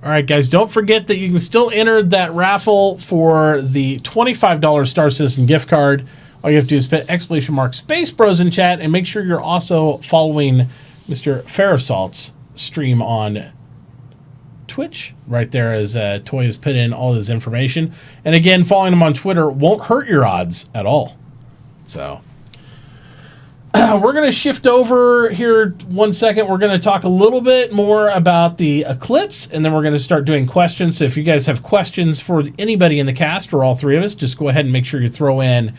All right, guys, don't forget that you can still enter that raffle for the $25 Star Citizen gift card. All you have to do is put !SpaceBros in chat, and make sure you're also following Mr. Farasalt's stream on Twitch right there, as Toy has put in all his information. And again, following him on Twitter won't hurt your odds at all. So we're going to shift over here 1 second. We're going to talk a little bit more about the eclipse, and then we're going to start doing questions. So if you guys have questions for anybody in the cast or all three of us, just go ahead and make sure you throw in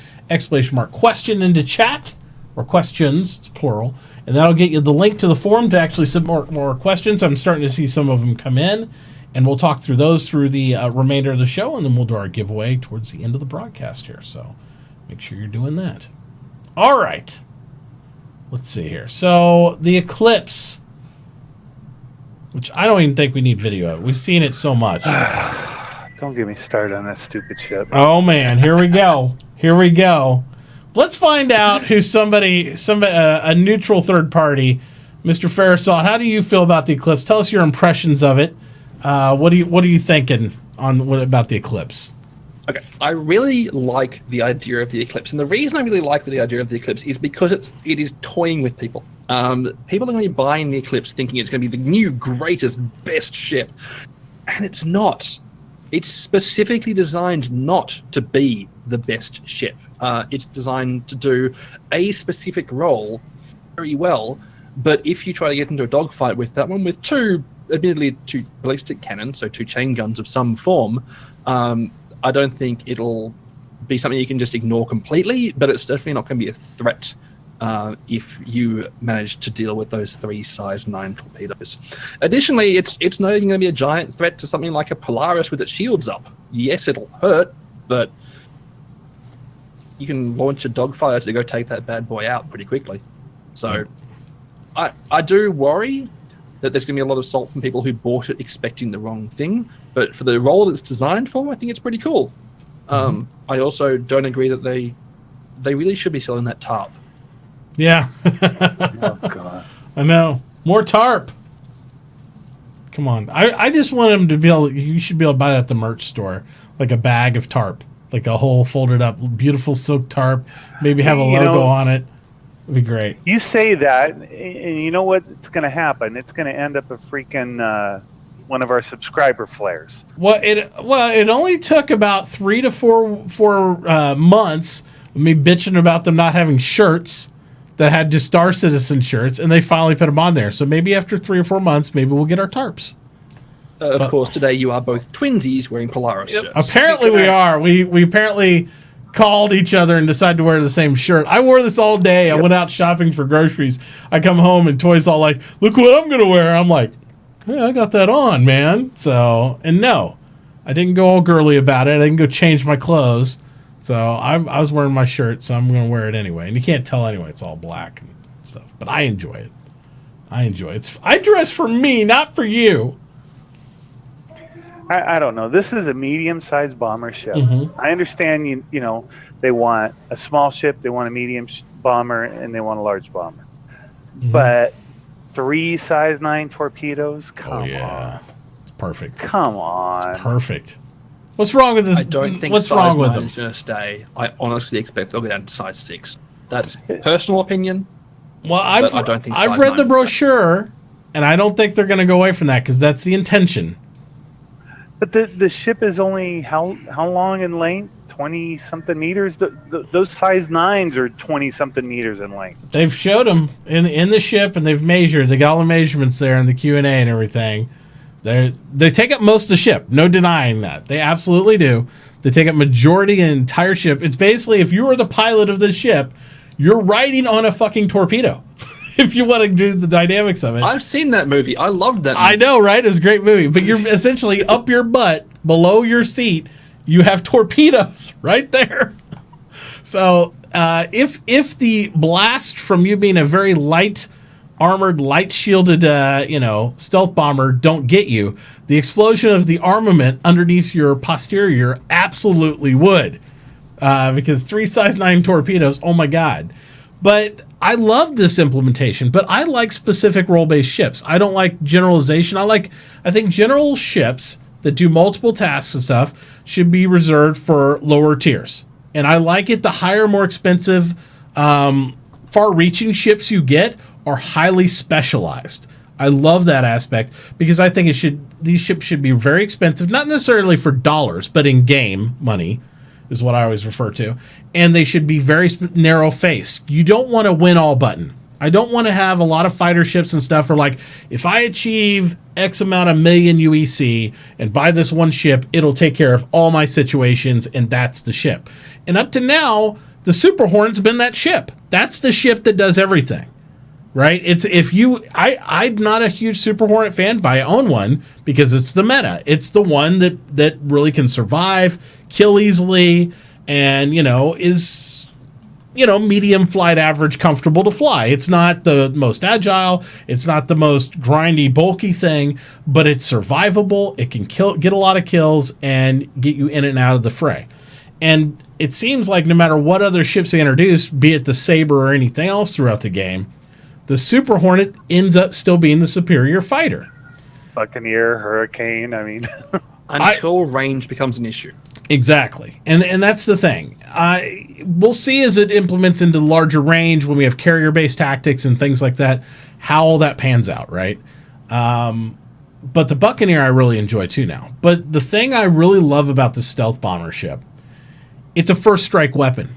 !question into chat, or questions, it's plural, and that'll get you the link to the forum to actually submit more questions. I'm starting to see some of them come in, and we'll talk through those through the remainder of the show, and then we'll do our giveaway towards the end of the broadcast here. So make sure you're doing that. All right. Let's see here. So the eclipse, which I don't even think we need video of. We've seen it so much. Don't get me started on that stupid shit. Oh man, here we go. Here we go. Let's find out who's a neutral third party. Mr. Farasalt, how do you feel about the eclipse? Tell us your impressions of it. What are you thinking about the eclipse? Okay, I really like the idea of the eclipse, and the reason I really like the idea of the eclipse is because it is toying with people. People are going to be buying the eclipse thinking it's going to be the new, greatest, best ship, and it's not. It's specifically designed not to be the best ship. It's designed to do a specific role very well, but if you try to get into a dogfight with that one with admittedly two ballistic cannons, so two chain guns of some form, I don't think it'll be something you can just ignore completely, but it's definitely not going to be a threat if you manage to deal with those 3 size 9 torpedoes. Additionally, it's not even going to be a giant threat to something like a Polaris with its shields up. Yes, it'll hurt, but you can launch a dogfighter to go take that bad boy out pretty quickly. So I do worry that there's going to be a lot of salt from people who bought it expecting the wrong thing. But for the role that it's designed for, I think it's pretty cool. I also don't agree that they really should be selling that tarp. Yeah. Oh, God. I know. More tarp. Come on. I just want them to be able, you should be able to buy that at the merch store. Like a bag of tarp. Like a whole folded up, beautiful silk tarp. Maybe have a logo on it. It'd be great. You say that, and you know what's going to happen? It's going to end up a freaking one of our subscriber flares. Well, it only took about 3 to 4 months of me bitching about them not having shirts that had just Star Citizen shirts, and they finally put them on there. So maybe after 3 or 4 months, maybe we'll get our tarps. Of course, today you are both twinsies wearing Polaris shirts. Apparently we are. We apparently called each other and decided to wear the same shirt. I wore this all day. I went out shopping for groceries. I come home and Toy's all like, look what I'm going to wear. I'm like, hey, I got that on, man. So, and no, I didn't go all girly about it. I didn't go change my clothes. So I was wearing my shirt, so I'm going to wear it anyway. And you can't tell anyway. It's all black and stuff. But I enjoy it. I dress for me, not for you. I don't know. This is a medium-sized bomber ship. I understand you know they want a small ship, they want a medium bomber, and they want a large bomber. But 3 size 9 torpedoes? Come on. It's perfect. Come on. It's perfect. What's wrong with this? I don't think what's size wrong with 9 them? is going to stay. I honestly expect they'll go down to size 6. That's personal opinion. Well, I don't think I've size read 9 the is brochure, and I don't think they're going to go away from that because that's the intention. But the ship is only how long in length? 20-something meters? Those size 9s are 20-something meters in length. They've showed them in the ship, and they've measured. They got all the measurements there in the Q&A and everything. They take up most of the ship. No denying that. They absolutely do. They take up majority of the entire ship. It's basically, if you were the pilot of the ship, you're riding on a fucking torpedo. If you want to do the dynamics of it. I've seen that movie. I loved that movie. I know, right? It was a great movie. But you're essentially up your butt, below your seat, you have torpedoes right there. So if the blast from you being a very light armored, light shielded, stealth bomber don't get you, the explosion of the armament underneath your posterior absolutely would. Because 3 size 9 torpedoes, oh my god. But I love this implementation, but I like specific role-based ships. I don't like generalization. I think general ships that do multiple tasks and stuff should be reserved for lower tiers. And I like it the higher, more expensive, far-reaching ships you get are highly specialized. I love that aspect because I think these ships should be very expensive, not necessarily for dollars, but in game money is what I always refer to. And they should be very narrow-faced. You don't want a win-all button. I don't want to have a lot of fighter ships and stuff where, like, if I achieve X amount of million UEC and buy this one ship, it'll take care of all my situations, and that's the ship. And up to now, the Super Hornet's been that ship. That's the ship that does everything, right? I'm not a huge Super Hornet fan, but I own one because it's the meta. It's the one that really can survive, kill easily, and, is medium flight average, comfortable to fly. It's not the most agile. It's not the most grindy, bulky thing, but it's survivable. It can get a lot of kills and get you in and out of the fray. And it seems like no matter what other ships they introduce, be it the Saber or anything else throughout the game, the Super Hornet ends up still being the superior fighter. Buccaneer, Hurricane, I mean... Until range becomes an issue. Exactly. And that's the thing. We'll see as it implements into larger range when we have carrier-based tactics and things like that, how all that pans out, right? But the Buccaneer I really enjoy too now. But the thing I really love about the stealth bomber ship, it's a first strike weapon.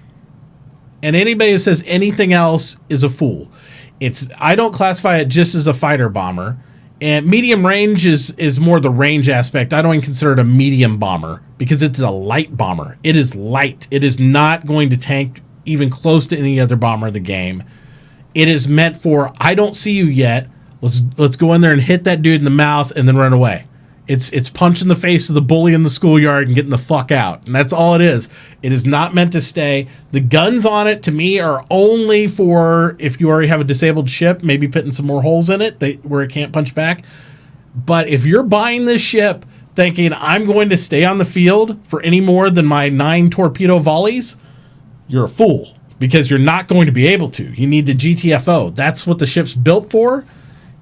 And anybody that says anything else is a fool. I don't classify it just as a fighter bomber. And medium range is more the range aspect. I don't even consider it a medium bomber because it's a light bomber. It is light. It is not going to tank even close to any other bomber in the game. It is meant for, I don't see you yet. Let's go in there and hit that dude in the mouth and then run away. It's punching the face of the bully in the schoolyard and getting the fuck out. And that's all it is. It is not meant to stay. The guns on it, to me, are only for if you already have a disabled ship, maybe putting some more holes in it where it can't punch back. But if you're buying this ship thinking, I'm going to stay on the field for any more than my 9 torpedo volleys, you're a fool. Because you're not going to be able to. You need the GTFO. That's what the ship's built for.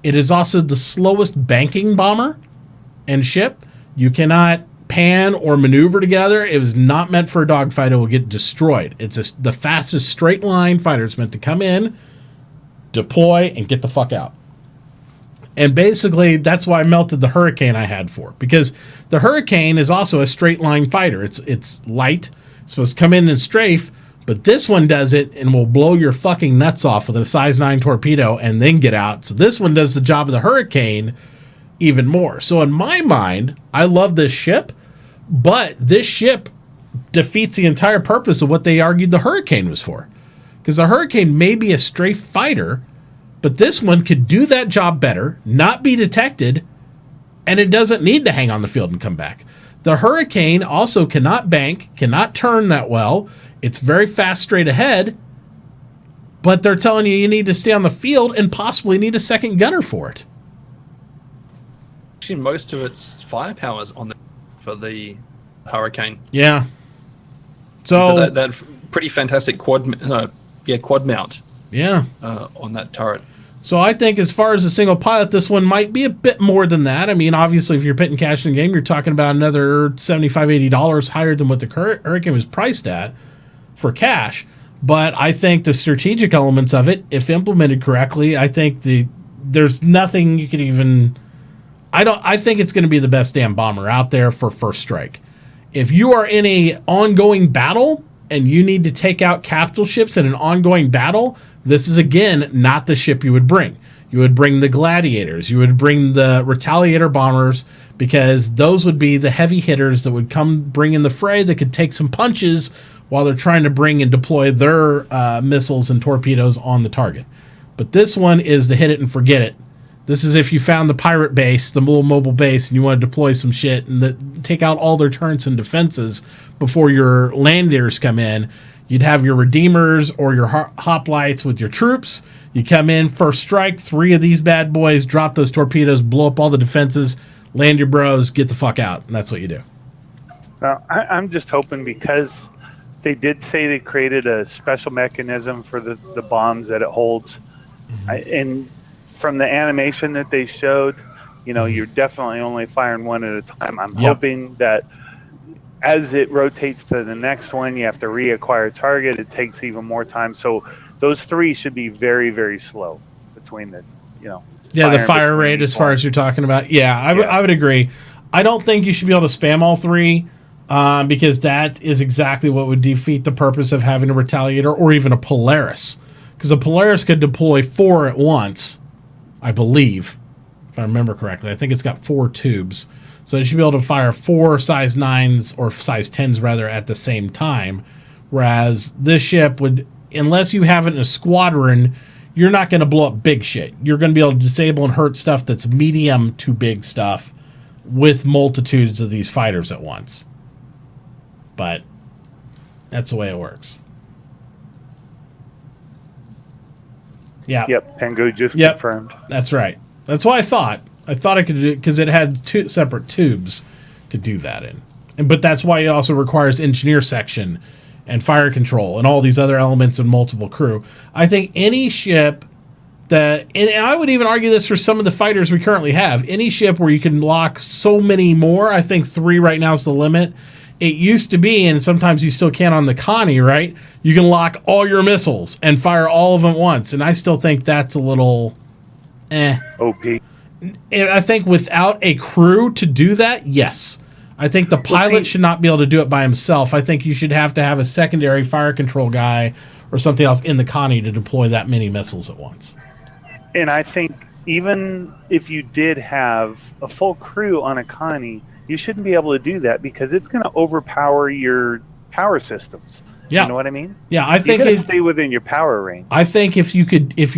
It is also the slowest banking bomber and ship. You cannot pan or maneuver together. It was not meant for a dogfight. It will get destroyed. It's the fastest straight line fighter. It's meant to come in, deploy, and get the fuck out. And basically, that's why I melted the Hurricane I had for. Because the Hurricane is also a straight line fighter. It's light. It's supposed to come in and strafe. But this one does it and will blow your fucking nuts off with a size 9 torpedo and then get out. So this one does the job of the Hurricane even more. So in my mind, I love this ship, but this ship defeats the entire purpose of what they argued the Hurricane was for. Because the Hurricane may be a strafe fighter, but this one could do that job better, not be detected, and it doesn't need to hang on the field and come back. The Hurricane also cannot bank, cannot turn that well. It's very fast straight ahead, but they're telling you need to stay on the field and possibly need a second gunner for it. Actually, most of its firepower's on for the Hurricane. Yeah. So that pretty fantastic quad mount. Yeah. On that turret. So I think as far as a single pilot, this one might be a bit more than that. I mean, obviously, if you're putting cash in the game, you're talking about another $75, $80 higher than what the Hurricane was priced at for cash. But I think the strategic elements of it, if implemented correctly, I think there's nothing you could even... I think it's going to be the best damn bomber out there for first strike. If you are in a ongoing battle and you need to take out capital ships in an ongoing battle, this is, again, not the ship you would bring. You would bring the Gladiators. You would bring the Retaliator bombers because those would be the heavy hitters that would come bring in the fray that could take some punches while they're trying to bring and deploy their missiles and torpedoes on the target. But this one is the hit it and forget it. This is if you found the pirate base, the little mobile base, and you want to deploy some shit and take out all their turrets and defenses before your landers come in. You'd have your Redeemers or your Hoplites with your troops. You come in, first strike, 3 of these bad boys, drop those torpedoes, blow up all the defenses, land your bros, get the fuck out. And that's what you do. I'm just hoping, because they did say they created a special mechanism for the bombs that it holds. And from the animation that they showed, you're definitely only firing one at a time. I'm hoping that as it rotates to the next one, you have to reacquire a target. It takes even more time. So those 3 should be very, very slow between the, the fire rate as far as you're talking about. I would agree. I don't think you should be able to spam all 3 because that is exactly what would defeat the purpose of having a Retaliator or even a Polaris. Because a Polaris could deploy 4 at once, I believe, if I remember correctly. I think it's got 4 tubes. So you should be able to fire 4 size 9s or size 10s rather at the same time. Whereas this ship would, unless you have it in a squadron, you're not going to blow up big shit. You're going to be able to disable and hurt stuff that's medium to big stuff with multitudes of these fighters at once. But that's the way it works. Yeah. Yep. Pengu just confirmed. That's right. That's what I thought. I thought I could do it because it had 2 separate tubes to do that in. But that's why it also requires engineer section and fire control and all these other elements and multiple crew. I think any ship that, and I would even argue this for some of the fighters we currently have, any ship where you can lock so many more, I think 3 right now is the limit. It used to be, and sometimes you still can on the Connie, right? You can lock all your missiles and fire all of them at once. And I still think that's a little OP. And I think without a crew to do that, yes. I think the pilot should not be able to do it by himself. I think you should have to have a secondary fire control guy or something else in the Connie to deploy that many missiles at once. And I think even if you did have a full crew on a Connie, you shouldn't be able to do that because it's going to overpower your power systems. Yeah. You know what I mean? Yeah, I think you gotta stay within your power range. I think if you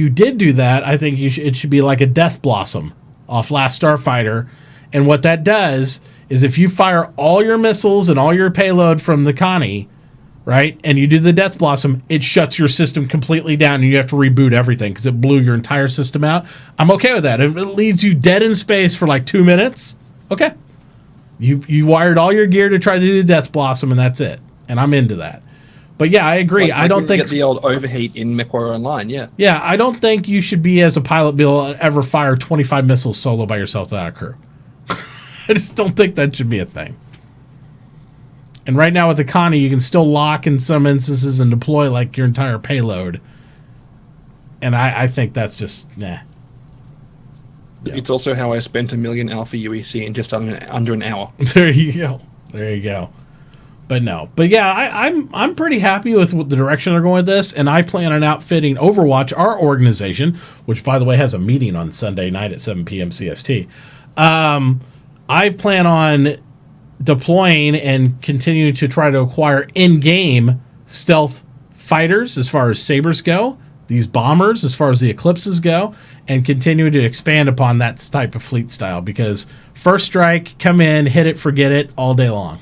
did do that, I think it should be like a Death Blossom off Last Starfighter. And what that does is if you fire all your missiles and all your payload from the Connie, right, and you do the Death Blossom, it shuts your system completely down and you have to reboot everything because it blew your entire system out. I'm okay with that. If it leaves you dead in space for like 2 minutes, okay. You wired all your gear to try to do the Death Blossom and that's it. And I'm into that. But yeah, I agree. I don't think get the old overheat in MechWarrior Online. Yeah, I don't think you should be as a pilot be able to ever fire 25 missiles solo by yourself without a crew. I just don't think that should be a thing. And right now with the Connie, you can still lock in some instances and deploy like your entire payload. And I think that's just nah. Yeah. It's also how I spent 1 million Alpha UEC in just under an hour. There you go. But no. But yeah, I'm pretty happy with the direction they're going with this, and I plan on outfitting Overwatch, our organization, which by the way has a meeting on Sunday night at 7 p.m. CST. I plan on deploying and continuing to try to acquire in-game stealth fighters as far as sabers go, these bombers as far as the Eclipses go, and continue to expand upon that type of fleet style because first strike, come in, hit it, forget it, all day long.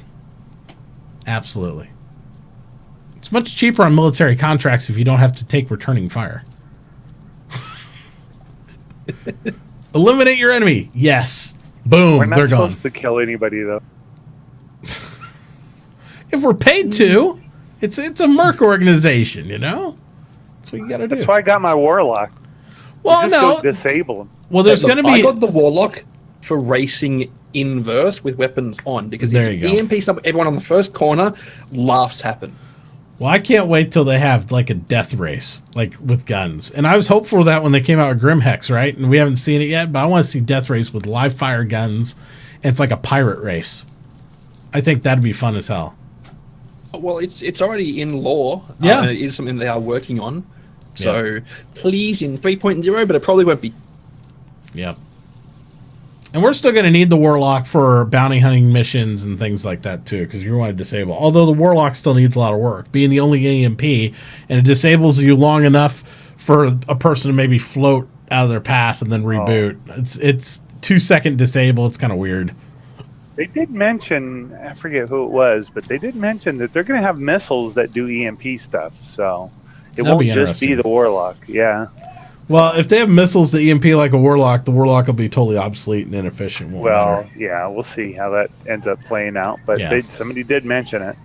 Absolutely. It's much cheaper on military contracts if you don't have to take returning fire. Eliminate your enemy. Yes. Boom. We're not they're supposed gone. to kill anybody though. If we're paid to, it's a merc organization, you know? That's what you got to do. That's why I got my Warlock. Well, no. Go disable him. Well, there's going to be. I got the Warlock for racing inverse with weapons on because there if you go. EMPs up everyone on the first corner, laughs happen. Well, I can't wait till they have like a death race, like with guns. And I was hopeful of that when they came out with Grimhex, right? And we haven't seen it yet, but I want to see death race with live fire guns. And it's like a pirate race. I think that'd be fun as hell. Well, it's already in law. Yeah. It is something they are working on. So please in 3.0, but it probably won't be. Yep. And we're still going to need the Warlock for bounty hunting missions and things like that, too, because you want to disable. Although the Warlock still needs a lot of work, being the only EMP, and it disables you long enough for a person to maybe float out of their path and then reboot. It's 2-second disable. It's kind of weird. They did mention, I forget who it was, but they did mention that they're going to have missiles that do EMP stuff. So it That'd won't be just be interesting. the Warlock. Yeah. Well, if they have missiles that EMP like a Warlock, the Warlock will be totally obsolete and inefficient. Won't Well, matter. yeah, we'll see how that ends up playing out. But Yeah. somebody did mention it,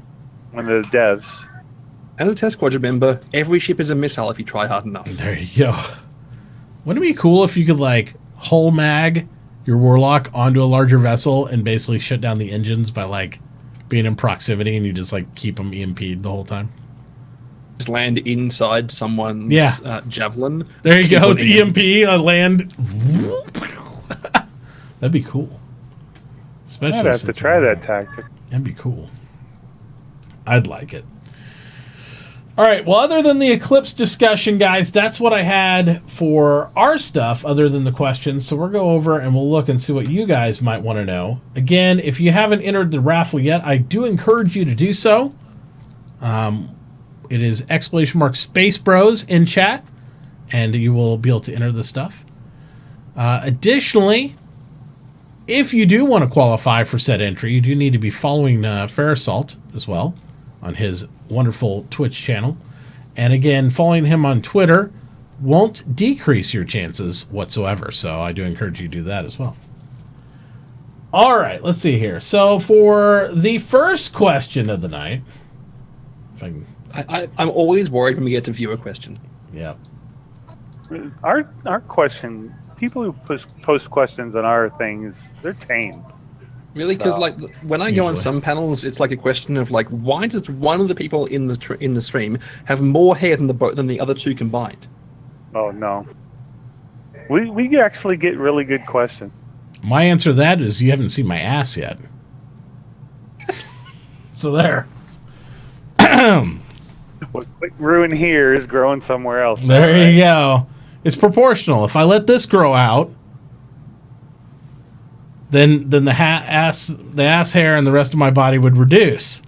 one of the devs. As a test squad member, every ship is a missile if you try hard enough. There you go. Wouldn't it be cool if you could like hull mag your Warlock onto a larger vessel and basically shut down the engines by like being in proximity and you just like keep them EMP'd the whole time? Just land inside someone's javelin. There you Keep go. on The EMP on land. That'd be cool. Especially I'd have to since try that tactic. That'd be cool. I'd like it. All right. Well, other than the Eclipse discussion, guys, that's what I had for our stuff other than the questions. So we'll go over and we'll look and see what you guys might want to know. Again, if you haven't entered the raffle yet, I do encourage you to do so. It is ! SpaceBros in chat, and you will be able to enter the stuff. Additionally, if you do want to qualify for said entry, you do need to be following Farasalt as well on his wonderful Twitch channel. And again, following him on Twitter won't decrease your chances whatsoever. So I do encourage you to do that as well. All right, let's see here. So for the first question of the night, if I can, I'm always worried when we get to viewer question. yeah. Our question, people who post questions on our things, they're tame. Really, because So, like when I go on usually. some panels, it's like a question of like, why does one of the people in the stream have more hair than the other two combined? Oh no, we actually get really good questions. My answer to that is you haven't seen my ass yet. So there. What quick ruin here is growing somewhere else. There right? you go. It's proportional. If I let this grow out, then the ass hair and the rest of my body would reduce.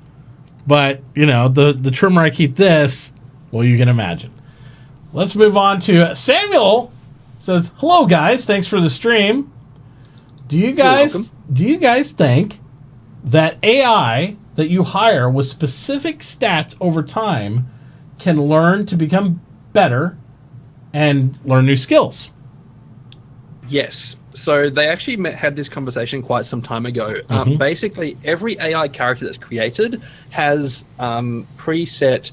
But, you know, the trimmer I keep this, well, you can imagine. Let's move on to Samuel. Says, "Hello guys, thanks for the stream. Do you guys think that AI that you hire with specific stats over time can learn to become better and learn new skills?" Yes. So they actually had this conversation quite some time ago. Basically, every AI character that's created has preset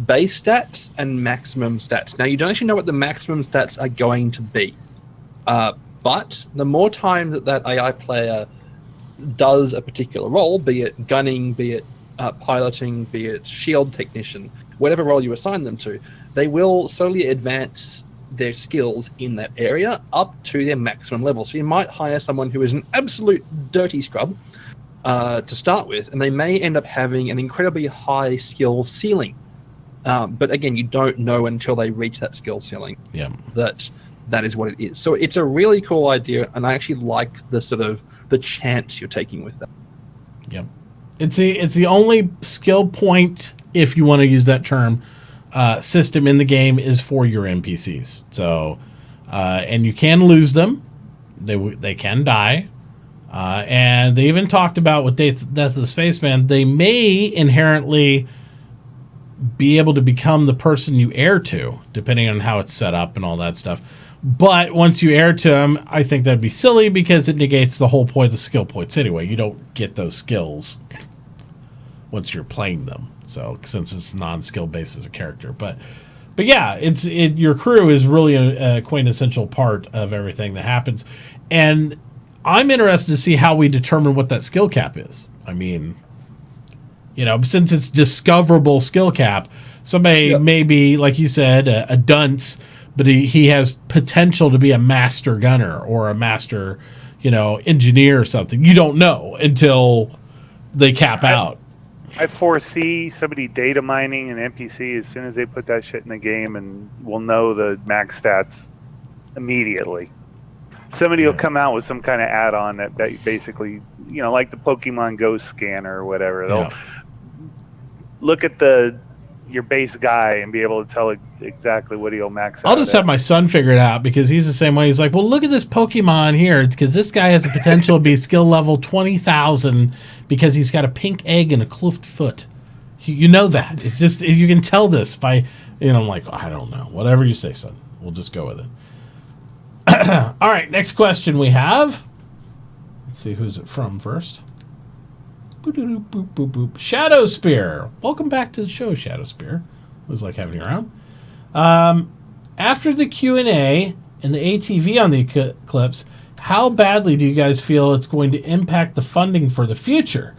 base stats and maximum stats. Now, you don't actually know what the maximum stats are going to be. But the more time that AI player does a particular role, be it gunning, be it piloting, be it shield technician, whatever role you assign them to, they will slowly advance their skills in that area up to their maximum level. So you might hire someone who is an absolute dirty scrub to start with, and they may end up having an incredibly high skill ceiling. But again, you don't know until they reach that skill ceiling that is what it is. So it's a really cool idea, and I actually like the sort of the chance you're taking with that. Yep. It's the only skill point, if you want to use that term, system in the game is for your NPCs. So, and you can lose them. They can die. And they even talked about with Death of the Spaceman, they may inherently be able to become the person you heir to, depending on how it's set up and all that stuff. But once you heir to them, I think that'd be silly because it negates the whole point of the skill points anyway. You don't get those skills once you're playing them. So since it's non-skill based as a character, but yeah, your crew is really a quintessential part of everything that happens, and I'm interested to see how we determine what that skill cap is. I mean, you know, since it's discoverable skill cap, somebody may be, like you said, a dunce, but he has potential to be a master gunner or a master, you know, engineer or something. You don't know until they cap out. I foresee somebody data mining an NPC as soon as they put that shit in the game, and we'll know the max stats immediately. Somebody will come out with some kind of add-on that basically, you know, like the Pokemon Go scanner or whatever. They'll look at the your base guy and be able to tell exactly what he'll max out. I'll just have my son figure it out because he's the same way. He's like, well, look at this Pokemon here because this guy has a potential to be skill level 20,000 because he's got a pink egg and a cleft foot. You know that. It's just, you can tell this by, I'm like, I don't know. Whatever you say, son. We'll just go with it. All right, next question we have. Let's see who's it from first. Boop, boop, boop, boop. Shadow Spear. Welcome back to the show, Shadow Spear. It was like having you around. After the Q&A and the ATV on the Eclipse, how badly do you guys feel it's going to impact the funding for the future?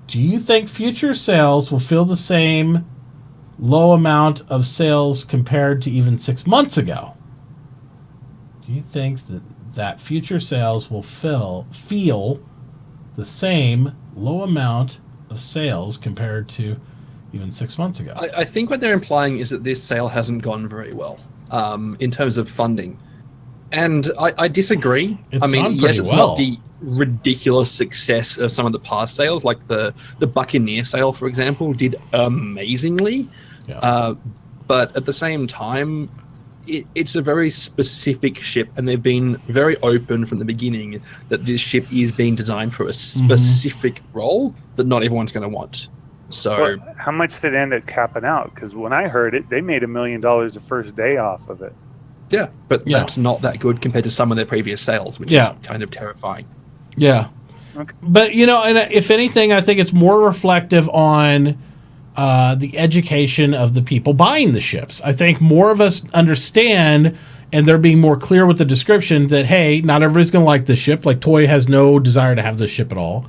Do you think future sales will feel the same low amount of sales compared to even 6 months ago? Do you think that future sales will feel the same low amount of sales compared to even 6 months ago? I think what they're implying is that this sale hasn't gone very well in terms of funding. And I disagree. It's gone yes, pretty it's well. not the ridiculous success of some of the past sales, like the Buccaneer sale, for example, did amazingly. Yeah. But at the same time, it's a very specific ship, and they've been very open from the beginning that this ship is being designed for a specific role that not everyone's going to want. So, well, how much did it end up capping out? Because when I heard it, they made $1 million the first day off of it. Yeah, but that's not that good compared to some of their previous sales, which is kind of terrifying. Yeah. Okay. But, and if anything, I think it's more reflective on the education of the people buying the ships. I think more of us understand, and they're being more clear with the description that, hey, not everybody's going to like this ship. Like, Toy has no desire to have this ship at all.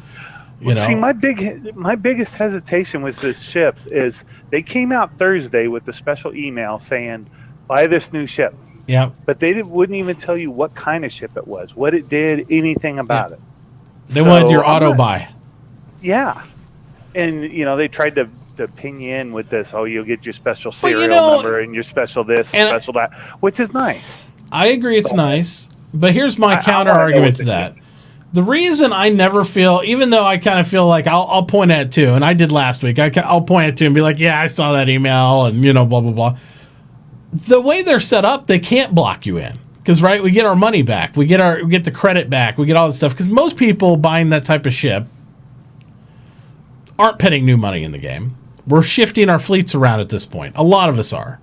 See, my biggest hesitation with this ship is they came out Thursday with a special email saying, buy this new ship. Yeah. But they wouldn't even tell you what kind of ship it was, what it did, anything about it. They wanted your auto buy. Yeah. And, they tried to pin you in with this, you'll get your special serial number and your special this and special that, which is nice. I agree it's nice, but here's my counter argument to that. The reason I never feel, even though I kind of feel like I'll point at it too, and I did last week, I'll point at it too and be like, yeah, I saw that email and, blah, blah, blah. The way they're set up, they can't block you in. Because, right, we get our money back. We get the credit back. We get all this stuff. Because most people buying that type of ship aren't putting new money in the game. We're shifting our fleets around at this point. A lot of us are.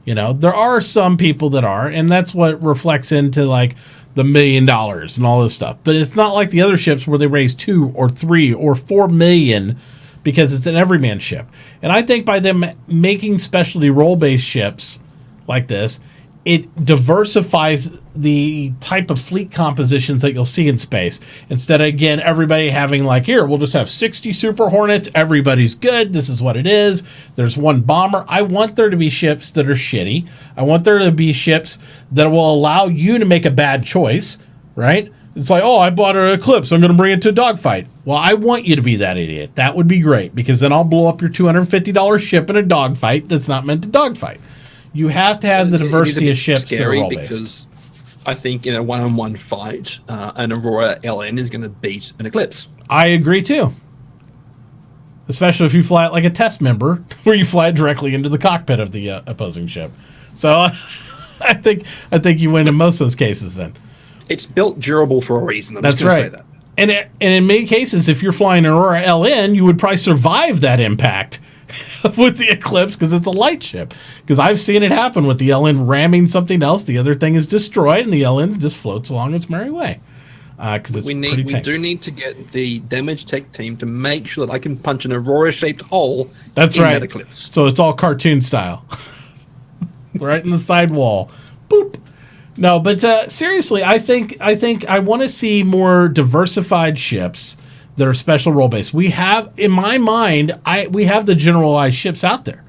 There are some people that are, and that's what reflects into, like, the $1 million and all this stuff. But it's not like the other ships where they raise 2 or 3 or 4 million because it's an everyman ship. And I think by them making specialty role-based ships like this, it diversifies the type of fleet compositions that you'll see in space. Instead of, again, everybody having like, here, we'll just have 60 Super Hornets. Everybody's good. This is what it is. There's one bomber. I want there to be ships that are shitty. I want there to be ships that will allow you to make a bad choice, right? It's like, I bought an Eclipse. I'm going to bring it to a dogfight. Well, I want you to be that idiot. That would be great because then I'll blow up your $250 ship in a dogfight that's not meant to dogfight. You have to have the diversity of ships that are role-based. Because I think in a one-on-one fight, an Aurora LN is going to beat an Eclipse. I agree too. Especially if you fly it like a test member, where you fly it directly into the cockpit of the opposing ship. So I think you win in most of those cases then. It's built durable for a reason. That's right. Say that. And in many cases, if you're flying an Aurora LN, you would probably survive that impact with the Eclipse because it's a light ship. Because I've seen it happen with the LN ramming something else. The other thing is destroyed, and the LN just floats along its merry way. Because we do need to get the damage tech team to make sure that I can punch an Aurora-shaped hole. That's in right. That Eclipse. So it's all cartoon style, right in the side wall. Boop. No, but seriously, I think I want to see more diversified ships that are special role based. We have, in my mind, we have the generalized ships out there.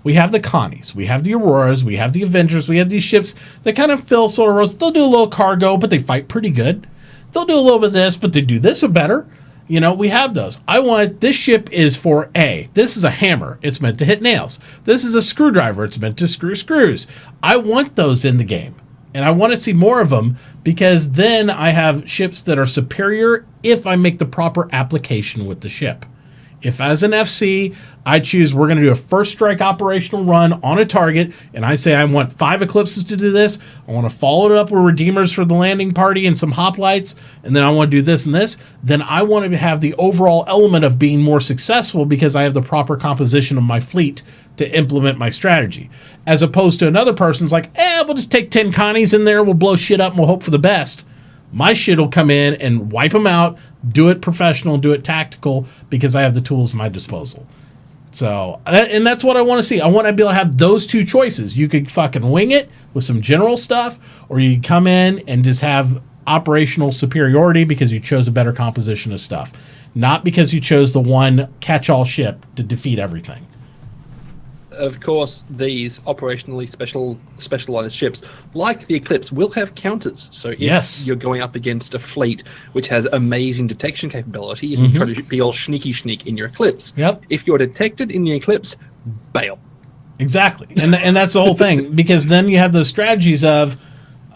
We have the Connies, we have the Auroras, we have the Avengers, we have these ships that kind of fill sort of roles. They'll do a little cargo, but they fight pretty good. They'll do a little bit of this, but they do this or better. We have those. This ship is for A. This is a hammer. It's meant to hit nails. This is a screwdriver. It's meant to screw screws. I want those in the game. And I want to see more of them because then I have ships that are superior if I make the proper application with the ship. If as an FC, I choose we're going to do a first strike operational run on a target, and I say I want 5 eclipses to do this, I want to follow it up with redeemers for the landing party and some hoplites, and then I want to do this and this, then I want to have the overall element of being more successful because I have the proper composition of my fleet to implement my strategy. As opposed to another person's like, we'll just take 10 Connies in there, we'll blow shit up, and we'll hope for the best. My shit will come in and wipe them out, do it professional, do it tactical, because I have the tools at my disposal. So, and that's what I want to see. I want to be able to have those two choices. You could fucking wing it with some general stuff, or you can come in and just have operational superiority because you chose a better composition of stuff. Not because you chose the one catch-all ship to defeat everything. Of course, these operationally specialized ships, like the Eclipse, will have counters. So if you're going up against a fleet which has amazing detection capabilities, and you try to be all sneak in your Eclipse, if you're detected in the Eclipse, bail. Exactly, and that's the whole thing, because then you have those strategies of,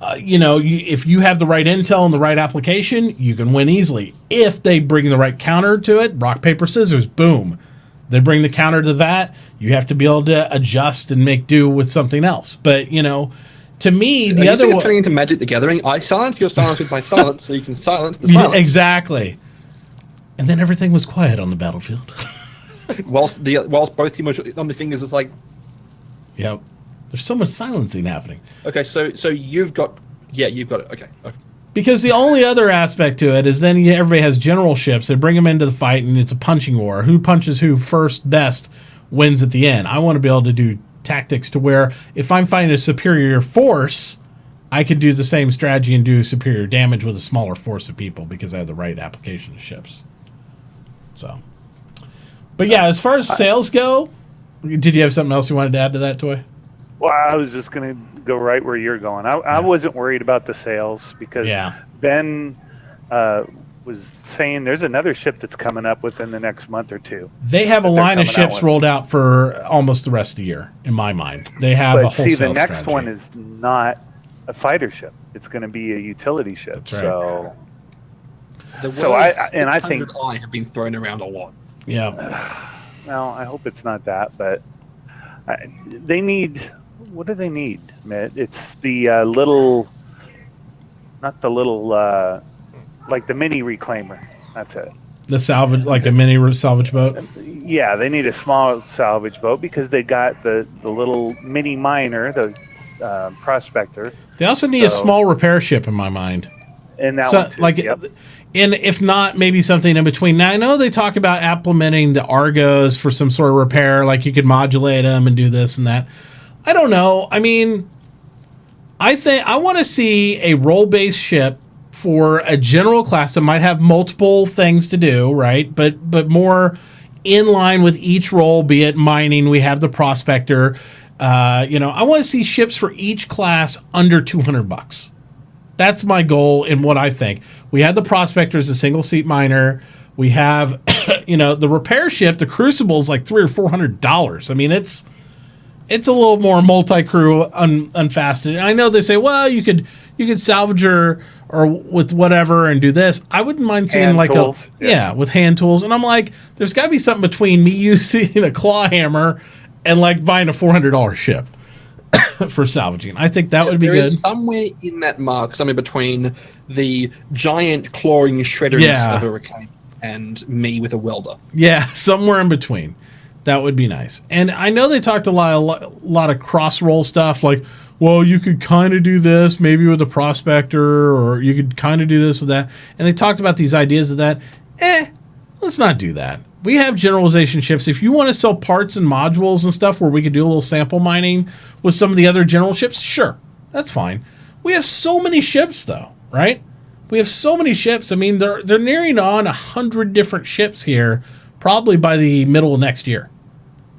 if you have the right intel and the right application, you can win easily. If they bring the right counter to it, rock, paper, scissors, boom. They bring the counter to that, you have to be able to adjust and make do with something else. But, to me, the other one... turning into Magic the Gathering. I silence your silence with my silence, so you can silence the silence. Yeah, exactly. And then everything was quiet on the battlefield. whilst both teams were on the fingers, it's like... Yep. There's so much silencing happening. Okay, so you've got... Yeah, you've got it. Okay. Because the only other aspect to it is then everybody has general ships. They bring them into the fight, and it's a punching war. Who punches who first best wins at the end. I want to be able to do tactics to where if I'm fighting a superior force, I could do the same strategy and do superior damage with a smaller force of people because I have the right application of ships. So, but yeah, as far as sales go, did you have something else you wanted to add to that, Toy? Well, I was just going to go right where you're going. I wasn't worried about the sales because Ben was saying there's another ship that's coming up within the next month or two. They have a line of ships rolled out for almost the rest of the year, in my mind. They have a wholesale the next strategy. one is not a fighter ship. It's going to be a utility ship. That's right. I think I have been thrown around a lot. Yeah. Well, I hope it's not that, but they need... What do they need, Mitt? It's the little, not the little, like the mini reclaimer. That's it. The salvage, like a mini salvage boat? Yeah, they need a small salvage boat because they got the little mini miner, the prospector. They also need a small repair ship in my mind. And that one too. Like, and if not, maybe something in between. Now, I know they talk about implementing the Argos for some sort of repair, like you could modulate them and do this and that. I don't know. I mean, I think I want to see a role-based ship for a general class that might have multiple things to do, right? But more in line with each role, be it mining, we have the prospector. I want to see ships for each class under $200. That's my goal in what I think. We had the prospector as a single-seat miner. We have, the repair ship, the Crucible is like $300 or $400. I mean, it's a little more multi-crew unfaceted. And I know they say, well, you could salvage her or with whatever and do this. I wouldn't mind seeing hand like tools. With hand tools. And I'm like, there's got to be something between me using a claw hammer and like buying a $400 ship for salvaging. I think that would be good. Somewhere in that mark, somewhere between the giant clawing shredders of a reclaim and me with a welder. Yeah, somewhere in between. That would be nice. And I know they talked a lot of cross-roll stuff, like, well, you could kind of do this maybe with a prospector, or you could kind of do this with that. And they talked about these ideas of that. Let's not do that. We have generalization ships. If you want to sell parts and modules and stuff where we could do a little sample mining with some of the other general ships, sure, that's fine. We have so many ships, though, right? We have so many ships. I mean, they're nearing on 100 different ships here, probably by the middle of next year.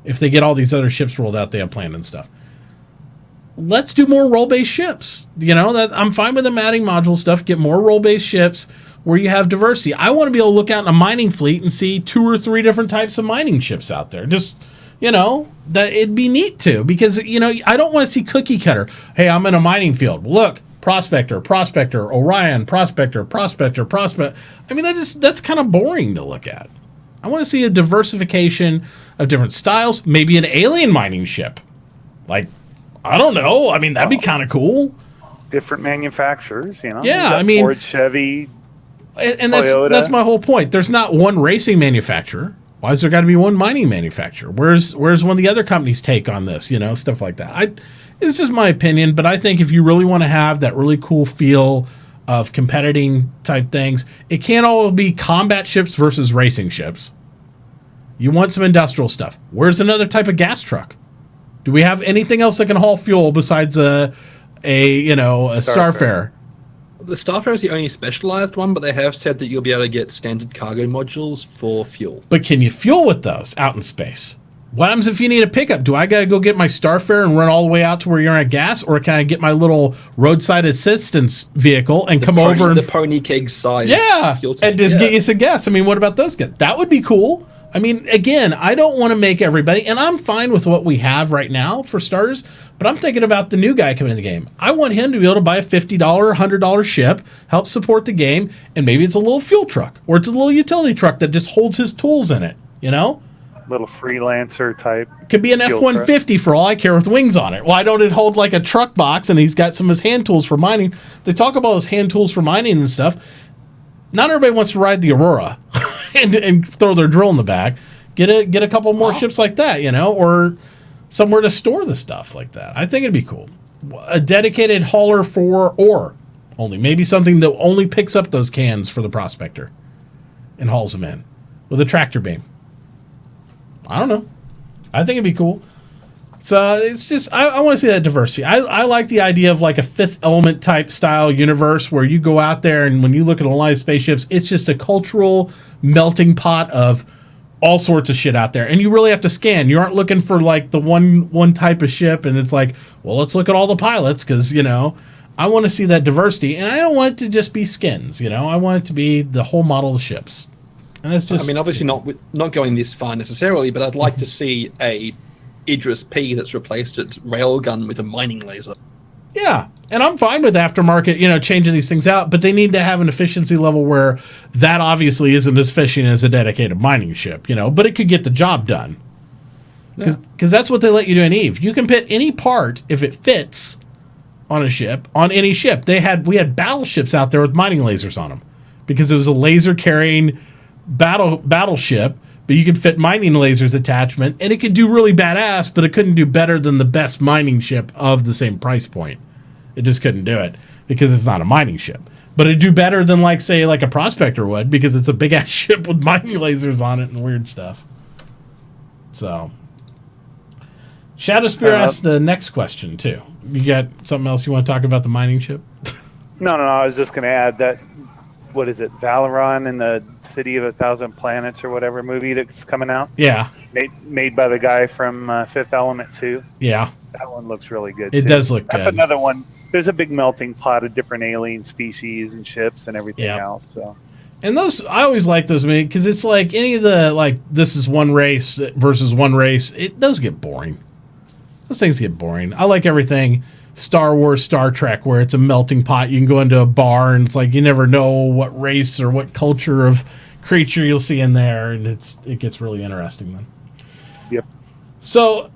If they get all these other ships rolled out they have planned and stuff. Let's do more role-based ships. That I'm fine with them adding module stuff. Get more role-based ships where you have diversity. I want to be able to look out in a mining fleet and see 2 or 3 different types of mining ships out there. Just, that it'd be neat to. Because, I don't want to see cookie cutter. Hey, I'm in a mining field. Look, prospector, Orion, prospector. I mean, that's kind of boring to look at. I want to see a diversification of different styles, maybe an alien mining ship. Like, I don't know. I mean, that'd be kind of cool. Different manufacturers, you know. Yeah, I mean, Ford, Chevy, and Toyota. that's my whole point. There's not one racing manufacturer. Why is there got to be one mining manufacturer? Where's one of the other companies' take on this? You know, stuff like that. It's just my opinion, but I think if you really want to have that really cool feel of competing type things, it can't all be combat ships versus racing ships. You want some industrial stuff. Where's another type of gas truck? Do we have anything else that can haul fuel besides a Starfare? The Starfare is the only specialized one, but they have said that you'll be able to get standard cargo modules for fuel. But can you fuel with those out in space? What happens if you need a pickup? Do I got to go get my Starfare and run all the way out to where you're at gas? Or can I get my little roadside assistance vehicle and come over and... The pony keg size fuel tank. And just get you some gas. I mean, what about those guys? That would be cool. I mean, again, I don't want to make everybody... And I'm fine with what we have right now for starters, but I'm thinking about the new guy coming in the game. I want him to be able to buy a $50, $100 ship, help support the game, and maybe it's a little fuel truck. Or it's a little utility truck that just holds his tools in it, you know? Little freelancer type. Could be an F-150 for all I care with wings on it. Why don't it hold like a truck box and he's got some of his hand tools for mining? They talk about his hand tools for mining and stuff. Not everybody wants to ride the Aurora and throw their drill in the back. Get a couple more ships like that, you know, or somewhere to store the stuff like that. I think it'd be cool. A dedicated hauler for ore only. Maybe something that only picks up those cans for the prospector and hauls them in with a tractor beam. I don't know. I think it'd be cool. So it's just, I want to see that diversity. I like the idea of like a Fifth Element type style universe where you go out there and when you look at a line of spaceships, it's just a cultural melting pot of all sorts of shit out there. And you really have to scan. You aren't looking for like the one type of ship and it's like, well, let's look at all the pilots because, you know, I want to see that diversity. And I don't want it to just be skins, you know. I want it to be the whole model of ships. And it's just, I mean, obviously not going this far necessarily, but I'd like to see a Idris P that's replaced its railgun with a mining laser. Yeah, and I'm fine with aftermarket, you know, changing these things out, but they need to have an efficiency level where that obviously isn't as efficient as a dedicated mining ship, you know, but it could get the job done. Because that's what they let you do in EVE. You can put any part, if it fits, on a ship, on any ship. We had battleships out there with mining lasers on them because it was a laser-carrying battleship, but you could fit mining lasers attachment, and it could do really badass, but it couldn't do better than the best mining ship of the same price point. It just couldn't do it because it's not a mining ship. But it'd do better than, like, say, like a prospector would because it's a big-ass ship with mining lasers on it and weird stuff. So, Shadow Spear asked the next question, too. You got something else you want to talk about the mining ship? No, I was just going to add that, what is it, Valoran and the City of a Thousand Planets or whatever movie that's coming out? Yeah. Made by the guy from Fifth Element 2. Yeah. That one looks really good, It does look good. That's another one. There's a big melting pot of different alien species and ships and everything else. So, and those, I always like those movies because it's like any of the, like, this is one race versus one race. It does get boring. Those things get boring. I like everything Star Wars, Star Trek, where it's a melting pot. You can go into a bar and it's like you never know what race or what culture of creature you'll see in there, and it gets really interesting then. Yep. So,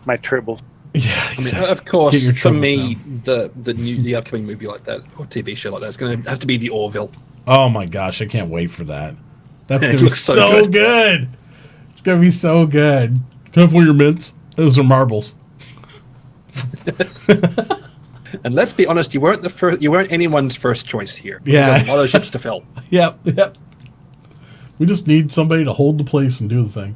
my tribbles. Yeah, exactly. I mean, of course, for me, the upcoming movie like that or TV show like that is going to have to be the Orville. Oh my gosh, I can't wait for that. That's going to be so good. It's going to be so good. Careful your mints. Those are marbles. And let's be honest, you weren't anyone's first choice here. Yeah, a lot of ships to fill. Yep. We just need somebody to hold the place and do the thing.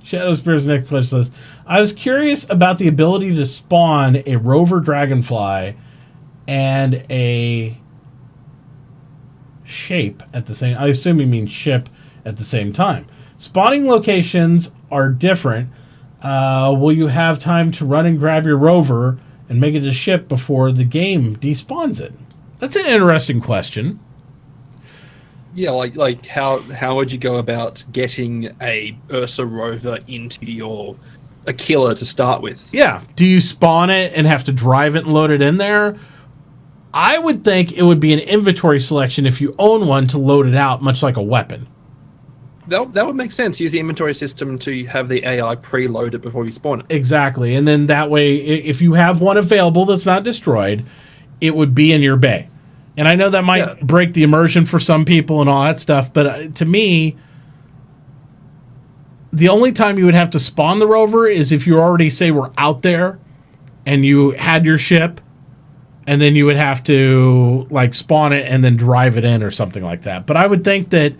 Shadow Spear's next question says, I was curious about the ability to spawn a rover dragonfly and a shape at the same. I assume you mean ship at the same time. Spawning locations are different. Will you have time to run and grab your rover and make it a ship before the game despawns it? That's an interesting question. Yeah, like how would you go about getting a Ursa rover into your Aquila to start with? Yeah. Do you spawn it and have to drive it and load it in there? I would think it would be an inventory selection if you own one to load it out, much like a weapon. That would make sense. Use the inventory system to have the AI preload it before you spawn it. Exactly. And then that way, if you have one available that's not destroyed, it would be in your bay. And I know that might break the immersion for some people and all that stuff, but to me, the only time you would have to spawn the rover is if you already, say, were out there and you had your ship, and then you would have to like spawn it and then drive it in or something like that. But I would think that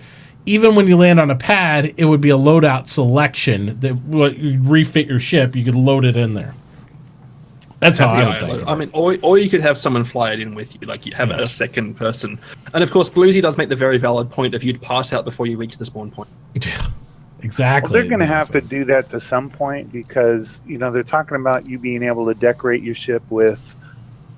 even when you land on a pad, it would be a loadout selection that you refit your ship, you could load it in there. That's how I would think. I mean, or you could have someone fly it in with you, like you have a second person. And of course, Bluesy does make the very valid point of you'd pass out before you reach the spawn point. Yeah, exactly. Well, they're going to have to do that to some point because, they're talking about you being able to decorate your ship with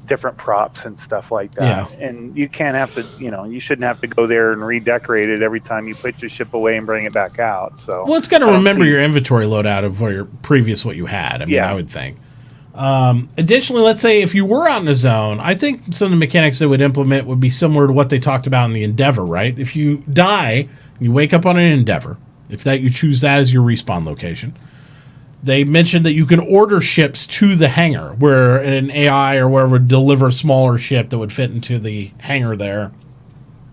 different props and stuff like that. Yeah. And you can't have to, you shouldn't have to go there and redecorate it every time you put your ship away and bring it back out. So, well, it's got to remember your inventory loadout of your previous what you had. I mean, I would think. Additionally, let's say if you were out in a zone, I think some of the mechanics they would implement would be similar to what they talked about in the Endeavor, right? If you die, you wake up on an Endeavor. If that you choose that as your respawn location. They mentioned that you can order ships to the hangar where an AI or wherever would deliver a smaller ship that would fit into the hangar there.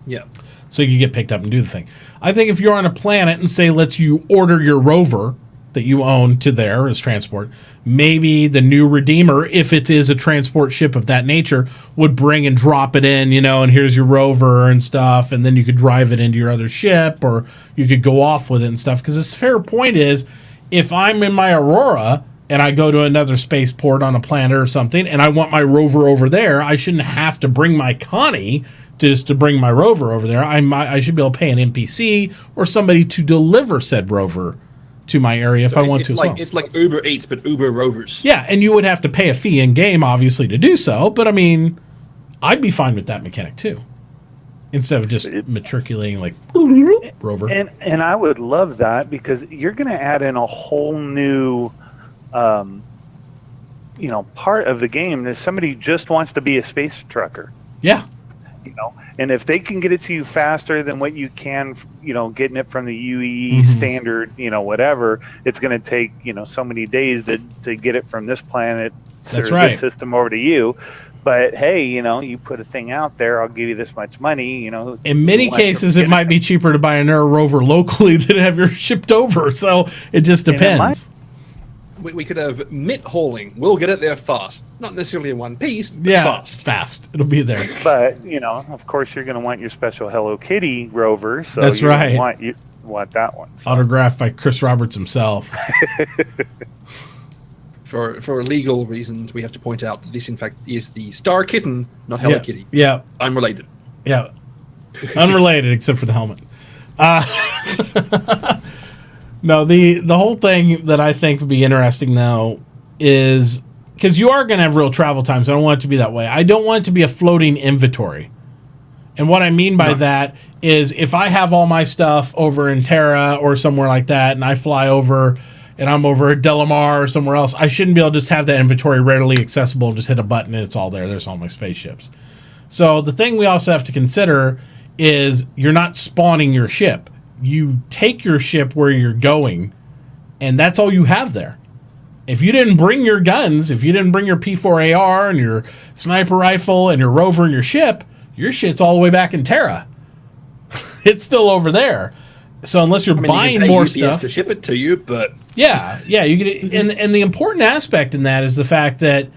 Yeah. So you can get picked up and do the thing. I think if you're on a planet and say lets you order your rover that you own to there as transport, maybe the new Redeemer, if it is a transport ship of that nature, would bring and drop it in, and here's your rover and stuff, and then you could drive it into your other ship or you could go off with it and stuff. Because this fair point is, if I'm in my Aurora and I go to another spaceport on a planet or something and I want my rover over there, I shouldn't have to bring my Connie just to bring my rover over there. I should be able to pay an NPC or somebody to deliver said rover to my area if I want to as well. It's like Uber Eats, but Uber Rovers. Yeah, and you would have to pay a fee in-game, obviously, to do so. But, I mean, I'd be fine with that mechanic, too. Instead of just matriculating like rover. And I would love that because you're going to add in a whole new, part of the game. There's somebody who just wants to be a space trucker. Yeah. And if they can get it to you faster than what you can, getting it from the UE standard, whatever, it's going to take, so many days to get it from this planet That's right. this system over to you. But hey, you put a thing out there, I'll give you this much money, In many cases, it might be cheaper to buy another rover locally than have yours shipped over. So it just depends. We could have MIT hauling. We'll get it there fast. Not necessarily in one piece, but fast. It'll be there. But, of course, you're going to want your special Hello Kitty rover. So that's right. You want that one. So. Autographed by Chris Roberts himself. For legal reasons, we have to point out that this, in fact, is the Star Kitten, not Hello Kitty. Yeah. Unrelated. Yeah. Unrelated, except for the helmet. No, the whole thing that I think would be interesting, though, is because you are going to have real travel times. I don't want it to be that way. I don't want it to be a floating inventory. And what I mean by that is if I have all my stuff over in Terra or somewhere like that, and I fly over and I'm over at Delamar or somewhere else, I shouldn't be able to just have that inventory readily accessible and just hit a button and it's all there. There's all my spaceships. So the thing we also have to consider is you're not spawning your ship. You take your ship where you're going, and that's all you have there. If you didn't bring your guns, if you didn't bring your P4AR and your sniper rifle and your rover and your shit's all the way back in Terra. It's still over there. So unless you're buying more stuff to ship it to you, but yeah, you get it. And the important aspect in that is the fact that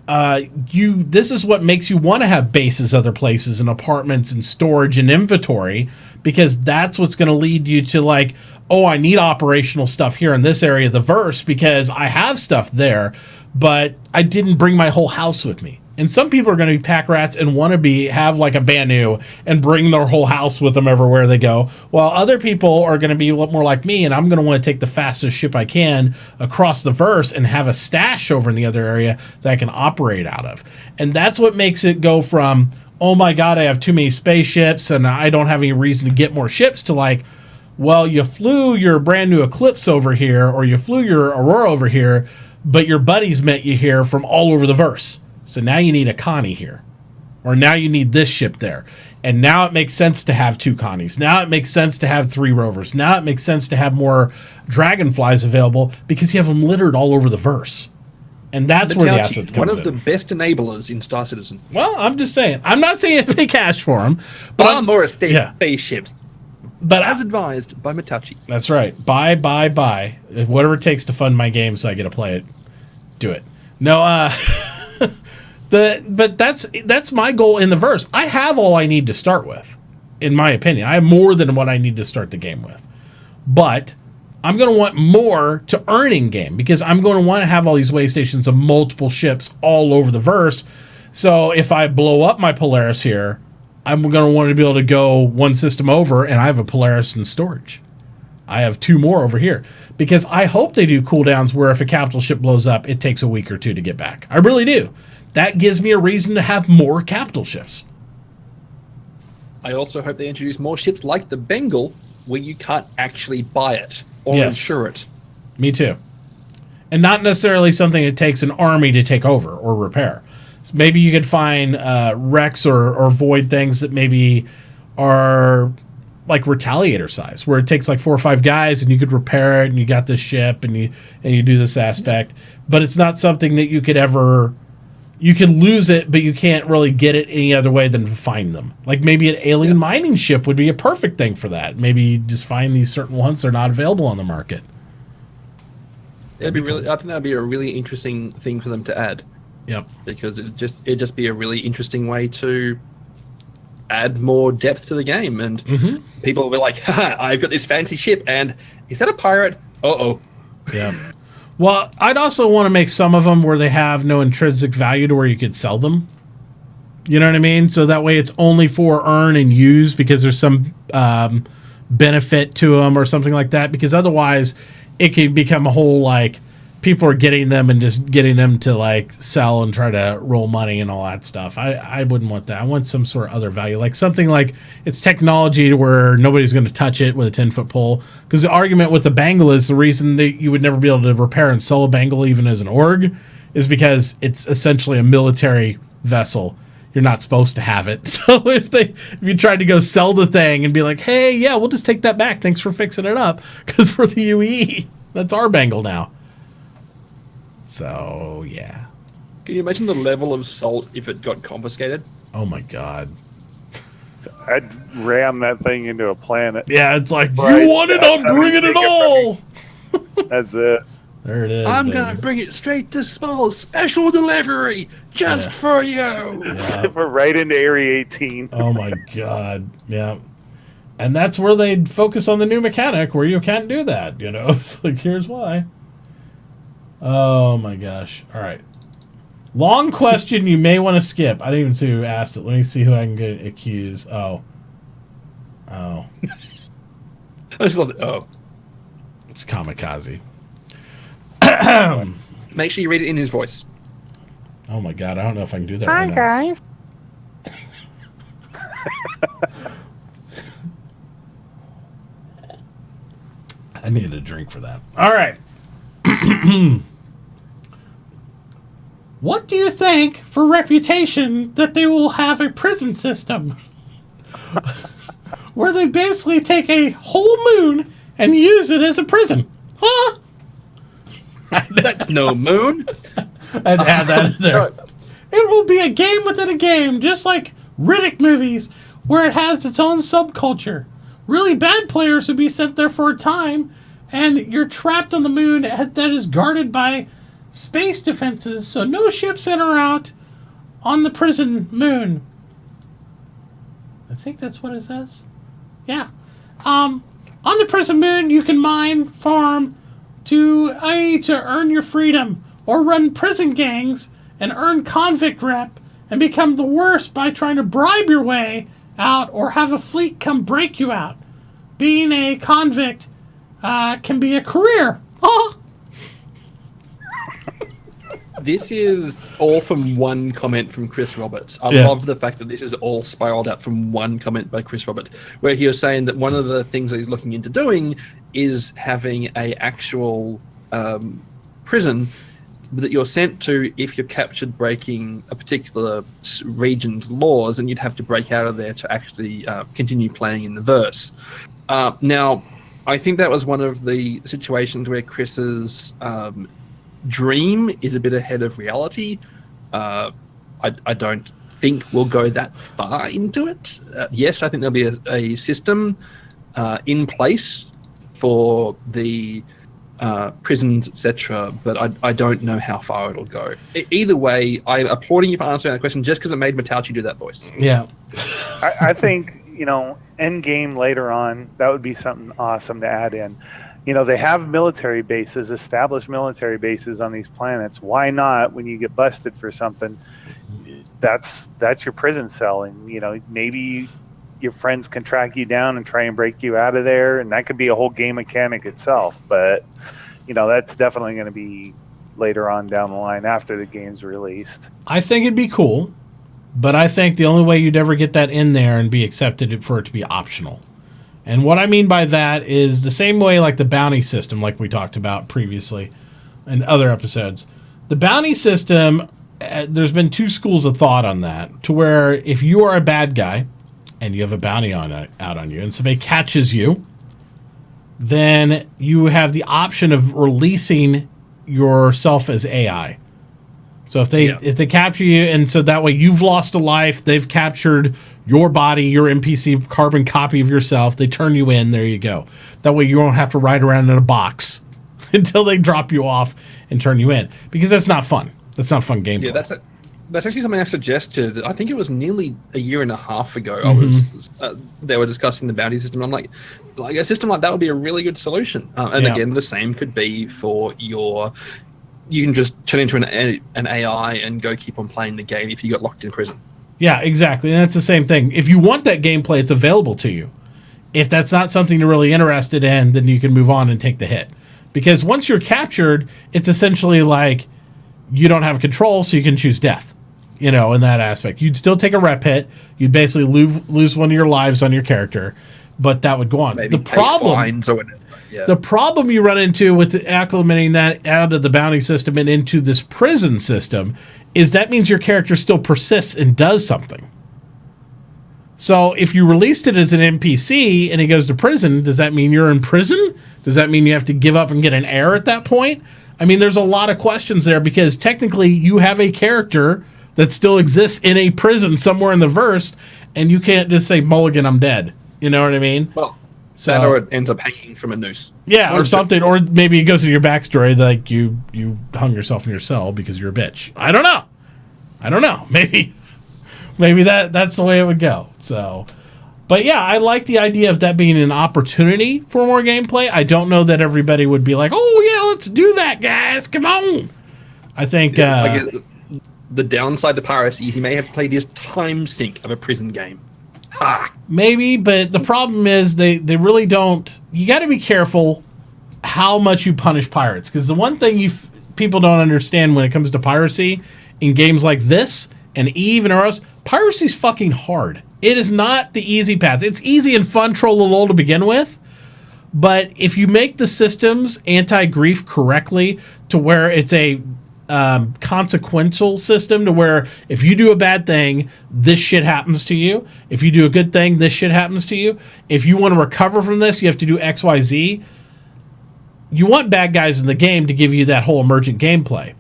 this is what makes you want to have bases other places and apartments and storage and inventory, because that's what's going to lead you to like, oh, I need operational stuff here in this area of the verse because I have stuff there, but I didn't bring my whole house with me. And some people are going to be pack rats and want to have like a Banu and bring their whole house with them everywhere they go, while other people are going to be a lot more like me, and I'm going to want to take the fastest ship I can across the verse and have a stash over in the other area that I can operate out of. And that's what makes it go from, oh my God, I have too many spaceships and I don't have any reason to get more ships, to like, well, you flew your brand new Eclipse over here, or you flew your Aurora over here, but your buddies met you here from all over the verse. So now you need a Connie here. or now you need this ship there. And now it makes sense to have 2 Connies. Now it makes sense to have 3 rovers. Now it makes sense to have more Dragonflies available because you have them littered all over the verse. And that's where the assets come in. One of the best enablers in Star Citizen. Well, I'm just saying. I'm not saying pay cash for them. But Far more spaceships. But as advised by Mitauchi. That's right. Buy. Whatever it takes to fund my game so I get to play it, do it. No, but that's my goal in the verse. I have all I need to start with, in my opinion. I have more than what I need to start the game with. But I'm going to want more to earn in game because I'm going to want to have all these way stations of multiple ships all over the verse. So if I blow up my Polaris here, I'm going to want to be able to go one system over, and I have a Polaris in storage. I have 2 more over here because I hope they do cooldowns where if a capital ship blows up, it takes a week or 2 to get back. I really do. That gives me a reason to have more capital ships. I also hope they introduce more ships like the Bengal where you can't actually buy it or insure it. Me too. And not necessarily something it takes an army to take over or repair. So maybe you could find wrecks or void things that maybe are like Retaliator size, where it takes like 4 or 5 guys and you could repair it and you got this ship and you do this aspect. But it's not something that you could ever... You can lose it, but you can't really get it any other way than to find them. Like maybe an alien mining ship would be a perfect thing for that. Maybe you just find these certain ones that are not available on the market. It'd be really. I think that'd be a really interesting thing for them to add. Yep. Because it'd just be a really interesting way to add more depth to the game, and people will be like, "Haha, I've got this fancy ship, and is that a pirate? Uh-oh." Yeah. Well, I'd also want to make some of them where they have no intrinsic value to where you could sell them. You know what I mean? So that way it's only for earn and use because there's some benefit to them or something like that. Because otherwise it could become a whole, like, people are getting them and just getting them to, like, sell and try to roll money and all that stuff. I wouldn't want that. I want some sort of other value. Like something like it's technology to where nobody's going to touch it with a 10-foot pole. Because the argument with the Bengal is the reason that you would never be able to repair and sell a Bengal even as an org is because it's essentially a military vessel. You're not supposed to have it. So if you tried to go sell the thing and be like, hey, yeah, we'll just take that back. Thanks for fixing it up. Because we're the UE. That's our Bengal now. So, yeah. Can you imagine the level of salt if it got confiscated? Oh, my God. I'd ram that thing into a planet. Yeah, it's like, you want it, I'm bringing it all. That's it. There it is. I'm going to bring it straight to small special delivery just for you. Yeah. We're right into Area 18. Oh, my God. Yeah. And that's where they'd focus on the new mechanic where you can't do that, you know? It's like, here's why. Oh, my gosh. All right. Long question you may want to skip. I didn't even see who asked it. Let me see who I can get accused. Oh. I just love it. Oh. It's Kamikaze. Make sure you read it in his voice. Oh, my God. I don't know if I can do that Hi, right guys. now. I needed a drink for that. All right. What do you think for reputation that they will have a prison system where they basically take a whole moon and use it as a prison? Huh? That's no moon. I'd add that in there. It will be a game within a game, just like Riddick movies, where it has its own subculture. Really bad players would be sent there for a time, and you're trapped on the moon that is guarded by space defenses, so no ships in or out on the prison moon. I think that's what it says. Yeah. On the prison moon, you can mine, farm, to earn your freedom, or run prison gangs and earn convict rep and become the worst by trying to bribe your way out or have a fleet come break you out. Being a convict can be a career. Oh! This is all from one comment from Chris Roberts. I love the fact that this is all spiraled out from one comment by Chris Roberts, where he was saying that one of the things that he's looking into doing is having a actual prison that you're sent to if you're captured breaking a particular region's laws, and you'd have to break out of there to actually continue playing in the verse. Now, I think that was one of the situations where Chris's dream is a bit ahead of reality. I don't think we'll go that far into it. Yes, I think there'll be a system in place for the prisons, etc., but I don't know how far it'll go. Either way, I'm applauding you for answering that question just because it made Mitauchi do that voice. Yeah. I think, end game later on, that would be something awesome to add in. They have military bases, established military bases on these planets. Why not, when you get busted for something, that's your prison cell, and maybe your friends can track you down and try and break you out of there, and that could be a whole game mechanic itself. But that's definitely going to be later on down the line after the game's released. I think it'd be cool, but I think the only way you'd ever get that in there and be accepted for it to be optional. And what I mean by that is the same way like the bounty system, like we talked about previously in other episodes. The bounty system, there's been two schools of thought on that, to where if you are a bad guy and you have a bounty out on you, and somebody catches you, then you have the option of releasing yourself as AI. So if they capture you, and so that way you've lost a life, they've captured your body, your NPC carbon copy of yourself, they turn you in, there you go. That way you don't have to ride around in a box until they drop you off and turn you in, because that's not fun. That's not fun gameplay. Yeah, that's actually something I suggested. I think it was nearly a year and a half ago. They were discussing the bounty system. I'm like a system like that would be a really good solution. Again, the same could be for you can just turn into an AI and go keep on playing the game if you got locked in prison. Yeah, exactly. And that's the same thing. If you want that gameplay, it's available to you. If that's not something you're really interested in, then you can move on and take the hit. Because once you're captured, it's essentially like you don't have control, so you can choose death. In that aspect. You'd still take a rep hit. You'd basically lose one of your lives on your character, but that would go on. Maybe the problem you run into with acclimating that out of the bounty system and into this prison system is that means your character still persists and does something. So if you released it as an NPC and he goes to prison, does that mean you're in prison? Does that mean you have to give up and get an heir at that point? I mean, there's a lot of questions there, because technically you have a character that still exists in a prison somewhere in the verse, and you can't just say, Mulligan, I'm dead. You know what I mean? Well, that or it ends up hanging from a noose. Yeah, or something. Or maybe it goes into your backstory, like you hung yourself in your cell because you're a bitch. I don't know. Maybe that's the way it would go. So, but yeah, I like the idea of that being an opportunity for more gameplay. I don't know that everybody would be like, oh yeah, let's do that, guys. Come on. I think... the downside to piracy is you may have to play this time sink of a prison game. Maybe, but the problem is they really don't. You got to be careful how much you punish pirates, because the one thing people don't understand when it comes to piracy in games like this and Eve and Eros, piracy's fucking hard. It is not the easy path. It's easy and fun, troll to begin with, but if you make the systems anti-grief correctly to where it's a consequential system, to where if you do a bad thing, this shit happens to you. If you do a good thing, this shit happens to you. If you want to recover from this, you have to do XYZ. You want bad guys in the game to give you that whole emergent gameplay.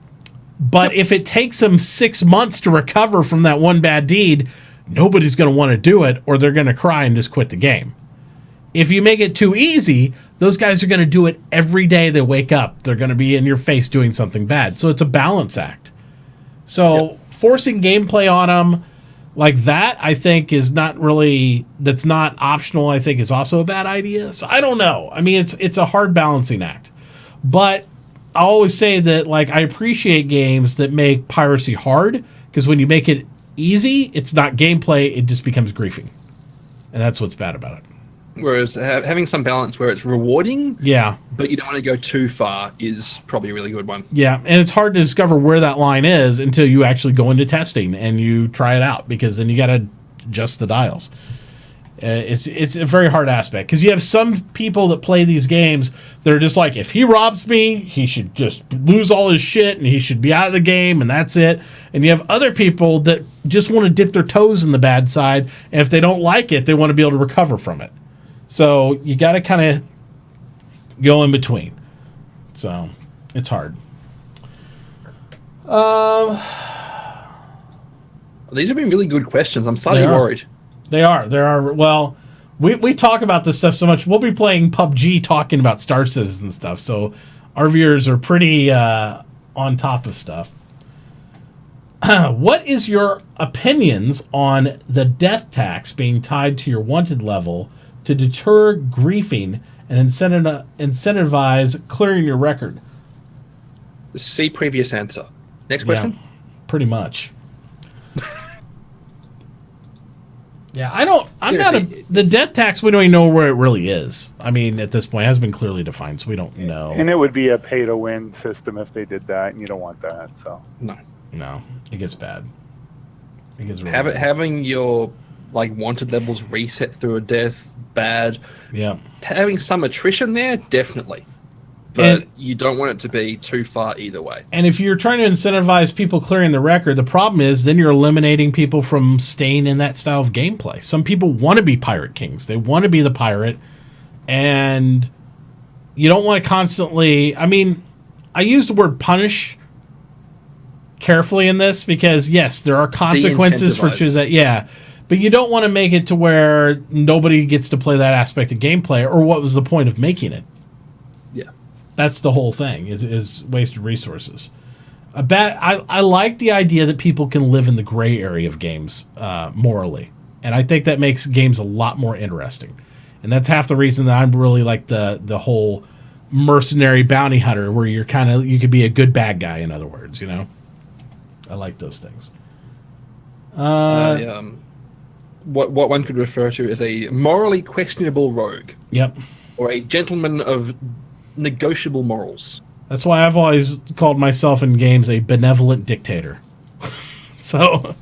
But if it takes them 6 months to recover from that one bad deed, nobody's going to want to do it, or they're going to cry and just quit the game. If you make it too easy, those guys are going to do it every day they wake up. They're going to be in your face doing something bad. So it's a balance act. So forcing gameplay on them like that, I think, is not really, that's not optional, I think is also a bad idea. So I don't know. I mean, it's a hard balancing act. But I always say that, like, I appreciate games that make piracy hard, because when you make it easy, it's not gameplay, it just becomes griefing. And that's what's bad about it. Whereas having some balance where it's rewarding, yeah, but you don't want to go too far, is probably a really good one. Yeah, and it's hard to discover where that line is until you actually go into testing and you try it out, because then you got to adjust the dials. It's a very hard aspect because you have some people that play these games that are just like, if he robs me, he should just lose all his shit and he should be out of the game and that's it. And you have other people that just want to dip their toes in the bad side, and if they don't like it, they want to be able to recover from it. So you got to kind of go in between. So it's hard. These have been really good questions. I'm slightly worried. They are. Well, we talk about this stuff so much. We'll be playing PUBG talking about Star Citizen and stuff. So our viewers are pretty on top of stuff. What is your opinions on the death tax being tied to your wanted level to deter griefing and incentivize clearing your record? See previous answer. Next question. Yeah, pretty much. Yeah, the death tax, we don't even know where it really is. I mean, at this point, it has been clearly defined, so we don't know. And it would be a pay-to-win system if they did that, and you don't want that, so. No, it gets bad. It gets really bad. Having your, wanted levels reset through a death, bad. Yeah. Having some attrition there, definitely. But you don't want it to be too far either way. And if you're trying to incentivize people clearing the record, the problem is then you're eliminating people from staying in that style of gameplay. Some people want to be pirate kings. They want to be the pirate. And you don't want to constantly... I mean, I use the word punish carefully in this because, yes, there are consequences for choosing that. Yeah. But you don't want to make it to where nobody gets to play that aspect of gameplay, or what was the point of making it? Yeah. That's the whole thing, is wasted resources. I like the idea that people can live in the gray area of games morally. And I think that makes games a lot more interesting. And that's half the reason that I'm really like the whole mercenary bounty hunter, where you could be a good bad guy, in other words, you know? I like those things. What one could refer to as a morally questionable rogue. Yep. Or a gentleman of negotiable morals. That's why I've always called myself in games a benevolent dictator. So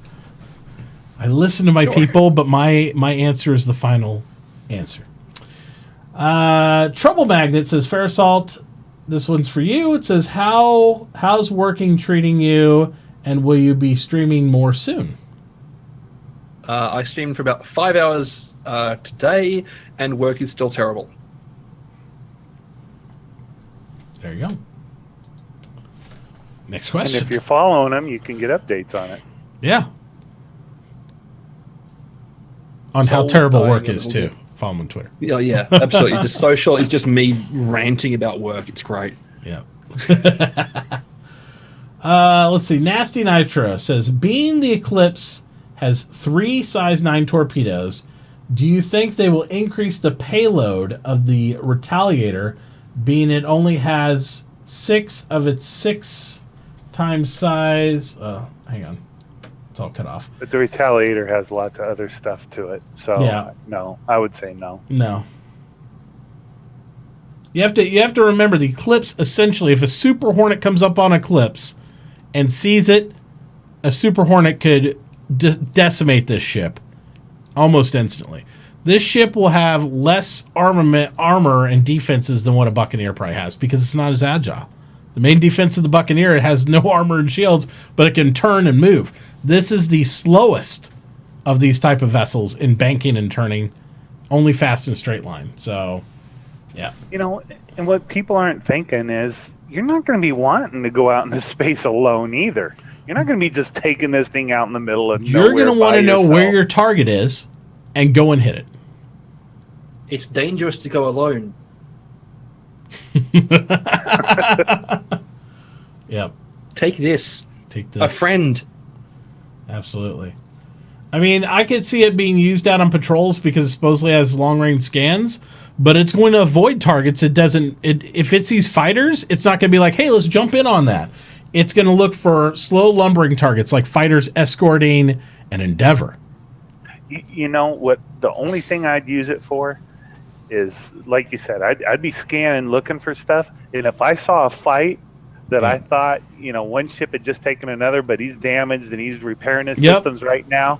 I listen to my people, but my answer is the final answer. Trouble Magnet says, Farasalt, this one's for you. It says, how's working treating you, and will you be streaming more soon? I streamed for about 5 hours today, and work is still terrible. There you go. Next question. And if you're following them, you can get updates on it. Yeah. On how terrible work is, too. Follow them on Twitter. Yeah, absolutely. The social is just me ranting about work. It's great. Yeah. Let's see. Nasty Nitro says, being the Eclipse has 3 size 9 torpedoes, do you think they will increase the payload of the Retaliator, being it only has 6 of its 6 times size? Hang on. It's all cut off. But the Retaliator has lots of other stuff to it. So, yeah. No, I would say no. No. You have to remember the Eclipse, essentially, if a Super Hornet comes up on Eclipse and sees it, a Super Hornet could decimate this ship almost instantly. This ship will have less armor and defenses than what a Buccaneer probably has, because it's not as agile. The main defense of the Buccaneer, it has no armor and shields, but it can turn and move. This is the slowest of these type of vessels in banking and turning, only fast in straight line. So, yeah. You know, and what people aren't thinking is you're not going to be wanting to go out into space alone either. You're not going to be just taking this thing out in the middle of nowhere. You're going to want to know where your target is and go and hit it. It's dangerous to go alone. Yep. Take this. Take this. A friend. Absolutely. I mean, I could see it being used out on patrols because it supposedly has long-range scans, but it's going to avoid targets. If it sees fighters, it's not going to be like, hey, let's jump in on that. It's going to look for slow lumbering targets like fighters escorting an Endeavor. You know what? The only thing I'd use it for is, like you said, I'd be scanning, looking for stuff, and if I saw a fight that I thought, you know, one ship had just taken another, but he's damaged and he's repairing his systems right now,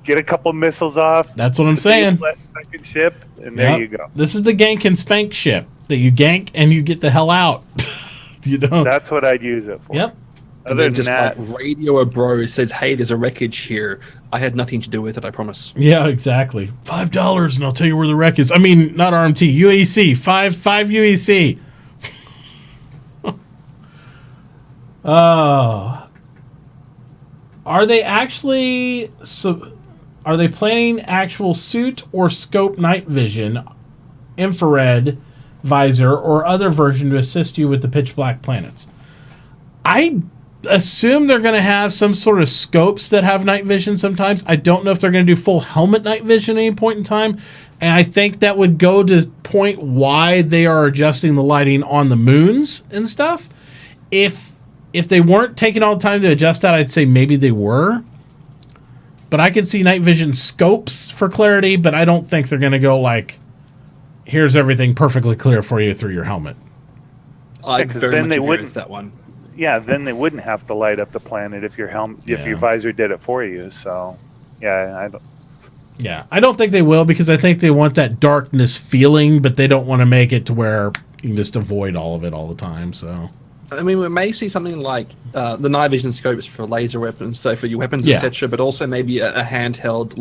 get a couple missiles off. That's what I'm saying. Second ship, and there you go. This is the gank and spank ship that you gank and you get the hell out. You know. That's what I'd use it for. Yep. And then just like radio a bro says, "Hey, there's a wreckage here. I had nothing to do with it, I promise." Yeah, exactly. $5 and I'll tell you where the wreck is. I mean, not RMT, UEC. Five UEC. Oh. Are they actually are they planning actual suit or scope night vision, infrared visor, or other version to assist you with the pitch black planets? I assume they're going to have some sort of scopes that have night vision sometimes. I don't know if they're going to do full helmet night vision at any point in time. And I think that would go to point why they are adjusting the lighting on the moons and stuff. If they weren't taking all the time to adjust that, I'd say maybe they were. But I could see night vision scopes for clarity, but I don't think they're going to go like, here's everything perfectly clear for you through your helmet. I very much agree with that one. Yeah, then they wouldn't have to light up the planet if your your visor did it for you. So, I don't think they will, because I think they want that darkness feeling, but they don't want to make it to where you can just avoid all of it all the time. So, I mean, we may see something like the night vision scopes for laser weapons, so for your weapons, etc., but also maybe a handheld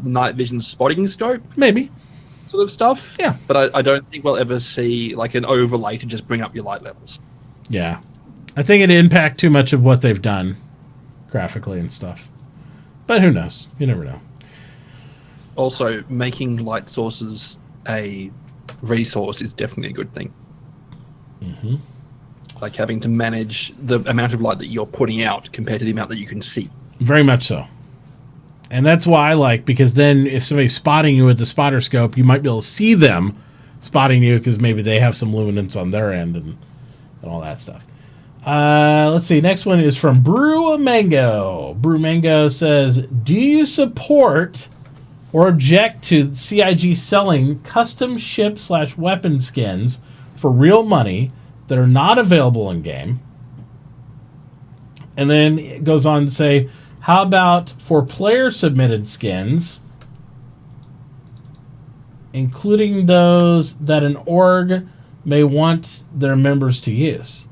night vision spotting scope, maybe sort of stuff. Yeah, but I don't think we'll ever see like an overlay to just bring up your light levels. Yeah. I think it'd impact too much of what they've done graphically and stuff. But who knows? You never know. Also, making light sources a resource is definitely a good thing. Mm-hmm. Like having to manage the amount of light that you're putting out compared to the amount that you can see. Very much so. And that's why I like, because then if somebody's spotting you with the spotter scope, you might be able to see them spotting you because maybe they have some luminance on their end and all that stuff. Let's see. Next one is from Brew a Mango. Brew Mango says, do you support or object to CIG selling custom ship / weapon skins for real money that are not available in game? And then it goes on to say, how about for player submitted skins, including those that an org may want their members to use?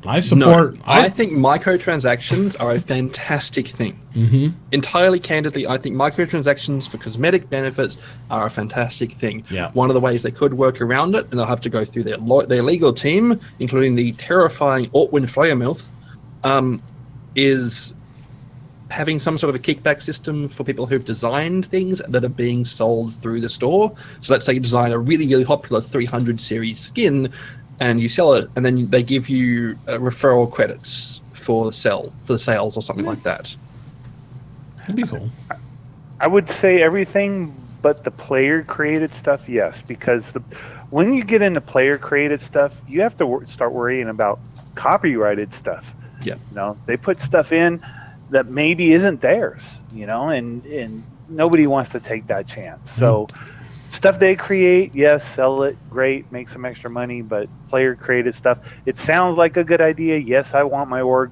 I support. No, I think microtransactions are a fantastic thing. Mm-hmm. Entirely candidly, I think microtransactions for cosmetic benefits are a fantastic thing. Yeah. One of the ways they could work around it, and they'll have to go through their legal team, including the terrifying Ortwin Flayermouth, is having some sort of a kickback system for people who've designed things that are being sold through the store. So let's say you design a really, really popular 300 series skin, and you sell it, and then they give you referral credits for the sales or something like that. That'd be cool. I would say everything but the player created stuff, yes, because when you get into player created stuff, you have to start worrying about copyrighted stuff. Yeah, they put stuff in that maybe isn't theirs, and nobody wants to take that chance. So. Stuff they create, yes, sell it, great, make some extra money, but player created stuff, it sounds like a good idea. Yes, I want my org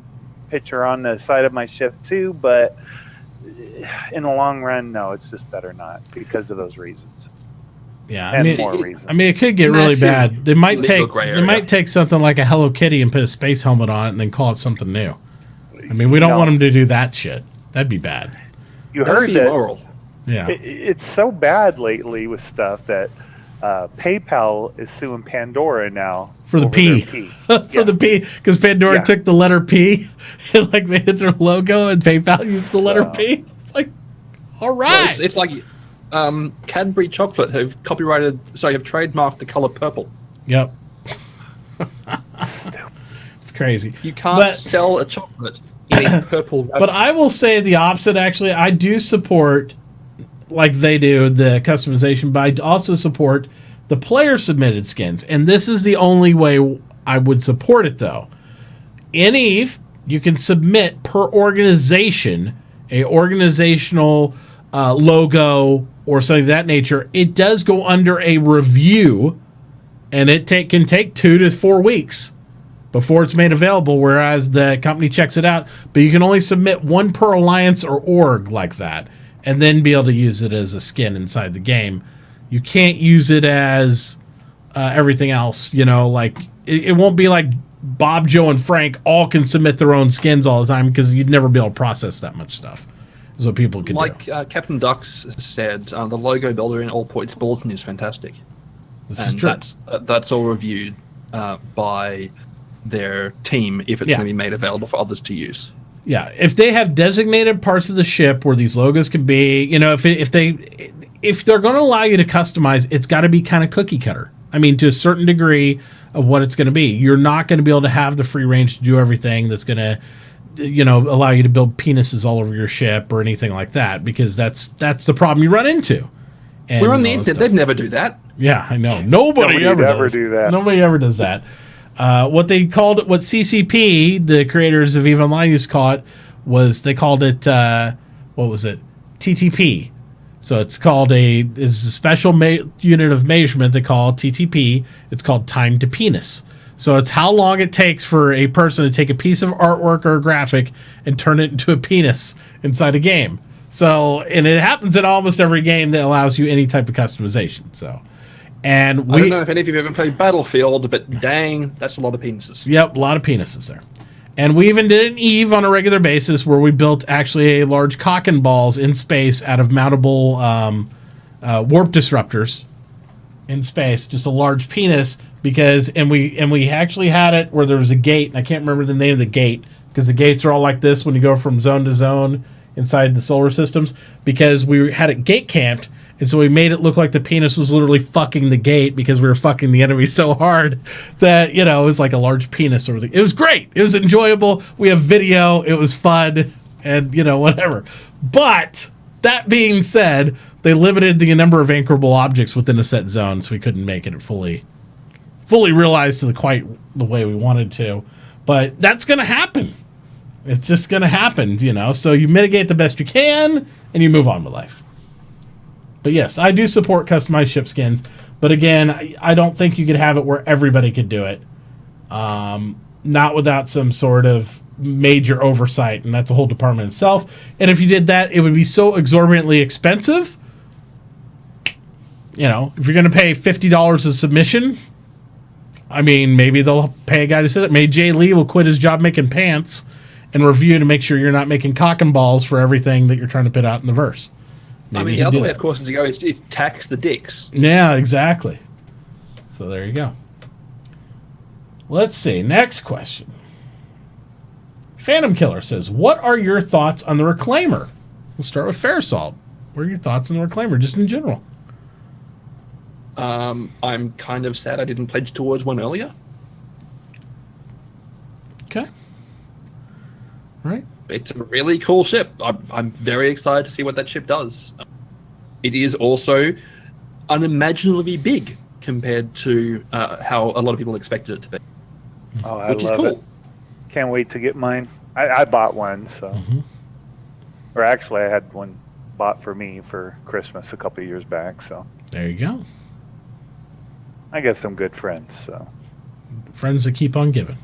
picture on the side of my ship too, but in the long run, no, it's just better not because of those reasons. Yeah, more reasons. I mean, it could get really bad. They might take something like a Hello Kitty and put a space helmet on it and then call it something new. I mean, we don't want them to do that shit. That'd be bad. You heard that. Immoral. Yeah, it's so bad lately with stuff that PayPal is suing Pandora now for the P. For the P, because Pandora took the letter P and made it their logo, and PayPal used the letter P. It's like, all right. Well, it's like Cadbury chocolate have trademarked the color purple. Yep. It's crazy. You can't sell a chocolate in a purple wrapper. But I will say the opposite. Actually, I do support, like they do, the customization, but I also support the player submitted skins. And this is the only way I would support it, though. In EVE, you can submit per organization a organizational logo or something of that nature. It does go under a review, and it can take 2 to 4 weeks before it's made available, whereas the company checks it out. But you can only submit one per alliance or org like that, and then be able to use it as a skin inside the game. You can't use it as everything else, like it won't be like Bob, Joe, and Frank all can submit their own skins all the time, because you'd never be able to process that much stuff. Is what people can do. Like Captain Dux said, the logo builder in All Points Bulletin is fantastic. This is true. That's all reviewed by their team if it's going to be made available for others to use. Yeah, if they have designated parts of the ship where these logos can be, if they're going to allow you to customize, it's got to be kind of cookie cutter. I mean, to a certain degree of what it's going to be. You're not going to be able to have the free range to do everything that's going to, allow you to build penises all over your ship or anything like that, because that's the problem you run into. And we're on the internet. They'd never do that. Yeah, I know. Nobody ever do that. Nobody ever does that. What CCP, the creators of EVE Online, used to call it, was they called it, TTP. So it's called a special unit of measurement they call TTP. It's called time to penis. So it's how long it takes for a person to take a piece of artwork or a graphic and turn it into a penis inside a game. So, and it happens in almost every game that allows you any type of customization. So, and I don't know if any of you have ever played Battlefield, but dang, that's a lot of penises. Yep, a lot of penises there. And we even did an EVE on a regular basis where we built actually a large cock and balls in space out of mountable warp disruptors in space, just a large penis, and we actually had it where there was a gate, and I can't remember the name of the gate, because the gates are all like this when you go from zone to zone inside the solar systems, because we had it gate camped. And so we made it look like the penis was literally fucking the gate, because we were fucking the enemy so hard that, it was like a large penis or something. It was great. It was enjoyable. We have video. It was fun and, whatever. But that being said, they limited the number of anchorable objects within a set zone, so we couldn't make it fully realized to quite the way we wanted to. But that's going to happen. It's just going to happen, So you mitigate the best you can and you move on with life. But yes, I do support customized ship skins. But again, I don't think you could have it where everybody could do it. Not without some sort of major oversight. And that's a whole department itself. And if you did that, it would be so exorbitantly expensive. If you're going to pay $50 a submission, I mean, maybe they'll pay a guy to sit it. Maybe Jay Lee will quit his job making pants and review to make sure you're not making cock and balls for everything that you're trying to put out in the verse. Maybe the other way, of course, to go is tax the dicks. Yeah, exactly. So there you go. Let's see. Next question. Phantom Killer says, what are your thoughts on the Reclaimer? We'll start with Farasalt. What are your thoughts on the Reclaimer, just in general? I'm kind of sad I didn't pledge towards one earlier. Okay. All right. It's a really cool ship. I'm very excited to see what that ship does. It is also unimaginably big compared to how a lot of people expected it to be. Oh, I love it. Can't wait to get mine. I bought one, so. Mm-hmm. Or actually, I had one bought for me for Christmas a couple of years back, so. There you go. I got some good friends, so. Friends that keep on giving.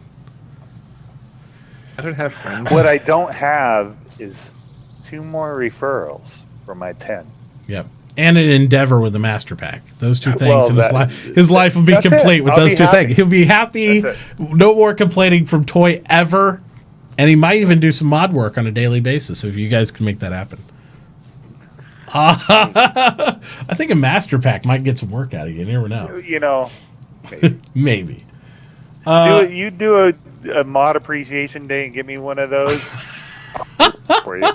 I don't have friends. What I don't have is 2 more referrals for my 10. Yep. And an Endeavor with the Master Pack. Those 2 things, and his life will be complete with those 2 things. He'll be happy. No more complaining from Toy ever. And he might even do some mod work on a daily basis if you guys can make that happen. I think a Master Pack might get some work out of you. You never know. Maybe. Maybe. You do a mod appreciation day and get me one of those for you.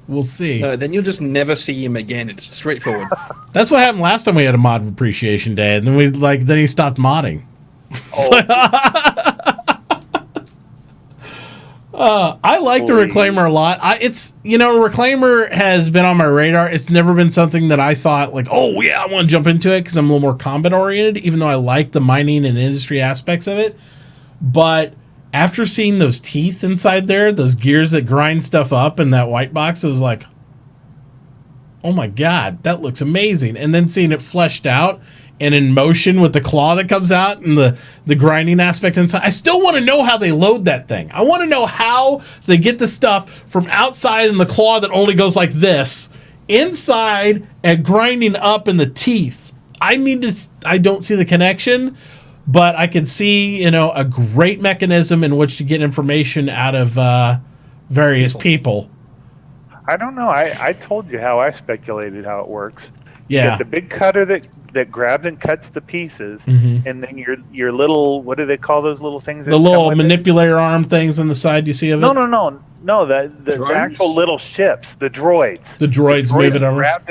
We'll see. Then you'll just never see him again. It's straightforward. That's what happened last time we had a mod appreciation day, and then then he stopped modding. I like the Reclaimer a lot. Reclaimer has been on my radar. It's never been something that I thought I want to jump into it because I'm a little more combat oriented, even though I like the mining and industry aspects of it. But after seeing those teeth inside there, those gears that grind stuff up in that white box, it was like, oh my God, that looks amazing. And then seeing it fleshed out and in motion with the claw that comes out and the grinding aspect inside. I still want to know how they load that thing. I want to know how they get the stuff from outside in the claw that only goes like this inside and grinding up in the teeth. I don't see the connection, but I can see, a great mechanism in which to get information out of various people. I don't know. I told you how I speculated how it works. Yeah. You get the big cutter that grabs and cuts the pieces, and then your little, what do they call those little things? The little manipulator arm things on the side you see of it? No, the actual little ships, the droids. The droids move it over. Grab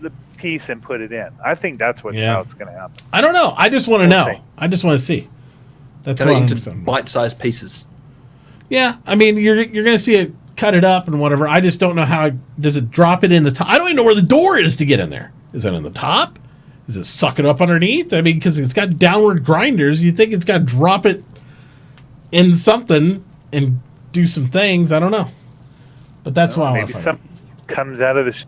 the piece and put it in. I think that's how it's going to happen. I don't know. I just want to know. I just want to see. That's what I'm into saying. Bite-sized pieces. Yeah, I mean, you're going to see it cut it up and whatever. I just don't know how. Does it drop it in the top? I don't even know where the door is to get in there. Is it in the top? Does it suck it up underneath? I mean, because it's got downward grinders, you'd think it's got to drop it in something and do some things. I don't know. But that's why I want to find something comes out of the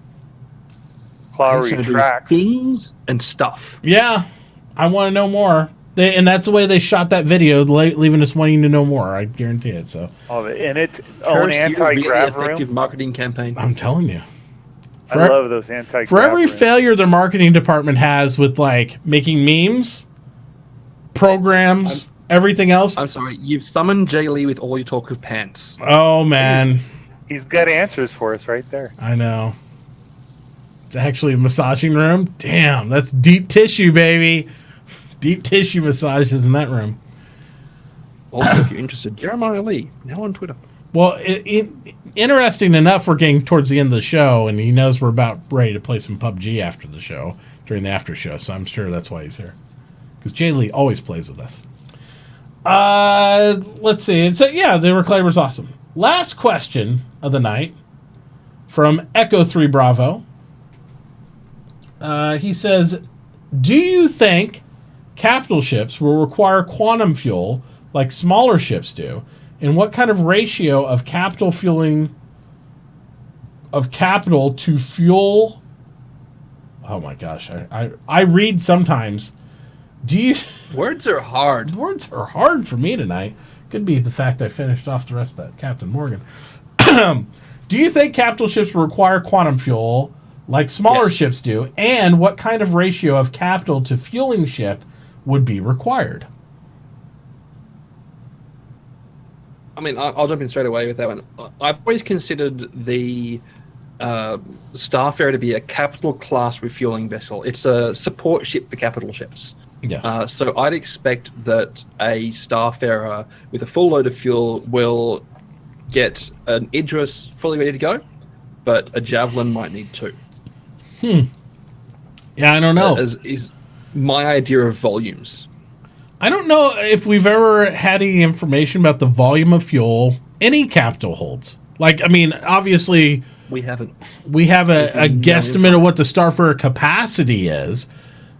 claw retracts. Things and stuff. Yeah, I want to know more. And that's the way they shot that video, leaving us wanting to know more. I guarantee it. So. And it's an anti-grav room. Effective marketing campaign. I'm telling you. I love those anti-grav For every rooms. failure their marketing department has with making memes, programs, everything else. I'm sorry, you've summoned Jay Lee with all your talk of pants. Oh man, he's got answers for us right there. I know. It's actually a massaging room. Damn, that's deep tissue, baby. Deep tissue massages in that room. Also, if you're interested, Jeremiah Lee, now on Twitter. Well, interesting enough, we're getting towards the end of the show, and he knows we're about ready to play some PUBG after the show, during the after show, so I'm sure that's why he's here. Because Jay Lee always plays with us. Let's see. And so, yeah, the Reclaimer's awesome. Last question of the night from Echo 3 Bravo. He says, do you think capital ships will require quantum fuel like smaller ships do? And what kind of ratio of capital to fuel? Oh my gosh, I read sometimes. Words are hard. Words are hard for me tonight. Could be the fact I finished off the rest of that Captain Morgan. Do you think capital ships will require quantum fuel like smaller ships do? And what kind of ratio of capital to fueling ship would be required? I mean, I'll jump in straight away with that one. I've always considered the Starfarer to be a capital class refueling vessel. It's a support ship for capital ships. Yes. So I'd expect that a Starfarer with a full load of fuel will get an Idris fully ready to go, but a Javelin might need 2. Yeah, I don't know. Is my idea of volumes. I don't know if we've ever had any information about the volume of fuel any capital holds. Like, I mean, obviously, we haven't. We have a guesstimate of what the Starfarer capacity is,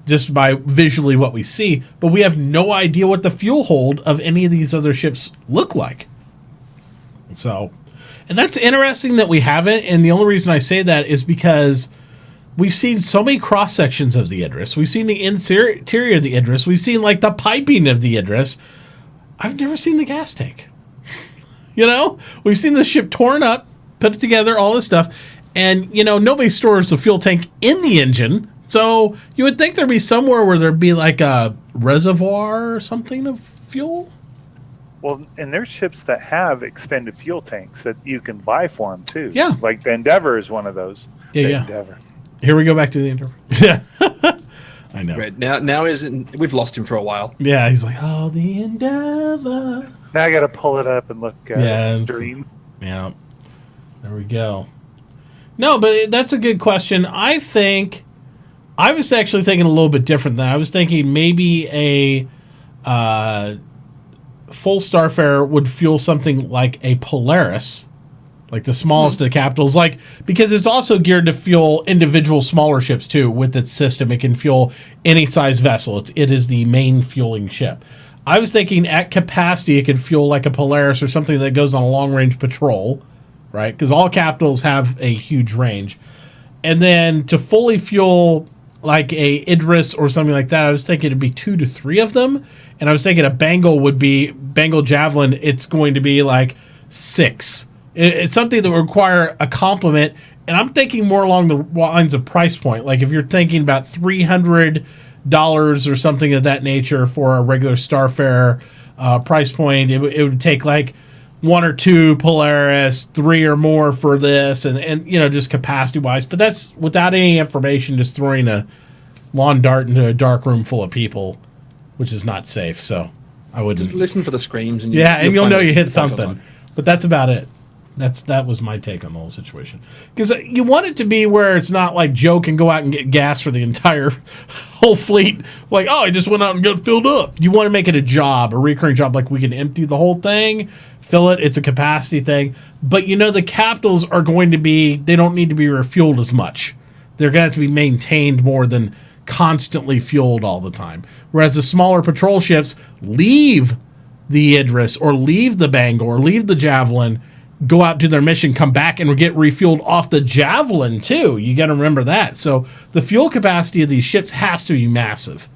just by visually what we see, but we have no idea what the fuel hold of any of these other ships look like. So, and that's interesting that we haven't, and the only reason I say that is because we've seen so many cross sections of the Idris. We've seen the interior of the Idris. We've seen like the piping of the Idris. I've never seen the gas tank. We've seen the ship torn up, put it together, all this stuff, and nobody stores the fuel tank in the engine. So you would think there'd be somewhere where there'd be like a reservoir or something of fuel. Well, and there's ships that have extended fuel tanks that you can buy for them too. Yeah, like the Endeavor is one of those. Yeah. Endeavor. Here we go back to the Endeavor. Yeah, I know. Right now we've lost him for a while. Yeah, he's like, oh, the Endeavor. Now I got to pull it up and look at Dream. Yeah, there we go. No, but that's a good question. I was actually thinking a little bit different than I was thinking. Maybe a full Starfarer would fuel something like a Polaris, like the smallest of the capitals, because it's also geared to fuel individual smaller ships too. With its system, it can fuel any size vessel. It is the main fueling ship. I was thinking at capacity it could fuel like a Polaris or something that goes on a long range patrol, right? Because all capitals have a huge range, and then to fully fuel like a Idris or something like that, I was thinking it'd be 2 to 3 of them, and I was thinking a Bengal javelin. It's going to be like 6. It's something that would require a complement, and I'm thinking more along the lines of price point. Like if you're thinking about $300 or something of that nature for a regular Starfare price point, it would take like 1 or 2 Polaris, 3 or more for this, and just capacity wise. But that's without any information, just throwing a lawn dart into a dark room full of people, which is not safe. So I wouldn't Just listen for the screams, and you'll know you hit find something. But that's about it. That was my take on the whole situation. Because you want it to be where it's not like Joe can go out and get gas for the entire whole fleet. Like, oh, I just went out and got filled up. You want to make it a job, a recurring job. Like we can empty the whole thing, fill it. It's a capacity thing. But the capitals are going to be, they don't need to be refueled as much. They're going to have to be maintained more than constantly fueled all the time. Whereas the smaller patrol ships leave the Idris or leave the Bengal or leave the Javelin, go out to their mission, come back, and get refueled off the Javelin, too. You got to remember that. So the fuel capacity of these ships has to be massive,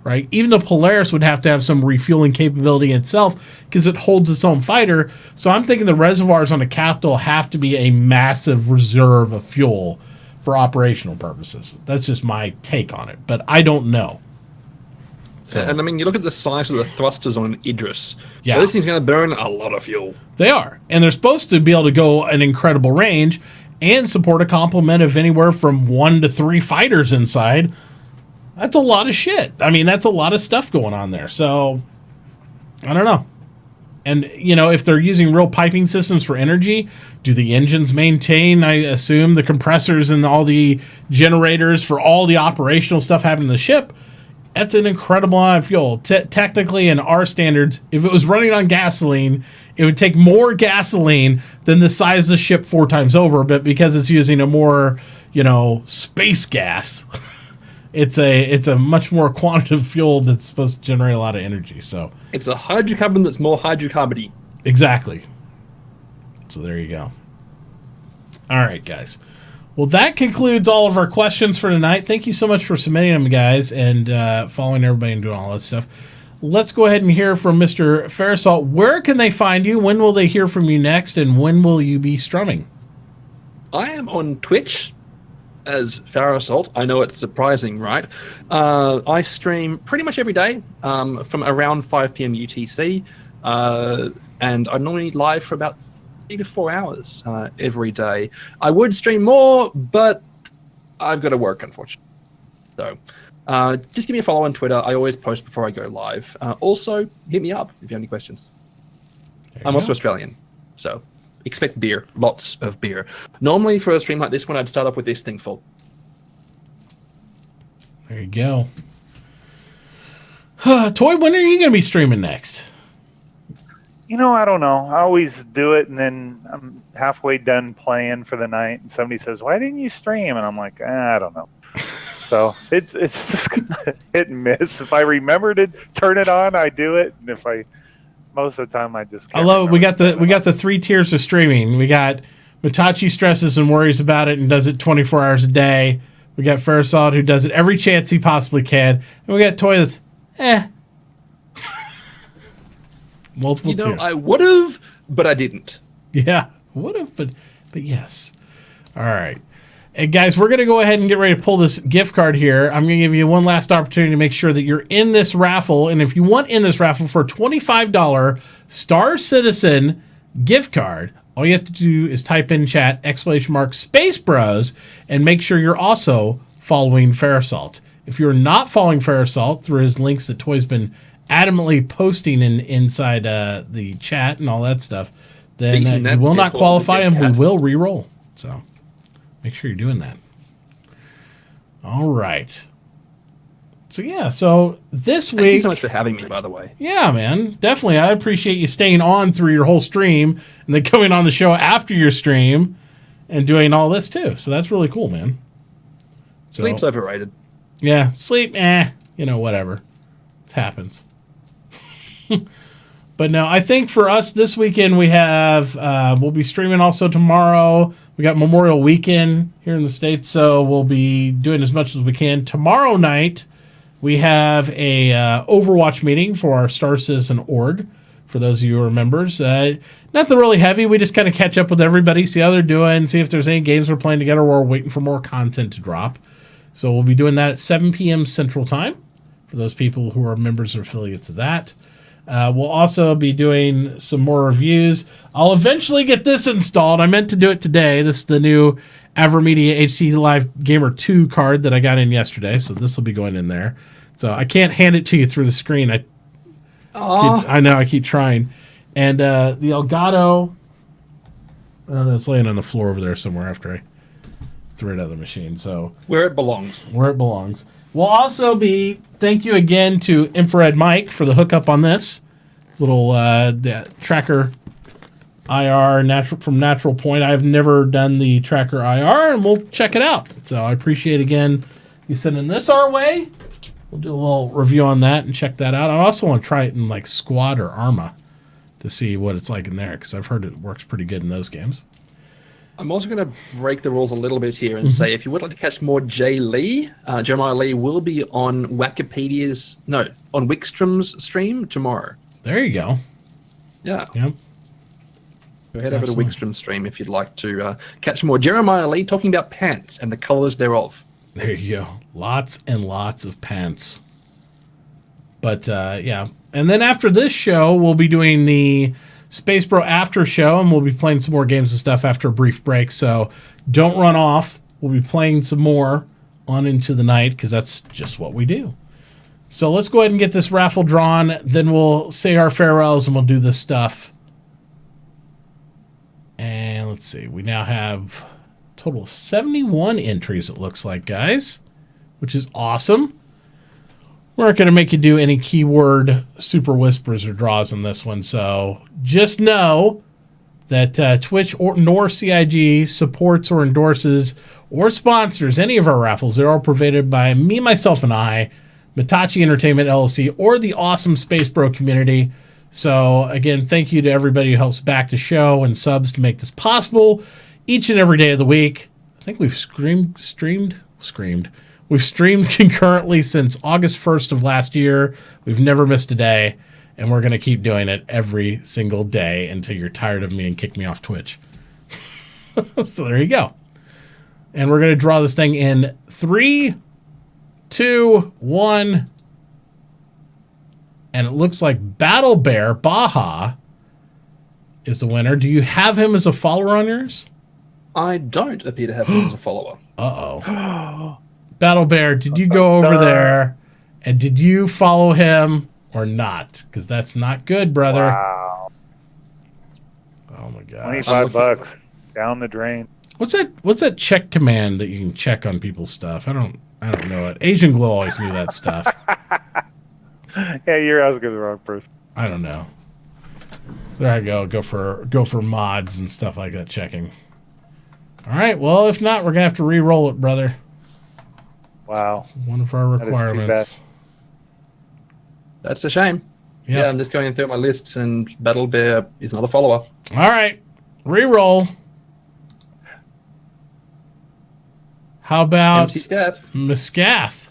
right? Even the Polaris would have to have some refueling capability itself because it holds its own fighter. So I'm thinking the reservoirs on a Capital have to be a massive reserve of fuel for operational purposes. That's just my take on it, but I don't know. So, and I mean, you look at the size of the thrusters on an Idris. Yeah. This thing's going to burn a lot of fuel. They are. And they're supposed to be able to go an incredible range and support a complement of anywhere from 1 to 3 fighters inside. That's a lot of shit. I mean, that's a lot of stuff going on there. So, I don't know. And, if they're using real piping systems for energy, do the engines maintain, I assume, the compressors and all the generators for all the operational stuff happening in the ship? That's an incredible amount of fuel. Technically, in our standards, if it was running on gasoline, it would take more gasoline than the size of the ship 4 times over. But because it's using a more, space gas, it's a much more quantitative fuel that's supposed to generate a lot of energy. So it's a hydrocarbon that's more hydrocarbon-y. Exactly. So there you go. All right, guys. Well, that concludes all of our questions for tonight. Thank you so much for submitting them, guys, and following everybody and doing all that stuff. Let's go ahead and hear from Mr. Farasalt. Where can they find you? When will they hear from you next? And when will you be strumming? I am on Twitch as Farasalt. I know it's surprising, right? I stream pretty much every day from around 5 p.m. UTC. And I'm normally live for about 3 to 4 hours every day. I would stream more, but I've got to work, unfortunately. So just give me a follow on Twitter. I always post before I go live. Also, hit me up if you have any questions. I'm also Australian, so expect beer. Lots of beer. Normally for a stream like this one, I'd start off with this thing full. There you go. Toy, when are you going to be streaming next? I don't know. I always do it, and then I'm halfway done playing for the night, and somebody says, "Why didn't you stream?" And I'm like, I don't know. So it's just hit and miss. If I remember to turn it on, I do it, and if most of the time I just can't. I love it. We got the 3 tiers of streaming. We got Mitauchi stresses and worries about it and does it 24 hours a day. We got Farasalt who does it every chance he possibly can, and we got Toy that's multiple tiers. I would have, but I didn't. Yeah, would have, but yes. All right. And guys, we're going to go ahead and get ready to pull this gift card here. I'm going to give you one last opportunity to make sure that you're in this raffle. And if you want in this raffle for a $25 Star Citizen gift card, all you have to do is type in chat !SpaceBros and make sure you're also following Farasalt. If you're not following Farasalt through his links that Toy's been adamantly posting inside the chat and all that stuff, then you will not qualify and we will re-roll. So make sure you're doing that. All right. So yeah, so this week... Thank you so much for having me, by the way. Yeah, man. Definitely. I appreciate you staying on through your whole stream and then coming on the show after your stream and doing all this too. So that's really cool, man. So, Sleep's overrated. Yeah, sleep, whatever. It happens. But no, I think for us this weekend we have, we'll be streaming also tomorrow. We got Memorial Weekend here in the States, so we'll be doing as much as we can. Tomorrow night, we have a Overwatch meeting for our Star Citizen org, for those of you who are members. Nothing really heavy. We just kind of catch up with everybody, see how they're doing, see if there's any games we're playing together. We're waiting for more content to drop. So we'll be doing that at 7 p.m. Central Time for those people who are members or affiliates of that. We'll also be doing some more reviews. I'll eventually get this installed. I meant to do it today. This is the new AverMedia HD Live Gamer 2 card that I got in yesterday, so this will be going in there. So I can't hand it to you through the screen. I know, I keep trying. And the Elgato, I don't know, it's laying on the floor over there somewhere after I threw it out of the machine. So where it belongs. Where it belongs. We'll also be, thank you again to Infrared Mike for the hookup on this little tracker IR from Natural Point. I've never done the tracker IR, and we'll check it out. So I appreciate, again, you sending this our way. We'll do a little review on that and check that out. I also want to try it in like Squad or Arma to see what it's like in there, because I've heard it works pretty good in those games. I'm also going to break the rules a little bit here and say, if you would like to catch more Jeremiah Lee will be on Wickstrom's stream tomorrow. There you go. Yeah. Yep. So head over to Wickstrom's stream if you'd like to catch more Jeremiah Lee talking about pants and the colors thereof. There you go. Lots and lots of pants. But, yeah. And then after this show, we'll be doing the SpaceBro after show, and we'll be playing some more games and stuff after a brief break. So don't run off. We'll be playing some more on into the night, because that's just what we do. So let's go ahead and get this raffle drawn. Then we'll say our farewells, and we'll do this stuff. And let's see. We now have a total of 71 entries, it looks like, guys, which is awesome. We aren't going to make you do any keyword super whispers or draws on this one, so just know that Twitch nor CIG supports or endorses or sponsors any of our raffles. They're all provided by me, myself, and I, Mitauchi Entertainment LLC, or the awesome SpaceBro community. So, again, thank you to everybody who helps back the show and subs to make this possible each and every day of the week. I think we've streamed. We've streamed concurrently since August 1st of last year. We've never missed a day, and we're going to keep doing it every single day until you're tired of me and kick me off Twitch. So there you go. And we're going to draw this thing in 3, 2, 1. And it looks like Battle Bear Baja is the winner. Do you have him as a follower on yours? I don't appear to have him as a follower. Uh-oh. Battle Bear, did you go over there and did you follow him or not? Because that's not good, brother. Wow. Oh my gosh. $25 down the drain. What's that check command that you can check on people's stuff? I don't know it. Asian Glow always knew that stuff. Yeah, you're asking the wrong person. I don't know. There I go. Go for mods and stuff like that checking. All right. Well, if not, we're gonna have to re-roll it, brother. Wow. One of our requirements. That's a shame. Yep. Yeah, I'm just going through my lists, and Battle Bear is not a follower. All right. Re-roll. How about MC Scath? Miscath?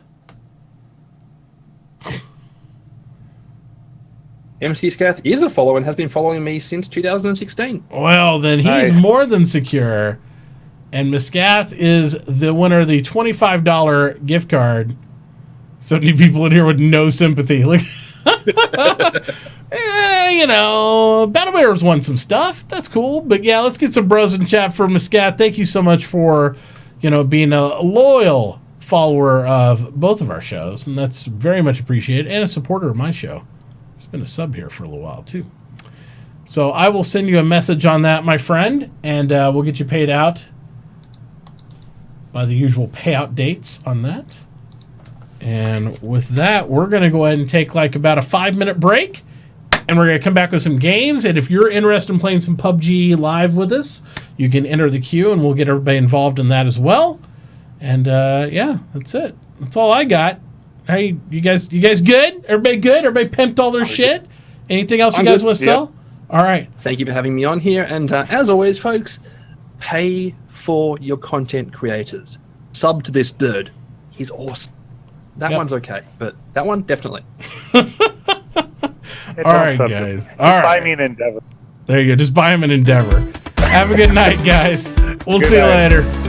MC Scath is a follower and has been following me since 2016. Well, then he's more than secure. And Miscath is the winner of the $25 gift card. So many people in here with no sympathy. Like, Battle Bear's won some stuff. That's cool. But yeah, let's get some bros in chat for Miscath. Thank you so much for, being a loyal follower of both of our shows. And that's very much appreciated. And a supporter of my show. He's been a sub here for a little while, too. So I will send you a message on that, my friend. And we'll get you paid out by the usual payout dates on that. And with that, we're going to go ahead and take like about a 5-minute break. And we're going to come back with some games. And if you're interested in playing some PUBG live with us, you can enter the queue and we'll get everybody involved in that as well. And yeah, that's it. That's all I got. Hey, you guys good? Everybody good? Everybody pimped all their shit? Anything else you guys want to sell? All right. Thank you for having me on here. And as always, folks, pay for your content creators. Sub to this dude. He's awesome. That one's okay, but that one, definitely. All right, guys. All right. Buy me an Endeavor. There you go. Just buy him an Endeavor. Have a good night, guys. We'll Good see you night. later.